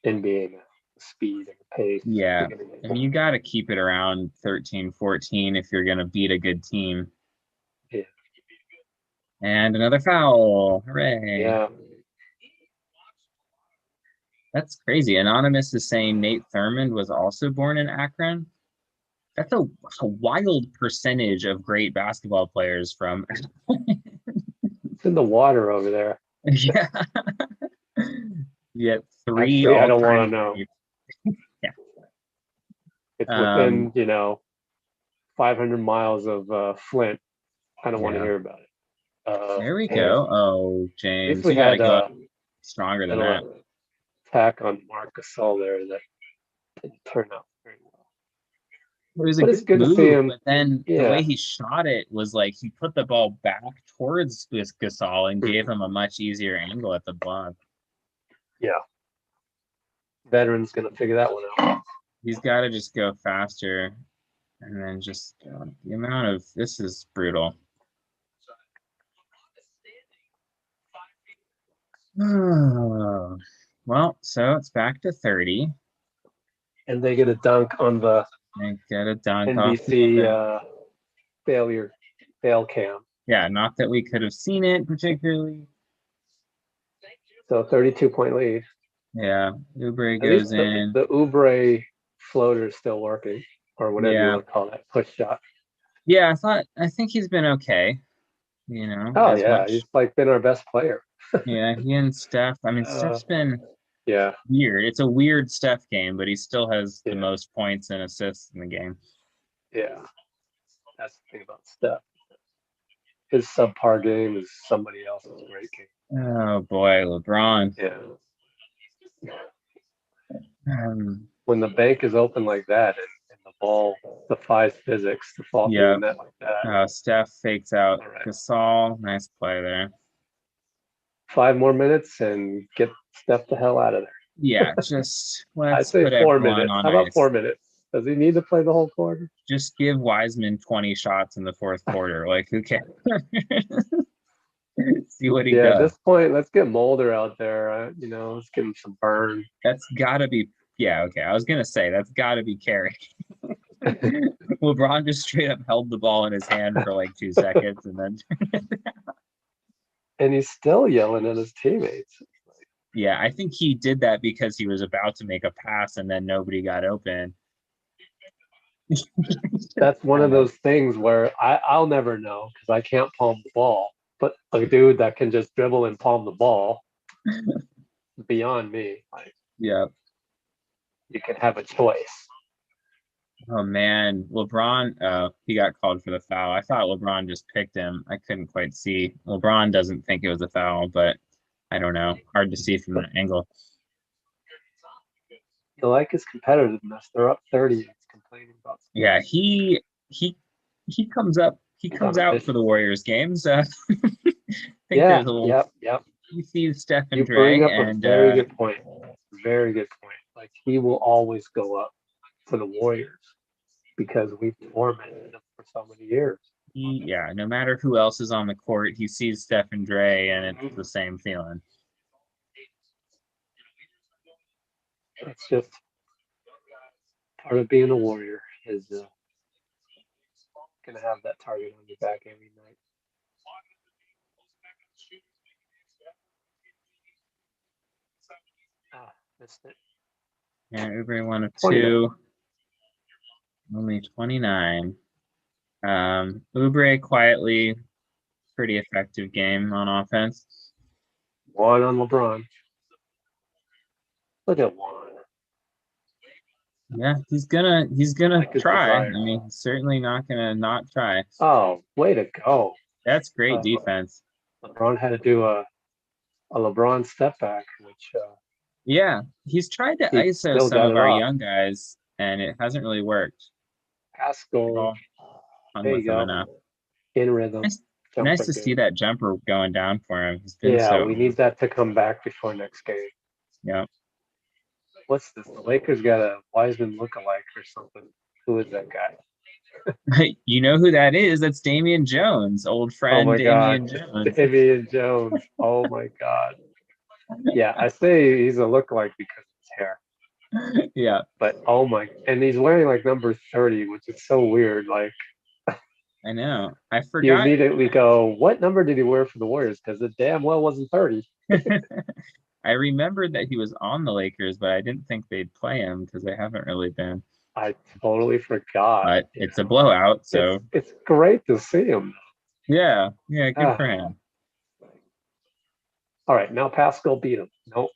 NBA now. The speed and the pace.
Yeah. I mean, you got to keep it around 13, 14 if you're going to beat a good team.
Yeah.
And another foul. Hooray.
Yeah.
That's crazy. Anonymous is saying Nate Thurmond was also born in Akron. That's a wild percentage of great basketball players from.
It's in the water over there.
Yeah. Yeah, three
Actually, I don't want to
all-time
know.
greats. Yeah.
It's within, 500 miles of Flint. I don't want to
Yeah.
hear about it.
There we
Man,
go. Oh,
at
James,
least we
you got to
had
go
a
stronger than that.
little attack on Marc Gasol there that didn't turn out very well.
was a
But it's
good
good to see
move,
him.
but then the
Yeah.
way he shot it was like he put the ball back towards this Gasol and gave
Mhm.
him a much easier angle at the block.
Yeah. Veteran's gonna figure that one out.
He's got to just go faster, and then just the amount of this is brutal. Well, so it's back to 30.
And they get a dunk on the
They get a dunk off.
NBC fail cam.
Yeah, not that we could have seen it particularly.
So 32-point lead.
Yeah, Oubre
At
goes
least
in.
the Oubre floater is still working, or whatever you
Yeah,
want to call that, push shot.
yeah. I think he's been okay. You know,
Oh
as
yeah,
much.
he's like been our best player.
Yeah, he and Steph. I mean, Steph's been
Yeah,
weird. It's a weird Steph game, but he still has the
yeah,
most points and assists in the game.
yeah. That's the thing about Steph. His subpar game is somebody else's great game.
Oh boy, LeBron.
Yeah.
Um,
When the bank is open like that and the ball defies physics to fall through
yeah.
the net like that.
Steph fakes out
All right.
Gasol. Nice play there.
5 more minutes and get Steph the hell out of there.
Yeah, just
I'd
let's
say
put
4
everyone
minutes.
on
How about
ice.
4 minutes? Does he need to play the whole quarter?
Just give Wiseman 20 shots in the fourth quarter. Like, who cares? See what he
Yeah,
does.
at this point, let's get Mulder out there. Let's give him some burn.
That's got to be, yeah, okay. I was going to say, that's got to be Carey. LeBron just straight up held the ball in his hand for like 2 seconds and then.
And he's still yelling at his teammates.
Yeah, I think he did that because he was about to make a pass and then nobody got open.
That's one of those things where I'll never know because I can't palm the ball. But a dude that can just dribble and palm the ball, beyond me. Like,
yeah.
You can have a choice.
Oh man, LeBron, he got called for the foul. I thought LeBron just picked him. I couldn't quite see. LeBron doesn't think it was a foul, but I don't know. Hard to see from that angle.
You like his competitiveness. They're up 30. He's complaining about.
Yeah, he comes up. He comes out for the Warriors games. I think there's a little.
Yep.
He sees Steph and
You
Dre,
bring up
and
a very good point. Very good point. Like he will always go up for the Warriors because we've tormented him for so many years.
Yeah, no matter who else is on the court, he sees Steph and Dre, and it's the same feeling.
It's just part of being a Warrior is gonna have that target on your back every night. Missed it.
Yeah, Oubre 1 of 2. Only 29. Oubre quietly, pretty effective game on offense.
1 on LeBron. Look at 1.
Yeah, he's gonna
like
try. I mean, he's certainly not gonna not try.
Oh, way to go!
That's great defense.
LeBron had to do a LeBron step back, which
yeah, he's tried to ISO some of our young guys, and it hasn't really worked.
Pascal,
there you go. Enough.
In rhythm.
Nice to see that jumper going down for him. He's been
we need that to come back before next game.
Yeah.
What's this? The Lakers got a Wiseman lookalike or something. Who is that guy?
You know who that is? That's Damian Jones, old friend. Damian Jones.
Damian Jones. Oh my God. Yeah, I say he's a lookalike because of his hair.
Yeah.
But and he's wearing like number 30, which is so weird. Like,
I know. I forgot.
You immediately go, what number did he wear for the Warriors? Because it damn well wasn't 30.
I remembered that he was on the Lakers, but I didn't think they'd play him because they haven't really been.
I totally forgot.
But it's a blowout, so
it's great to see him.
Yeah, good for him.
All right, now Pascal beat him. Nope.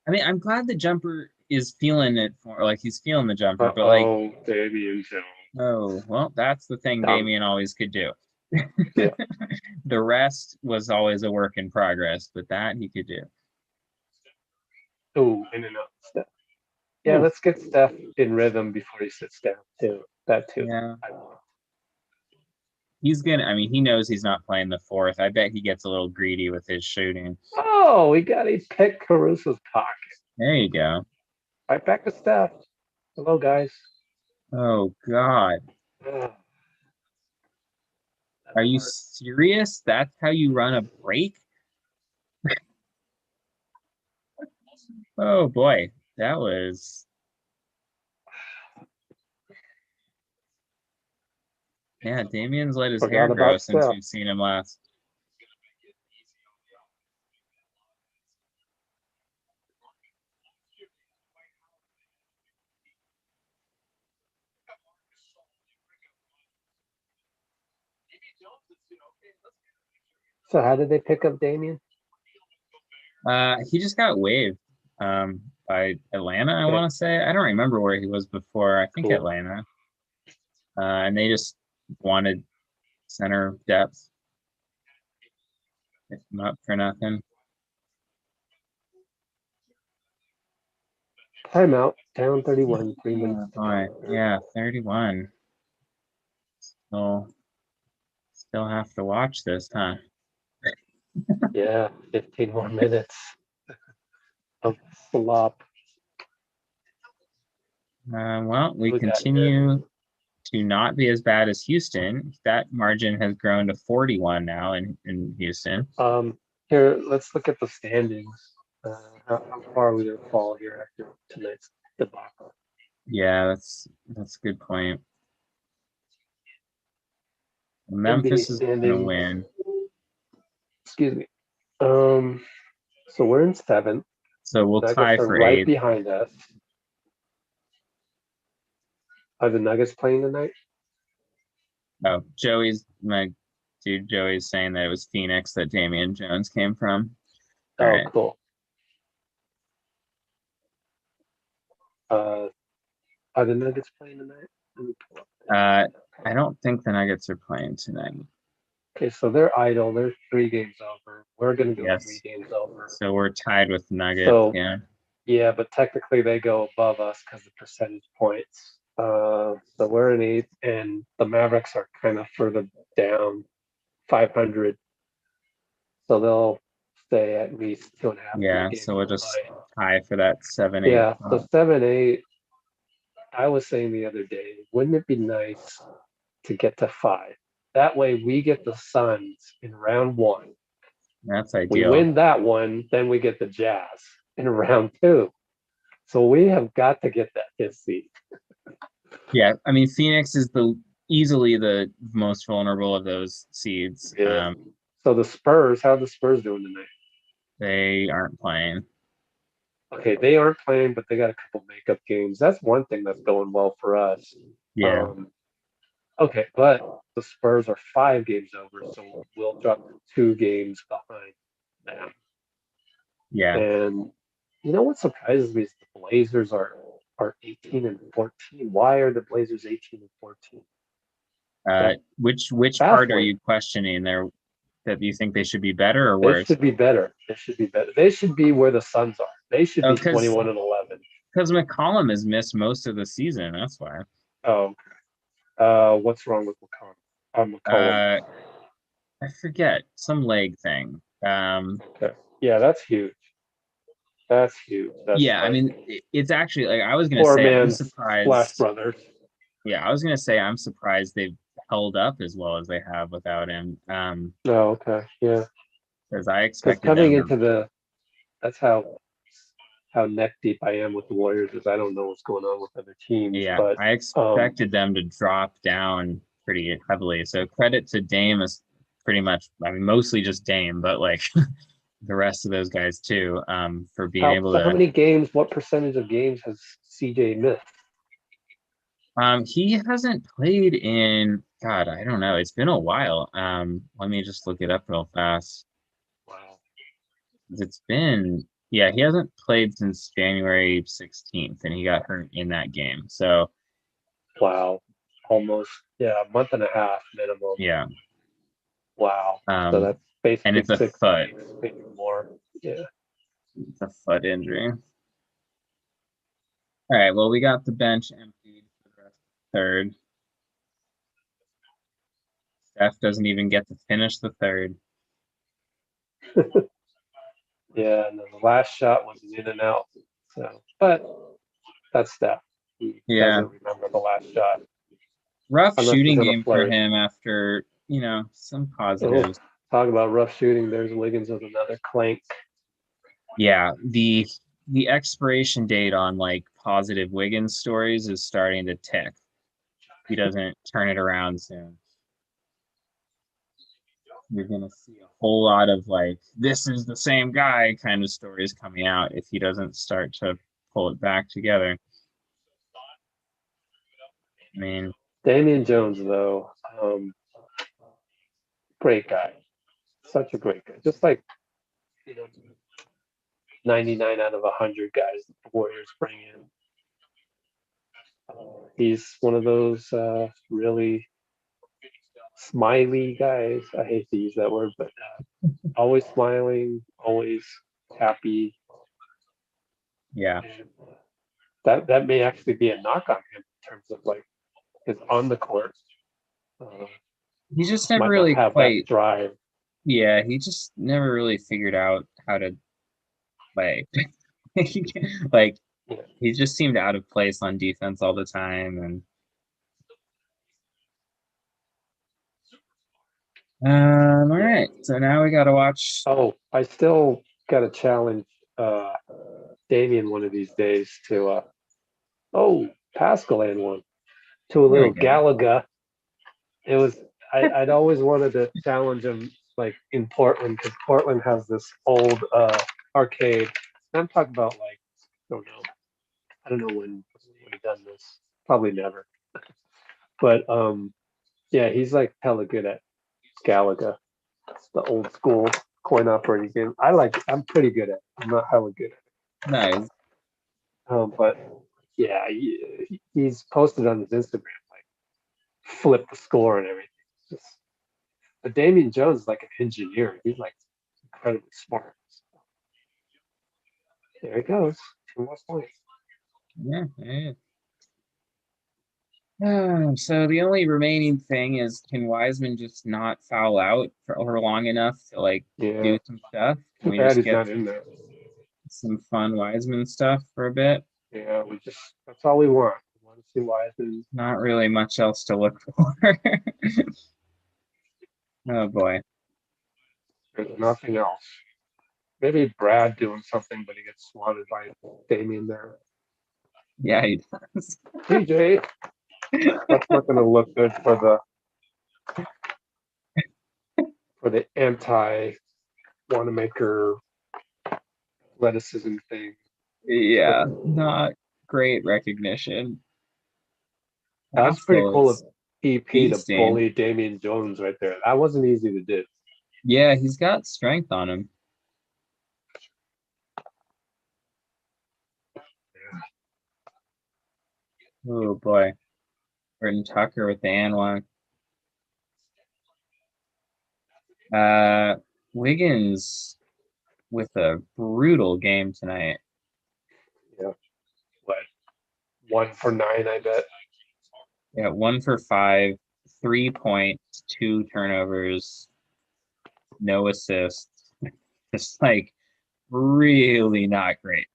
I mean, I'm glad the jumper is feeling it he's feeling the jumper, but
Damian Jones.
Oh, well, that's the thing Damian always could do.
Yeah.
The rest was always a work in progress, but that he could do.
Oh, in and out step. Yeah,
Oof.
let's get Steph in rhythm before he sits down too. That too.
Yeah.
I want.
He's gonna. I mean, he knows he's not playing the fourth. I bet he gets a little greedy with his shooting.
Oh, we got a pick Caruso's pocket.
There you go.
Right back to Steph. Hello, guys.
Oh God.
Ugh,
Are you
hurt.
serious? That's how you run a break? Oh boy, that was. Yeah, Damien's let his hair
Forgot
grow
about
since
Steph.
we've seen him last.
So how did they pick up Damien?
He just got waived by Atlanta, I
Okay,
want to say. I don't remember where he was before. I think
cool.
Atlanta. And they just wanted center depth. Picked him up for nothing.
Timeout. Down 31. 3 minutes
Oh
to
boy,
go.
yeah, 31. Still have to watch this, huh?
Yeah, 15 more minutes of slop.
Well, we
We got here.
continue to not be as bad as Houston. That margin has grown to 41 now in Houston.
Here, let's look at the standings. How far we gonna fall here after tonight's debacle?
Yeah, that's a good point.
NBA
Memphis is gonna
standings.
win.
Excuse me. So we're in seventh.
So we'll tie
Nuggets are
for
right
eighth.
behind us. Are the Nuggets playing tonight?
Oh, my dude Joey's saying that it was Phoenix that Damian Jones came from. All
Oh,
right.
cool. Uh, are the Nuggets playing tonight? Let me pull up
I don't think the Nuggets are playing tonight.
Okay, so they're idle. They're 3 games over. We're gonna go three
Yes.
games over.
So we're tied with Nuggets.
So
Yeah.
yeah, but technically they go above us because of percentage points. So we're in eighth, and the Mavericks are kind of further down, 500. So they'll stay at least 2.5, three
Yeah.
games
So we'll just
behind.
tie for that 7-8
Yeah, so
spot.
7, 8. I was saying the other day, wouldn't it be nice to get to 5? That way we get the Suns in round 1.
That's
We
ideal.
win that one, then we get the Jazz in round 2. So we have got to get that 5th seed.
Yeah. I mean, Phoenix is easily the most vulnerable of those seeds.
Yeah. So the Spurs, how are the Spurs doing tonight?
They aren't playing.
Okay, they aren't playing, but they got a couple makeup games. That's one thing that's going well for us.
Yeah.
Okay, but the Spurs are 5 games over, so we'll drop 2 games behind them.
Yeah.
And you know what surprises me is the Blazers are 18 and 14. Why are the Blazers 18 and 14?
Which part are
Baffling.
you questioning there? That you think they should be better or
They
worse?
should be better. They should be better. They should be where the Suns are. They should
Oh,
be
because
21 and 11.
McCollum has missed most of the season. That's why.
Oh, what's wrong with McCollum? McCollum.
Uh, I forget some leg thing.
Okay. Yeah, that's huge. That's huge. That's
Yeah, I
like
mean, it's actually like I was gonna
poor
say I'm
man's Splash
surprised.
Brothers.
Yeah, I was gonna say I'm surprised they've held up as well as they have without him.
Oh, okay. Yeah.
Because I
Because
expected
coming
them to.
into that's how neck deep I am with the Warriors is I don't know what's going on with other teams.
Yeah,
But
I expected them to drop down pretty heavily. So credit to Dame is pretty much, I mean, mostly just Dame, but like the rest of those guys too, for being able
how
to.
many games, what percentage of games has CJ missed?
He hasn't played in God, I don't know. It's been a while. Let me just look it up real fast.
Wow.
It's been, yeah, he hasn't played since January 16th, and he got hurt in that game. So
Wow. Almost, yeah, a month and a half minimum.
yeah,
Wow. So that's
and
basically
it's a
6 weeks, maybe more. Yeah.
foot injury. All right, well, we got the bench emptied for the rest of the third. Steph doesn't even get to finish the third.
Yeah, and the last shot was in and out. So, but that's Steph. He
Yeah,
doesn't remember the last shot
rough
unless he's
shooting
in a
game for
flurry.
him after, some
Oh,
positives.
talk about rough shooting. There's Wiggins with another clank.
Yeah, the expiration date on like positive Wiggins stories is starting to tick. He doesn't turn it around soon. You're gonna see a whole lot of like, this is the same guy kind of stories coming out if he doesn't start to pull it back together. I mean,
Damian Jones, though, great guy. Such a great guy. Just like, you know, 99 out of 100 guys that the Warriors bring in. He's one of those really smiley guys. I hate to use that word, but always smiling, always happy.
yeah,
And that may actually be a knock on him in terms of like his on the court. Uh,
he just never
might not
really
have that
quite,
drive.
yeah, he just never really figured out how to play. Like,
Yeah.
he just seemed out of place on defense all the time. And all
Yeah.
right, so now we got to watch.
Oh, I still got to challenge uh, Damian one of these days to Pascal and one to a
There we
little
go.
Galaga. It was I'd always wanted to challenge him like in Portland because Portland has this old arcade. And I'm talking about like I don't know when he done this. Probably never. But yeah, he's like hella good at Galaga, the old school coin operating game. I'm pretty good at it. I'm not hella good at
Nice.
it. But yeah, he's posted on his Instagram like flip the score and everything. Just, but Damian Jones is like an engineer. He's like incredibly smart. There he goes. 2 more points.
Yeah, yeah. So the only remaining thing is, can Wiseman just not foul out for long enough to like
Yeah.
do some stuff? Can
Too
we
bad
just
he's
get
not in there.
some fun Wiseman stuff for a bit?
Yeah, that's all we want. We want to see Wiseman.
Not really much else to look for. Oh boy.
There's nothing else. Maybe Brad doing something, but he gets swatted by Damien there.
Yeah, he does.
TJ, that's not going to look good for the anti Wanamaker athleticism thing.
Yeah, not great recognition.
That's pretty
Pascal
cool of
is
EP to
beasting.
bully Damian Jones right there. That wasn't easy to do.
Yeah, he's got strength on him. Oh boy. Burton Tucker with the and one. Wiggins with a brutal game tonight.
Yeah. What? 1 for 9, I bet.
Yeah, 1 for 5, 3 points, 2 turnovers, no assists. Just like really not great.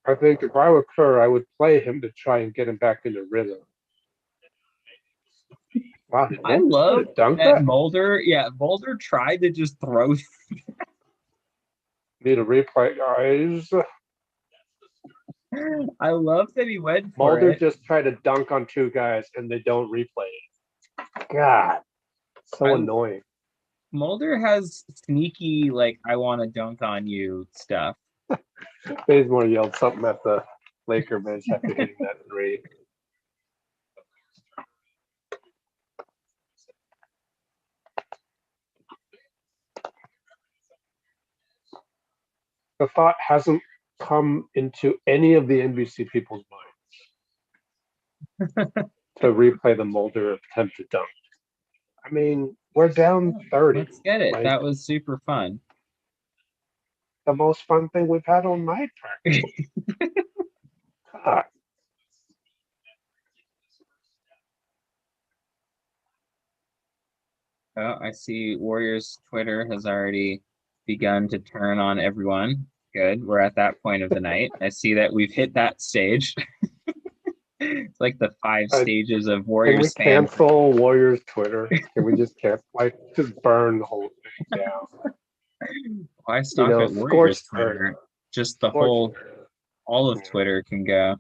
I think if I were Kerr, I would play him to try and get him back into rhythm. Wow, did
I
Mulder try
love
to dunk
that
that?
Mulder tried to just throw.
Need a replay, guys.
I love that he went for
Mulder
it.
just tried to dunk on 2 guys and they don't replay it. God, so annoying.
Mulder has sneaky, like, I want to dunk on you stuff.
Bazemore yelled something at the Laker bench after hitting that 3. The thought hasn't come into any of the NBC people's minds to replay the Mulder attempt to dunk. I mean, we're down 30.
Let's get it.
Like,
That was super fun.
the most fun thing we've had on night practice. God.
Oh, I see Warriors Twitter has already begun to turn on everyone. Good. We're at that point of the night. I see that we've hit that stage. It's like the 5 stages of
Can we
Warriors fans.
cancel Warriors Twitter? Can we just just burn the whole thing down?
Why stop at Warriors Twitter? Just the whole,
Twitter.
all of Twitter can go.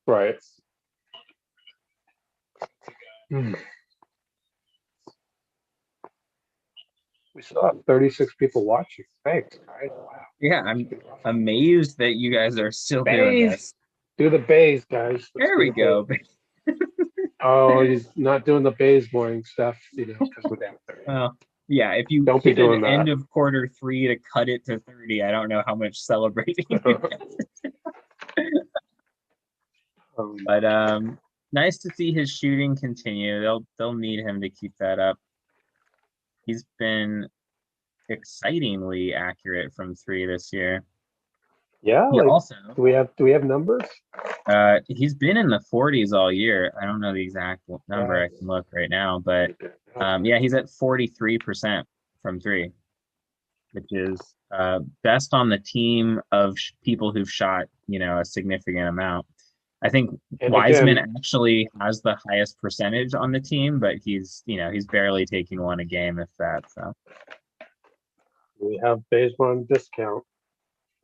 Right. Hmm. We still have 36 people watching. Thanks, guys. Wow.
Yeah, I'm amazed that you guys are still doing this.
Do the bays, guys.
There we go.
Oh, he's not doing the bays morning stuff, because we're down 30.
Well, yeah, if you
Don't be
hit an
doing that.
end of quarter 3 to cut it to 30, I don't know how much celebrating. But nice to see his shooting continue. They'll need him to keep that up. He's been excitingly accurate from 3 this year.
Yeah.
He also
do we have numbers?
He's been in the 40s all year. I don't know the exact number. I can look right now, but yeah, he's at 43% from 3, which is best on the team of people who've shot, a significant amount. I think Wiseman actually has the highest percentage on the team, but he's barely taking 1 a game, if that. So
we have Bazemore discount.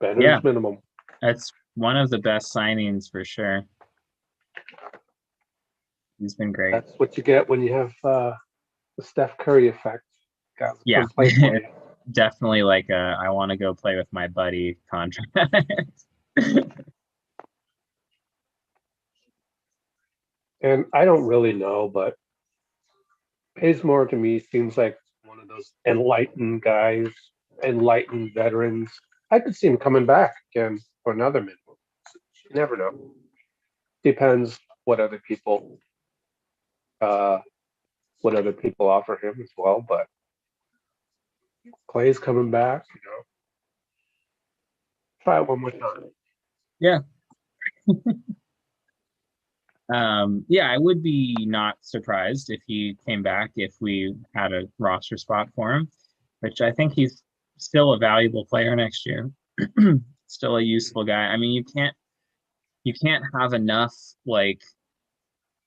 Benner's minimum.
That's one of the best signings for sure. He's been great.
That's what you get when you have the Steph Curry effect.
Yeah, definitely like a I want to go play with my buddy contract.
And I don't really know, but Bazemore to me seems like one of those enlightened guys, enlightened veterans. I could see him coming back again for another minimum. You never know. Depends what other people offer him as well. But Clay's coming back, Try it one more time.
Yeah. Yeah, I would be not surprised if he came back if we had a roster spot for him, which I think he's still a valuable player next year. Still a useful guy. I mean, you can't have enough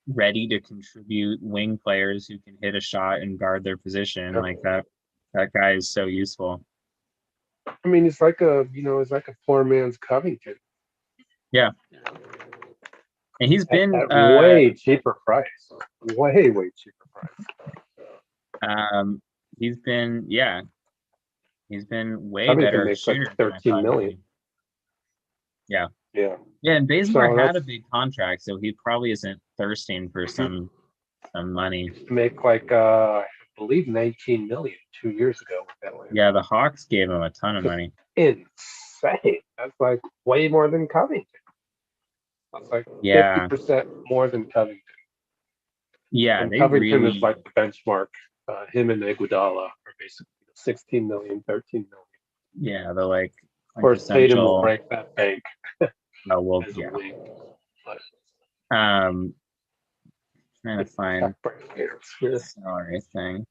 ready to contribute wing players who can hit a shot and guard their position. Like that guy is so useful.
I mean, he's like a poor man's Covington.
Yeah. And he's been
at way cheaper price. Way cheaper
price. He's been way
Covington
better
makes
shooter.
Like 13 million.
Yeah.
Yeah.
Yeah, and Bazemore had a big contract, so he probably isn't thirsting for some money.
Make I believe 19 million 2 years ago with that one.
Yeah, the Hawks gave him a ton of money.
Insane. That's like way more than Covington. That's like 50% more than Covington.
Yeah,
and Covington is like the benchmark. Him and Iguodala are basically 16 million, 13 million.
Yeah, they're like.
Of course, Tatum will break that bank.
Oh well, yeah. Trying to find the salary thing.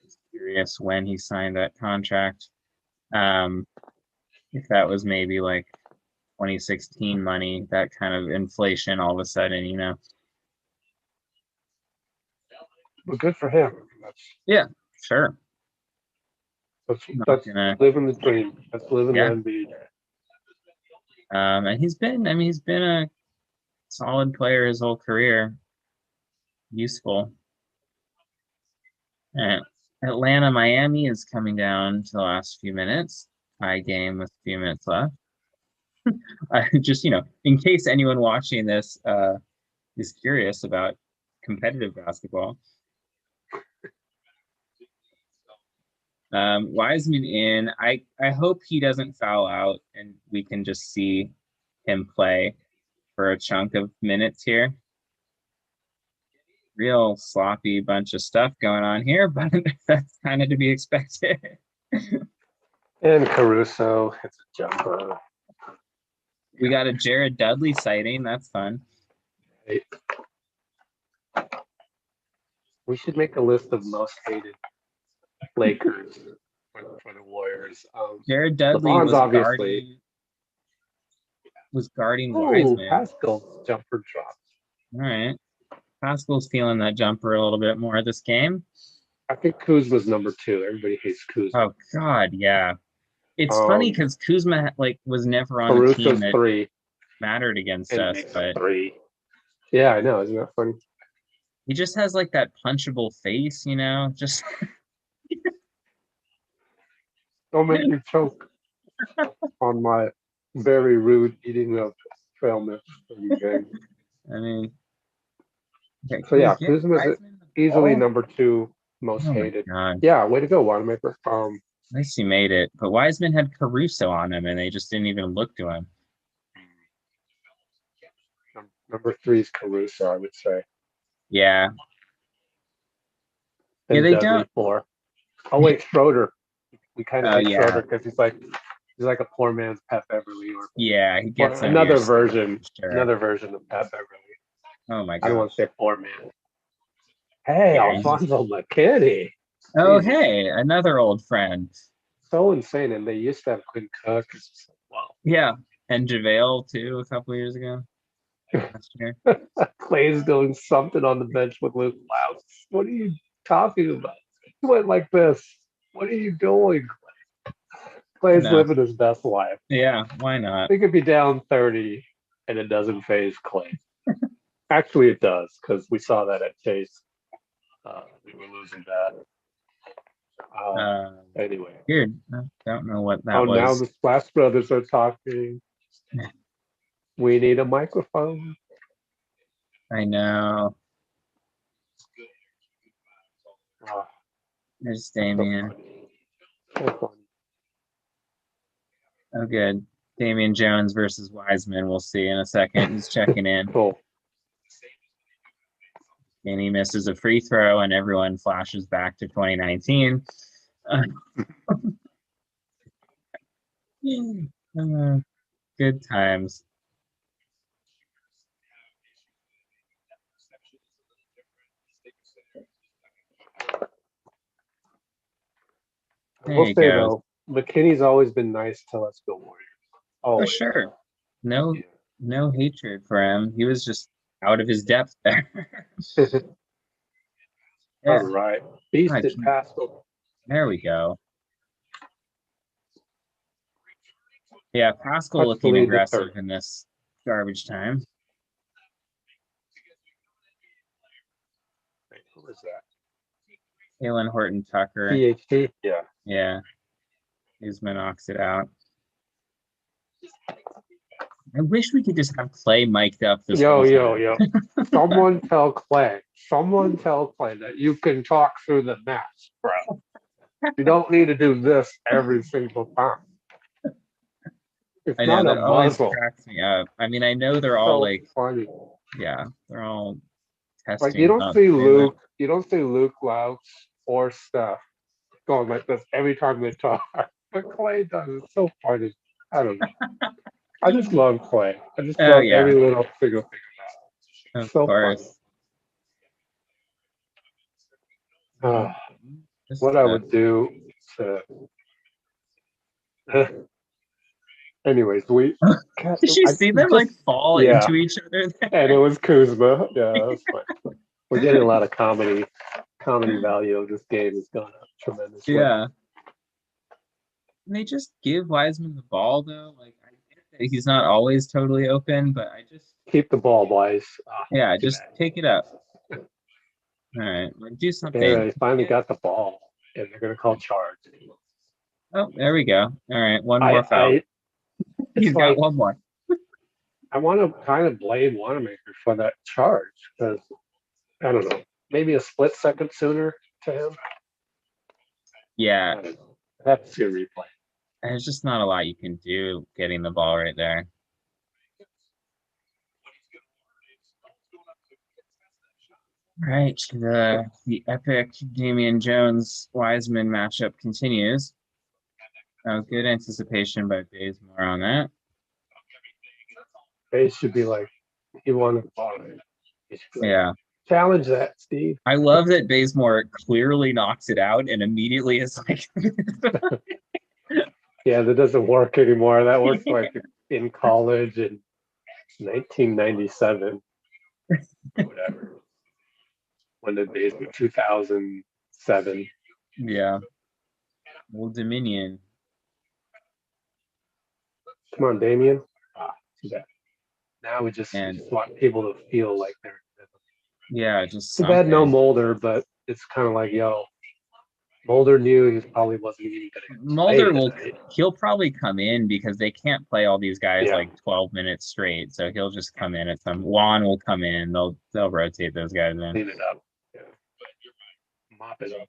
Just curious when he signed that contract. If that was maybe like 2016 money, that kind of inflation all of a sudden,
Well, good for him.
Yeah, sure.
That's living the dream. That's living the NBA.
And he's been a solid player his whole career. Useful. And Atlanta, Miami is coming down to the last few minutes. Tie game with a few minutes left. I just, in case anyone watching this is curious about competitive basketball. Wiseman in. I hope he doesn't foul out and we can just see him play for a chunk of minutes here. real sloppy bunch of stuff going on here, but that's kind of to be expected.
And Caruso hits a jumper.
We got a Jared Dudley sighting. That's fun.
Right. We should make a list of most hated Lakers for the Warriors.
Jared Dudley
LeBron's obviously.
was guarding
Oh,
Wiseman.
Pascal's jumper dropped.
All right. Pascal's feeling that jumper a little bit more this game.
I think Kuzma's number 2. Everybody hates Kuzma.
Oh God, yeah. It's funny because Kuzma was never on
Caruso's
the team that
3
mattered against
and
us,
Nick's
but
3. Yeah, I know. Isn't that funny?
he just has like that punchable face, just
Don't make me choke on my very rude eating of trail mix in the game.
I mean, okay,
So yeah, Kuzma's easily number 2 most hated.
God.
Yeah, way to go, Wanamaker.
At least he made it. But Wiseman had Caruso on him, and they just didn't even look to him.
Number 3 is Caruso, I would say.
Yeah.
And
yeah, they
Dudley
don't.
4. Oh wait, Schroeder. We kind of hate
yeah.
Schroeder because he's like a poor man's Pat Beverly, or
yeah, he gets
another version,
sure.
another version of Pat Beverly.
Oh my God!
I don't want to say poor man. Hey,
yeah,
Alfonso McKinney.
Oh,
Jesus.
hey, another old friend.
So insane, and they used to have Quinn Cook. Wow.
Yeah, and JaVale too a couple years ago. Last year.
Clay's doing something on the bench with Luke Louse. What are you talking about? He went like this. What are you doing, Clay? Clay's living his best life.
Yeah, why not?
He could be down 30 and it doesn't phase Clay. Actually, it does, because we saw that at Chase. We were losing that. Anyway.
Weird. I don't know what that was.
Oh, now the Splash Brothers are talking. We need a microphone.
I know. There's Damian.
So funny.
Oh, good. Damian Jones versus Wiseman. We'll see in a second. He's checking in.
Cool.
And he misses a free throw, and everyone flashes back to 2019. Good times.
I will say though, McKinney's always been nice to Let's Go Warriors.
Oh, sure. No hatred for him. He was just out of his depth there.
All right. Beasted Pascal.
There we go. Yeah, Pascal looking aggressive in this garbage time.
Who is that?
Jalen Horton Tucker.
PhD? Yeah.
Yeah. Usman knocks it out. I wish we could just have Clay mic'd up this
Yo. Someone tell Clay that you can talk through the match, bro. You don't need to do this every single time. It's
I know
not
that
a
always
muzzle.
cracks me up. I mean, I know they're all
funny.
Yeah, they're all testing.
Like you don't see Luke Louch or Steph going like this every time they talk. But Clay does. It's so funny. I don't know. I just love Clay. I just love every little single thing about it.
Of course.
What I would do to. Anyways,
Did you see them fall into each other there?
And it was Kuzma. Yeah, that was fun. We're getting a lot of comedy value of this game is going up tremendously.
Yeah. Can they just give Wiseman the ball though? Like I get that he's not always totally open, but I just
keep the ball, boys.
Just pick it up. All right, do something.
They finally got the ball, and they're gonna call charge.
Oh, there we go. All right, one more foul. He's got one more.
I want to kind of blame Wanamaker for that charge because I don't know, maybe a split second sooner to him.
Yeah,
I have to see a replay.
There's just not a lot you can do getting the ball right there. Right, the epic Damian Jones Wiseman matchup continues. Good anticipation by Bazemore on that.
Hayes should be like, he won the ball.
Yeah.
Challenge that, Steve.
I love that Bazemore clearly knocks it out and immediately is like,
Yeah, that doesn't work anymore. That works like in college in 1997, whatever. When did Bazemore? 2007.
yeah. Well, Dominion.
Come on, Damien. Too bad. Now we just
And
want people to feel like they're.
yeah, just
Too bad no
something.
Mulder, but it's kind of like, yo, Mulder knew he probably wasn't even going to play
Mulder
tonight.
he'll probably come in because they can't play all these guys
Yeah.
like 12 minutes straight. So he'll just come in at some Juan will come in. They'll rotate those guys in.
Clean it up. Yeah. Mop it up.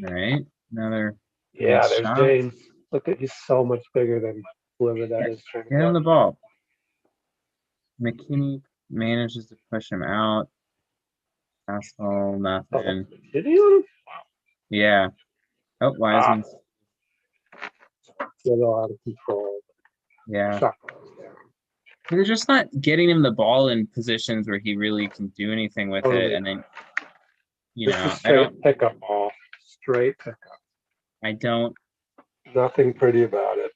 All right. Another
Yeah,
nice
there's
shot.
James. Look at, he's so much bigger than whoever that is trying to
Get him the
guard.
ball. McKinney manages to push him out. Asshole, nothing.
Did he on him?
Yeah. Oh, Wiseman.
Get all out of control.
Yeah.
Shot.
They're just not getting him the ball in positions where he really can do anything with it. And then, I don't.
Pickup ball. Straight pickup.
I don't.
Nothing pretty about it.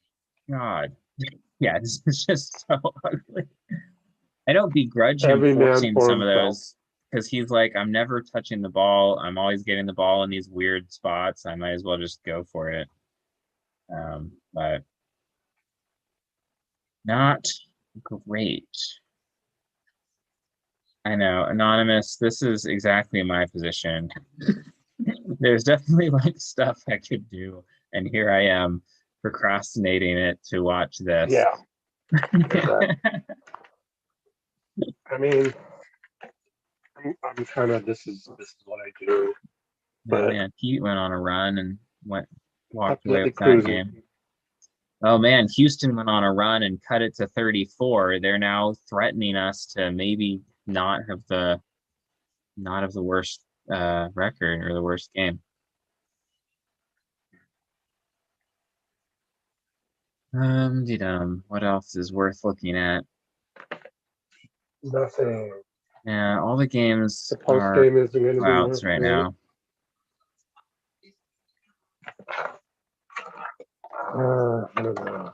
God. Yeah, this is just so ugly. I don't begrudge him
Every man
forcing
for
some of
himself.
those because he's like, I'm never touching the ball. I'm always getting the ball in these weird spots. I might as well just go for it. But not great. I know, Anonymous, this is exactly my position. There's definitely like stuff I could do, and here I am procrastinating it to watch this.
Yeah. I mean, I'm kind of, this is what I do.
Oh man, Heat went on a run and walked away with that
cruising.
game. Oh man, Houston went on a run and cut it to 34. They're now threatening us to maybe not have the worst record or the worst game. What else is worth looking at?
Nothing.
Yeah, all the games
The post
are
game isn't going to be
clouds right now.
I don't know.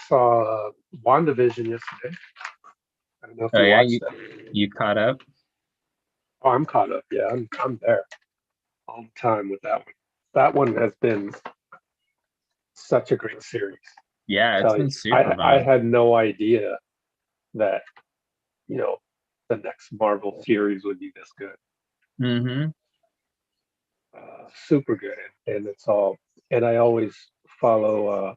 Saw WandaVision yesterday. I don't know if you watched that.
You caught up?
Oh, I'm caught up. Yeah, I'm there all the time with that one. That one has been such a great series.
Yeah, it's been super fun.
I had no idea that, the next Marvel series would be this good.
Mm-hmm.
Super good. And it's all, and I always follow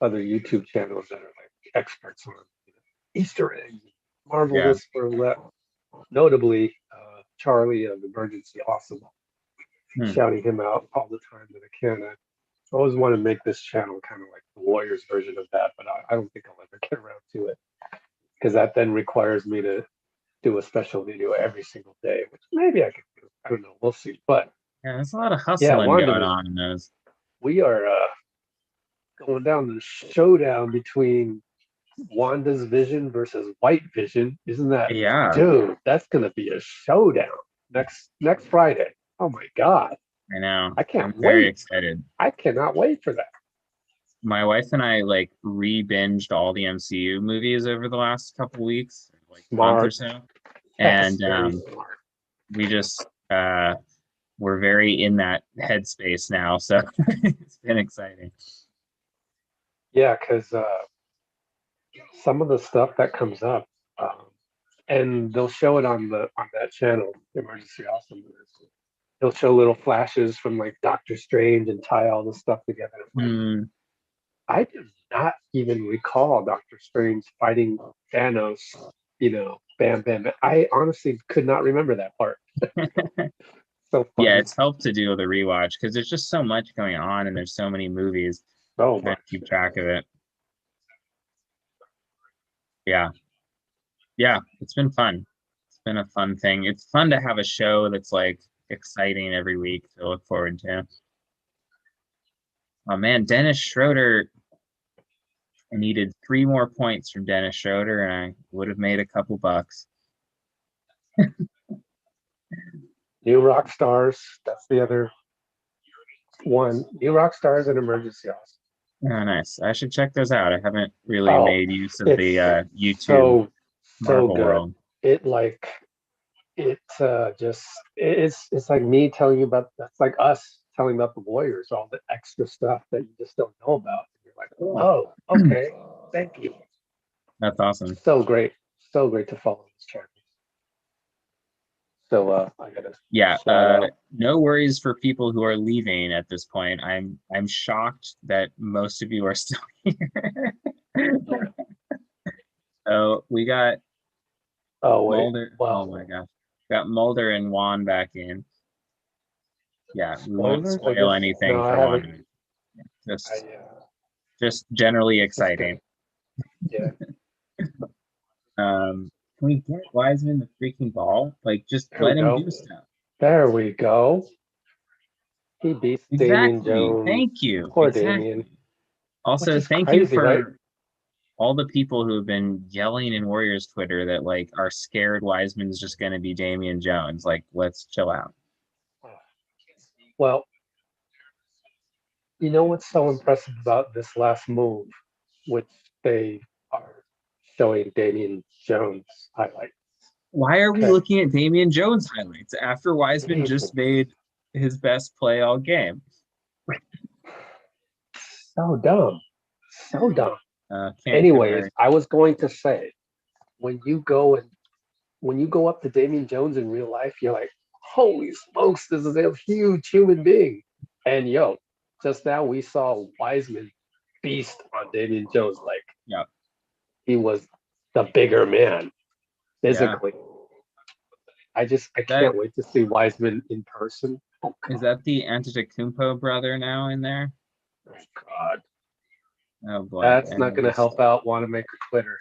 other YouTube channels that are like experts on Easter eggs, Marvel this or that. Notably, Charlie of Emergency Awesome, shouting him out all the time that I can. I always want to make this channel kind of like the Warriors version of that, but I don't think I'll ever get around to it because that then requires me to do a special video every single day, which maybe I could do. I don't know. We'll see. But
yeah, there's a lot of hustling going on in those.
We are going down the showdown between Wanda's Vision versus White Vision. Isn't that?
Yeah.
Dude, that's going to be a showdown next Friday. Oh my God.
I know.
I can't wait.
Very excited.
I cannot wait for that.
My wife and I like re-binged all the MCU movies over the last couple weeks, like month or so. And we just we're very in that headspace now. So it's been exciting.
Yeah, because some of the stuff that comes up, and they'll show it on that channel, Emergency Awesome. They'll show little flashes from like Doctor Strange and tie all the stuff together. I do not even recall Doctor Strange fighting Thanos. Bam, bam. I honestly could not remember that part. So funny.
Yeah, it's helped to do the rewatch because there's just so much going on and there's so many movies.
So
much. Keep track of it. Yeah. Yeah, it's been fun. It's been a fun thing. It's fun to have a show that's like exciting every week to look forward to. Oh man, Dennis Schroeder. I needed 3 more points from Dennis Schroeder, and I would have made a couple bucks.
New Rock Stars. That's the other one. New Rock Stars and Emergency Awesome.
Oh, nice. I should check those out. I haven't really
Oh,
made use of
it's
the YouTube
so
Marvel
good.
world.
It like just it's like me telling you about that's like us telling about the Warriors, all the extra stuff that you just don't know about. You're like, oh, okay, thank you.
That's awesome.
So great to follow this channel. So I gotta
Yeah,
shout out.
no worries for people who are leaving at this point. I'm shocked that most of you are still here. So we got
Oh wait,
Mulder. Oh
well,
my gosh. Got Mulder and Juan back in. Yeah, we won't
spoilers. I
spoil
guess
anything
no, I
for
haven't.
Juan.
I
Just generally
just gonna
exciting.
yeah.
Can we get Wiseman the freaking ball? Like, just
There we
let him
go.
do stuff.
There we go. He beats Damian
Exactly.
Jones.
Thank you.
Poor Damian,
Exactly.
which
Also,
is
thank you
crazy, right?
for all the people who have been yelling in Warriors Twitter that like are scared Wiseman's just going to be Damian Jones. Like, let's chill out.
Well, you know what's so impressive about this last move, which they are showing Damian Jones highlight.
Why are we
Okay.
looking at Damian Jones highlights after Wiseman just made his best play all game?
So dumb. So dumb.
Can't
Anyways,
compare.
I was going to say when you go up to Damian Jones in real life, you're like, holy smokes, this is a huge human being. And yo, just now we saw Wiseman beast on Damian Jones. Like
Yeah.
he was the bigger man
Yeah.
physically. I
That
can't wait to see Wiseman in person. Oh
is
God.
that the Antetokounmpo brother now in there?
Oh God.
Oh boy.
That's not gonna
Anyways.
help out Wanamaker Twitter.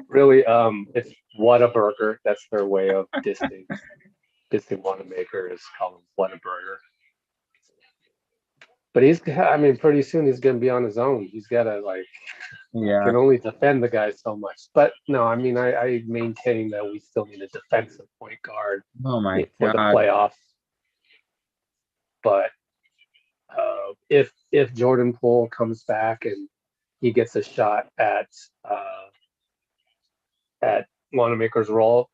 Really, it's Whataburger. That's their way of dissing Wanamaker is call him Whataburger. But I mean, pretty soon he's gonna be on his own. He's gotta like
Yeah.
can only defend the guy so much. But no, I mean, I maintain that we still need a defensive point guard
Oh my
for the
God.
playoffs. But if Jordan Poole comes back and he gets a shot at Wanamaker's role,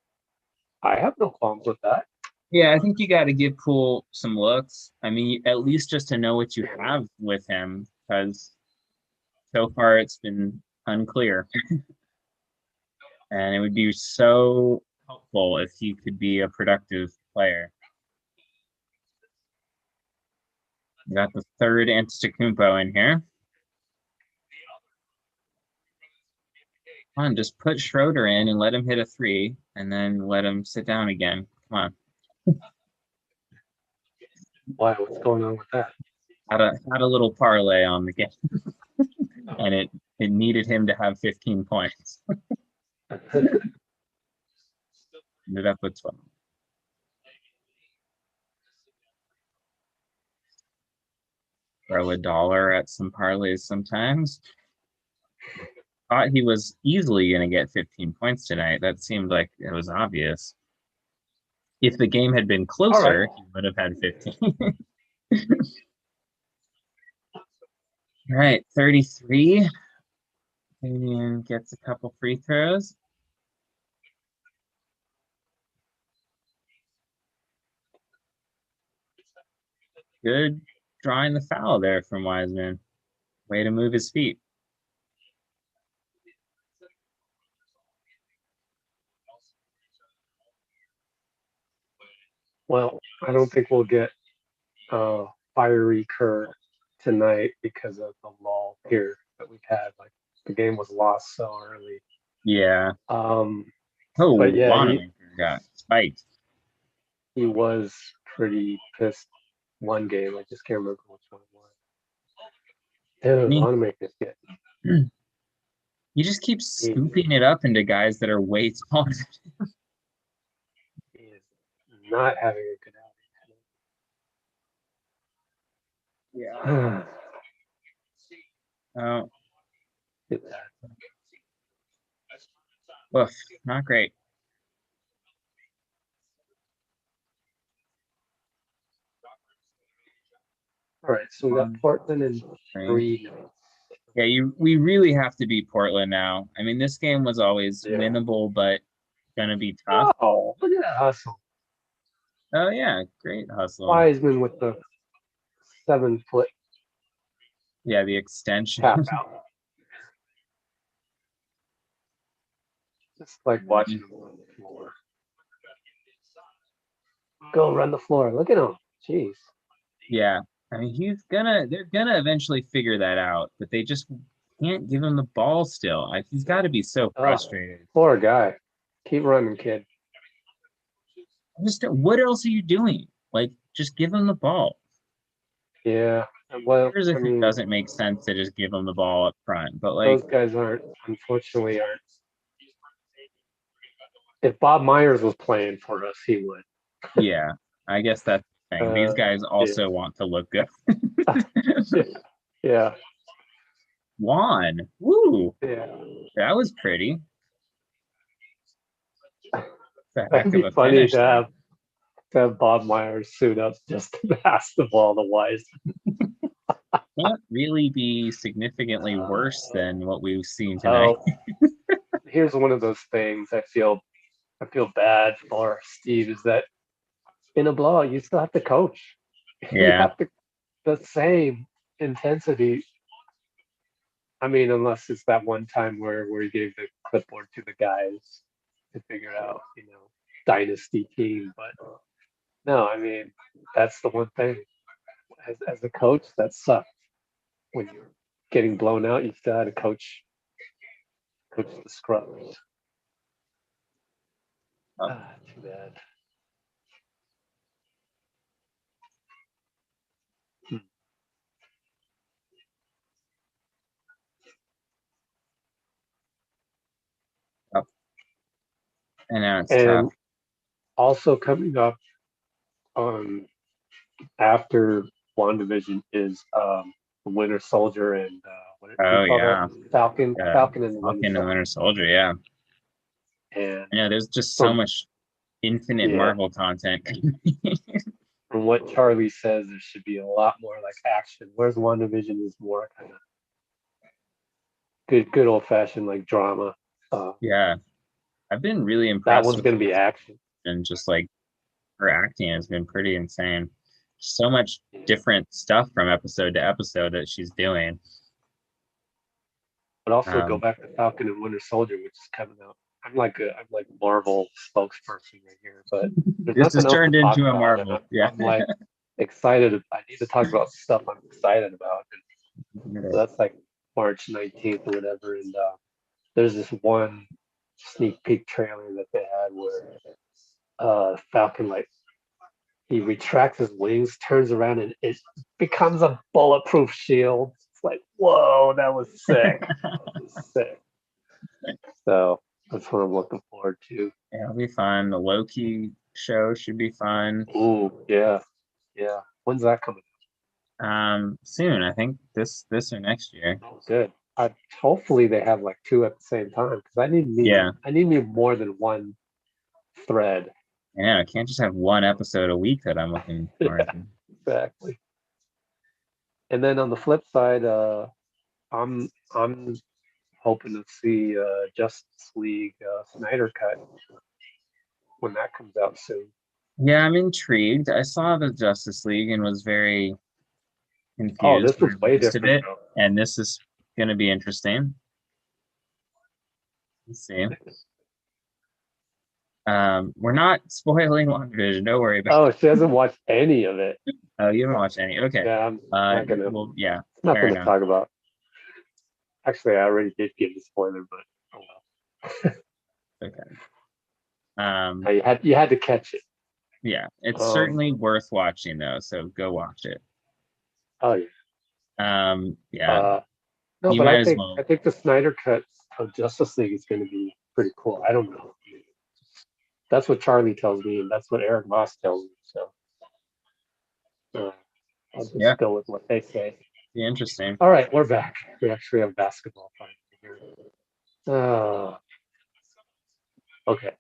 I have no qualms with that.
Yeah, I think you got to give Poole some looks. I mean, at least just to know what you have with him, because so far it's been unclear. And it would be so helpful if he could be a productive player. We got the third Antetokounmpo in here. Come on, just put Schroeder in and let him hit a three, and then let him sit down again. Come on.
Why? What's going on with that?
Had a little parlay on the game, and it needed him to have 15 points. Ended up with 12. Throw a dollar at some parlays sometimes. Thought he was easily going to get 15 points tonight. That seemed like it was obvious. If the game had been
All right.
closer, he would have had 15. All right, 33. And gets a couple free throws. Good drawing the foul there from Wiseman. Way to move his feet.
Well, I don't think we'll get fiery Kerr tonight because of the lull here that we've had. Like the game was lost so early.
Yeah.
Um,
Oh,
but yeah,
Wanamaker got spiked.
he was pretty pissed one game. I just can't remember which one it was.
I
Dude,
mean,
Wanamaker's getting
He just keeps scooping it up into guys that are way taller.
He is not having a good outing.
Oh,
Look at that.
woof, not great.
All right, so we got Portland in 3.
Yeah, we really have to beat Portland now. I mean, this game was always
Yeah.
winnable, but gonna be tough.
Oh, look at that hustle.
Oh yeah, great hustle.
Wiseman with the 7-foot
Yeah, the extension.
tap out. Just like watching him on the floor. Go run the floor. Look at him. Jeez.
Yeah, I mean, they're gonna eventually figure that out, but they just can't give him the ball still. He's got to be so frustrated.
Poor guy. Keep running, kid.
What else are you doing? Like, just give him the ball.
Yeah. Well,
Here's if it doesn't make sense to just give him the ball up front, but like
those guys unfortunately aren't. If Bob Myers was playing for us, he would.
Yeah, I guess that's the thing. These guys also want to look good.
Yeah.
Juan, woo,
Yeah.
that was pretty.
That'd be funny to have Bob Myers suit up just to pass the ball to Wise.
Can't really be significantly worse than what we've seen tonight.
Here's one of those things I feel bad for Steve, is that in a blowout you still have to coach.
Yeah.
You have to the same intensity. I mean, unless it's that one time where he gave the clipboard to the guys to figure out, dynasty team. But no, I mean, that's the one thing. As a coach, that sucked. When you're getting blown out, you still had to coach the scrubs. Too bad.
And now it's tough.
Also coming up after WandaVision is the Winter Soldier and Falcon and the
Winter Soldier, yeah.
And
there's just so much infinite Marvel content.
From what Charlie says, there should be a lot more like action. Whereas WandaVision is more kind of good old fashioned like drama.
Yeah, I've been really impressed.
That one's going to be action,
and just like her acting has been pretty insane. So much different stuff from episode to episode that she's doing.
But also go back to Falcon and Winter Soldier, which is coming out. I'm like Marvel spokesperson right here, but
this is turned into a Marvel.
I'm like excited. I need to talk about stuff I'm excited about. And so that's like March 19th or whatever. And there's this one sneak peek trailer that they had where Falcon he retracts his wings, turns around, and it becomes a bulletproof shield. It's like, whoa, that was sick. Sick. So that's what I'm looking forward to.
Yeah, it'll be fun. The Loki show should be fun.
Ooh, yeah. When's that coming
out? Soon. I think this or next year.
Oh, good. Hopefully they have like 2 at the same time, because I need me more than one thread.
Yeah, I can't just have one episode a week that I'm looking for.
Yeah, exactly. And then on the flip side, I'm hoping to see Justice League Snyder Cut when that comes out soon.
Yeah, I'm intrigued. I saw the Justice League and was very confused.
Oh, this was way different.
And this is going to be interesting. Let's see. We're not spoiling WandaVision. Don't worry about it.
Oh, she hasn't watched any of it.
Oh, you haven't watched any? Okay.
Yeah, I'm not gonna.
Well, yeah.
Nothing to talk about. Actually, I already did give the spoiler, but oh
well. Okay.
You had to catch it.
Yeah, it's certainly worth watching though. So go watch it.
Oh yeah.
Yeah.
No, but I think the Snyder Cut Justice League is going to be pretty cool. I don't know. That's what Charlie tells me, and that's what Eric Voss tells me. So I'll just go with what they say.
Be interesting.
All right, we're back. We actually have basketball finally here. Okay.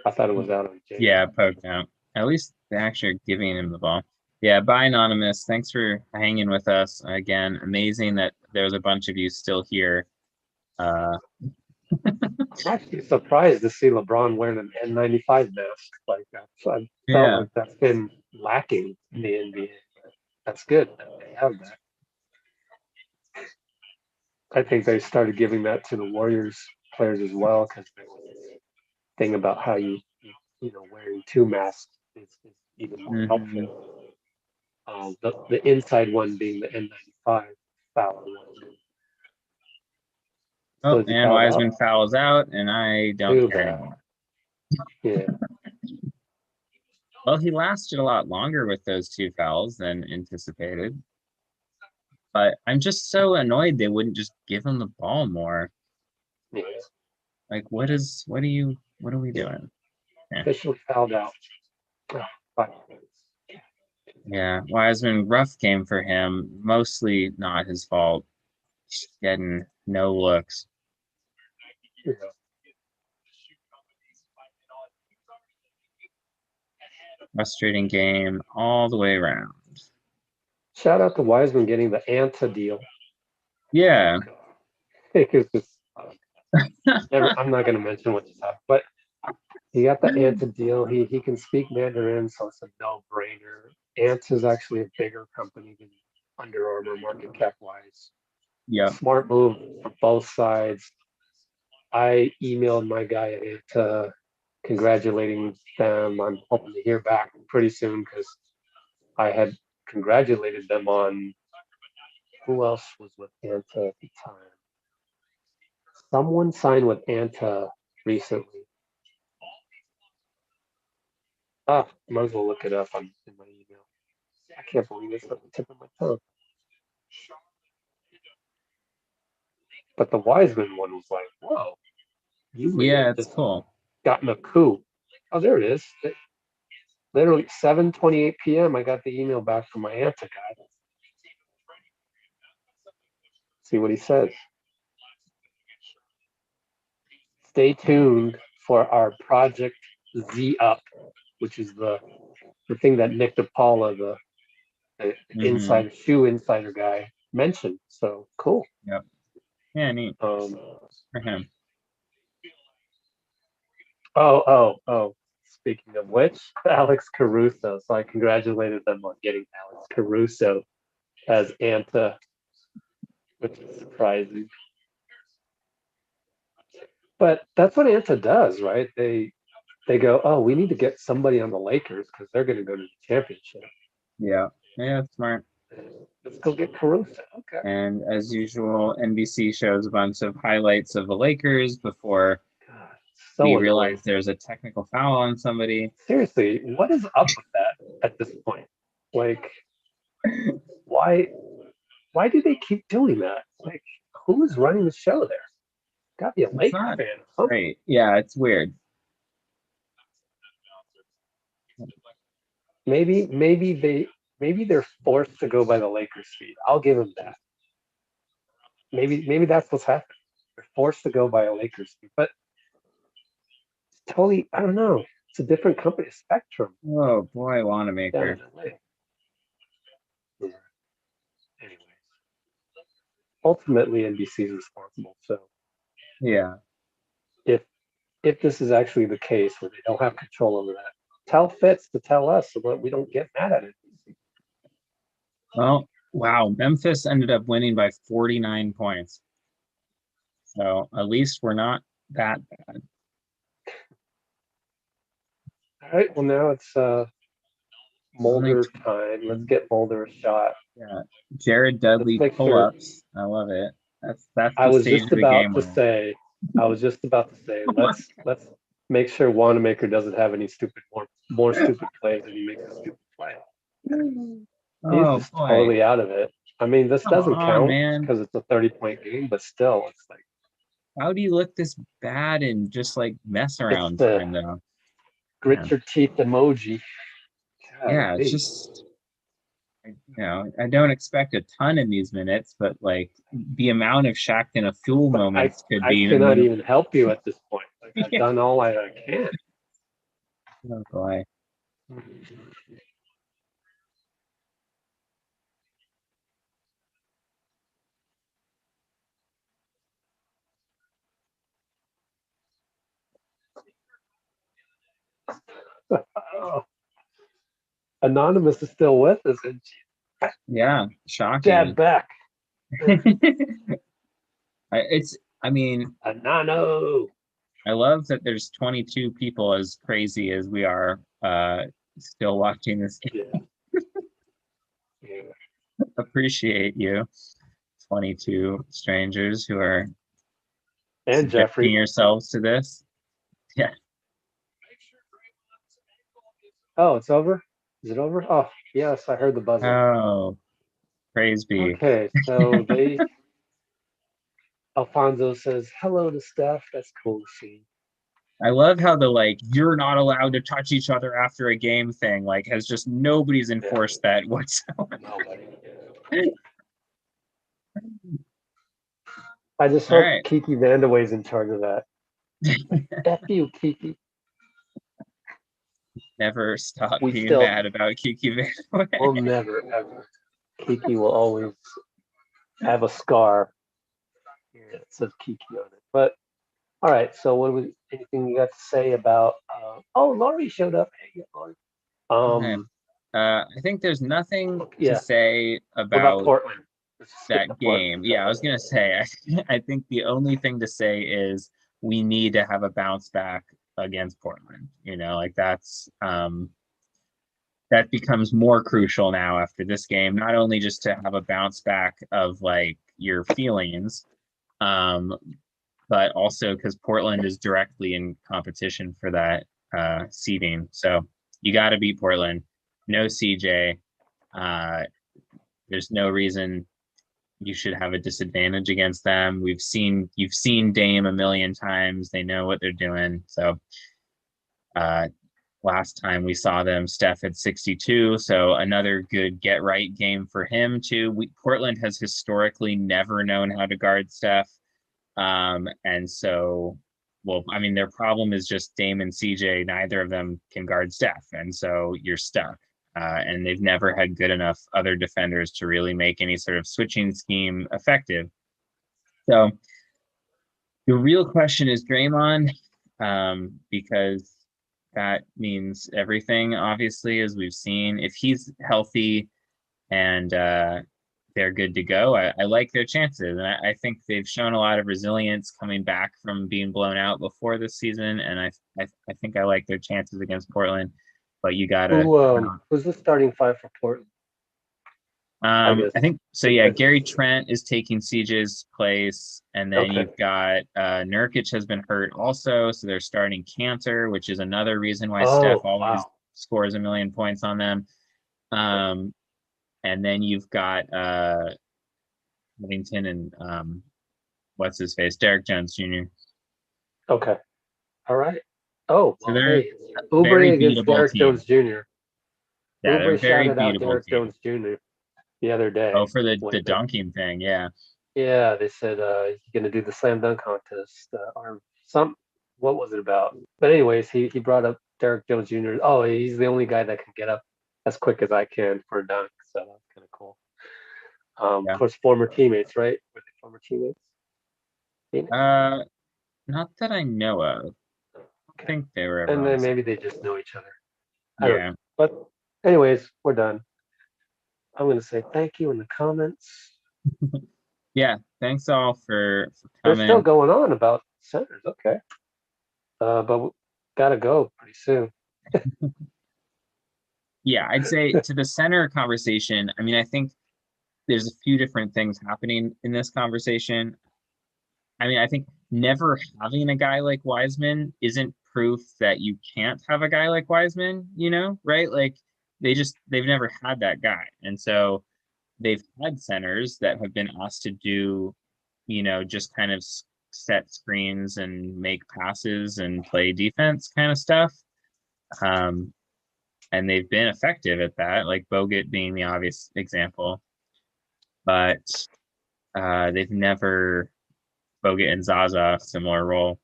I thought it was out on James.
Yeah, poked out. At least they actually are giving him the ball. Yeah, bye, Anonymous. Thanks for hanging with us. Again, amazing that there's a bunch of you still here.
I'm actually surprised to see LeBron wearing an N95 mask like that. So I felt like that's been lacking in the NBA. That's good that they have that. I think they started giving that to the Warriors players as well, because there was this thing about how you wearing two masks is even more helpful. The inside one being the N95 foul one.
Oh, and Wiseman fouls out, and I don't care anymore.
Yeah.
Well, he lasted a lot longer with those two fouls than anticipated. But I'm just so annoyed they wouldn't just give him the ball more.
Yeah.
Like, what are we doing?
Officially fouled out.
Yeah, Wiseman, rough game for him. Mostly not his fault. Getting no looks.
Yeah.
Frustrating game all the way around.
Shout out to Wiseman getting the Anta deal.
Yeah.
It's just, I'm not going to mention what you talk, but he got the Anta deal. He can speak Mandarin, so it's a no-brainer. Anta is actually a bigger company than Under Armour market cap wise.
Yeah.
Smart move for both sides. I emailed my guy at Anta congratulating them. I'm hoping to hear back pretty soon, because I had congratulated them on who else was with Anta at the time. Someone signed with Anta recently. Might as well look it up in my email. I can't believe it's at the tip of my tongue. But the Wiseman one was like, whoa.
Yeah, it's cool.
Gotten a coup. Oh, there it is. Literally 7:28 p.m. I got the email back from my Anta guy. See what he says. Stay tuned for our Project Z Up, which is the thing that Nick DePaula, the shoe insider guy, mentioned. So cool.
Yep. Yeah, neat. For him.
Oh. Speaking of which, Alex Caruso. So I congratulated them on getting Alex Caruso as Anta, which is surprising. But that's what Anta does, right? They go, oh, we need to get somebody on the Lakers because they're going to go to the championship.
Yeah, that's smart.
Let's go get Caruso. Okay.
And as usual, NBC shows a bunch of highlights of the Lakers before we realize there's a technical foul on somebody.
Seriously, what is up with that at this point? Like, why do they keep doing that? Like, who is running the show there? Gotta be a Lakers fan.
Right. Yeah, it's weird.
Maybe they're forced to go by the Lakers feed. I'll give them that. Maybe that's what's happening. They're forced to go by a Lakers feed, but totally, I don't know. It's a different company, Spectrum.
Oh boy, Wanamaker.
Yeah. Anyway, ultimately NBC is responsible. So
yeah,
if this is actually the case where they don't have control over that, tell Fitz to tell us so that we don't get mad at it.
Well, wow, Memphis ended up winning by 49 points. So at least we're not that bad.
All right, well now it's Mulder time. Let's get Mulder a shot.
Yeah, Jared Dudley pull-ups. I love it. That's
I was just about to say. Let's make sure Wanamaker doesn't have any more stupid plays, and he makes a stupid play. He's just totally out of it. I mean, this doesn't count because it's a 30-point game, but still, it's like
How do you look this bad and just like mess
It's
around
the
time though?
grit
Yeah,
your teeth emoji.
yeah. It's
Golly.
just I don't expect a ton in these minutes, but like the amount of Shaq and a Fuel
But
moments could
I
be
cannot
minimal.
even help you at this point. Like I've
Yeah.
done all I can.
Oh boy.
Oh, Anonymous is still with us and she
Yeah,
jabbed
shocking.
back.
It's, I mean,
Anano.
I love that there's 22 people as crazy as we are still watching this game.
Yeah. Yeah.
Appreciate you, 22 strangers who are
And
subjecting
Jeffrey.
yourselves to this. Yeah.
Oh, it's over? Is it over? Oh, yes, I heard the buzzer.
Oh, praise be.
Okay, so Alfonso says hello to Steph. That's cool to see.
I love how the like you're not allowed to touch each other after a game thing like has just nobody's
Yeah,
enforced that whatsoever.
nobody. I just
All
hope
right.
Kiki Vandaway's in charge of that. F you, Kiki.
Never stop
We
being
still
mad about Kiki Van.
will never ever. Kiki will always have a scar here that says Kiki on it. But all right, so what was anything you got to say about? Oh, Laurie showed up. Hey, yeah, Laurie.
Okay.
Um,
I think there's nothing to
yeah.
say
What about
about
Portland? Let's skip to
that
Portland.
game. Yeah, I was gonna say. I think the only thing to say is we need to have a bounce back against Portland. Like that becomes more crucial now after this game. Not only just to have a bounce back of like your feelings, um, but also because Portland is directly in competition for that seeding. So you got to beat Portland. No CJ. Uh, there's no reason you should have a disadvantage against them. You've seen Dame a million times. They know what they're doing. So uh, last time we saw them, Steph had 62. So another good get right game for him too. Portland has historically never known how to guard Steph. And so, well, I mean, their problem is just Dame and CJ. Neither of them can guard Steph, and so you're stuck. And they've never had good enough other defenders to really make any sort of switching scheme effective. So the real question is Draymond, because that means everything, obviously, as we've seen. If he's healthy and they're good to go, I like their chances. And I think they've shown a lot of resilience coming back from being blown out before this season. And I think I like their chances against Portland. But you gotta,
Who's the starting five for Portland? I guess
I think so. Yeah,
because
Gary Trent is taking CJ's place, and then
okay.
you've got Nurkic has been hurt also, so they're starting Cantor, which is another reason why Steph
Oh
always
wow.
scores a million points on them.
Okay.
Um, and then you've got Livingston and what's his face, Derek Jones Jr.
Okay. All right. Oh
So
well,
they're
hey,
a very
Oubre against
beatable
Derek
team.
Jones Jr.
Yeah, they're a
Oubre
very
shouted out
beatable
Derek
team.
Jones Jr. the other
Oh,
day
for the
when they
dunking thing, yeah.
yeah they said he's gonna do the slam dunk contest or some what was it about? But anyways, he brought up Derek Jones Jr. Oh, he's the only guy that can get up as quick as I can for a dunk, so that's kind of cool. Of
Yeah.
course, former teammates, right? Were they former teammates? Phoenix?
Uh, Not that I know of. I
Okay.
think they were ever
And
on the
then
same.
maybe they just know each other. I don't know.
Yeah.
But anyways, we're done. I'm gonna say thank you in the comments.
Yeah. Thanks all for
They're still
coming.
going on about centers. Okay. But we gotta go pretty soon.
Yeah, I'd say to the center conversation, I mean, I think there's a few different things happening in this conversation. I mean, I think never having a guy like Wiseman isn't proof that you can't have a guy like Wiseman, right? Like they've never had that guy. And so they've had centers that have been asked to do, just kind of set screens and make passes and play defense kind of stuff. And they've been effective at that, like Bogut being the obvious example. But they've never, Bogut and Zaza, similar role.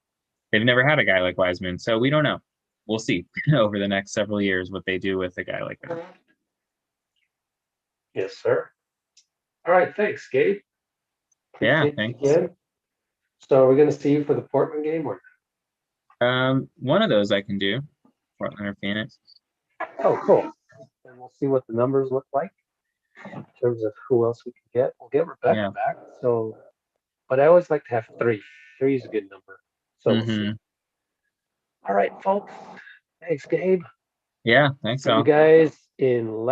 They've never had a guy like Wiseman, so we don't know. We'll see over the next several years what they do with a guy like that.
Yes, sir. All right, thanks, Gabe.
Yeah,
Appreciate
thanks.
you again. So we're going to see you for the Portland game, or?
One of those I can do, Portland or Phoenix.
Oh, cool. And we'll see what the numbers look like in terms of who else we can get. We'll get Rebecca back. So, but I always like to have 3. 3 is a good number. So we'll see. All right, folks. Thanks, Gabe.
Yeah, thanks,
See you guys in less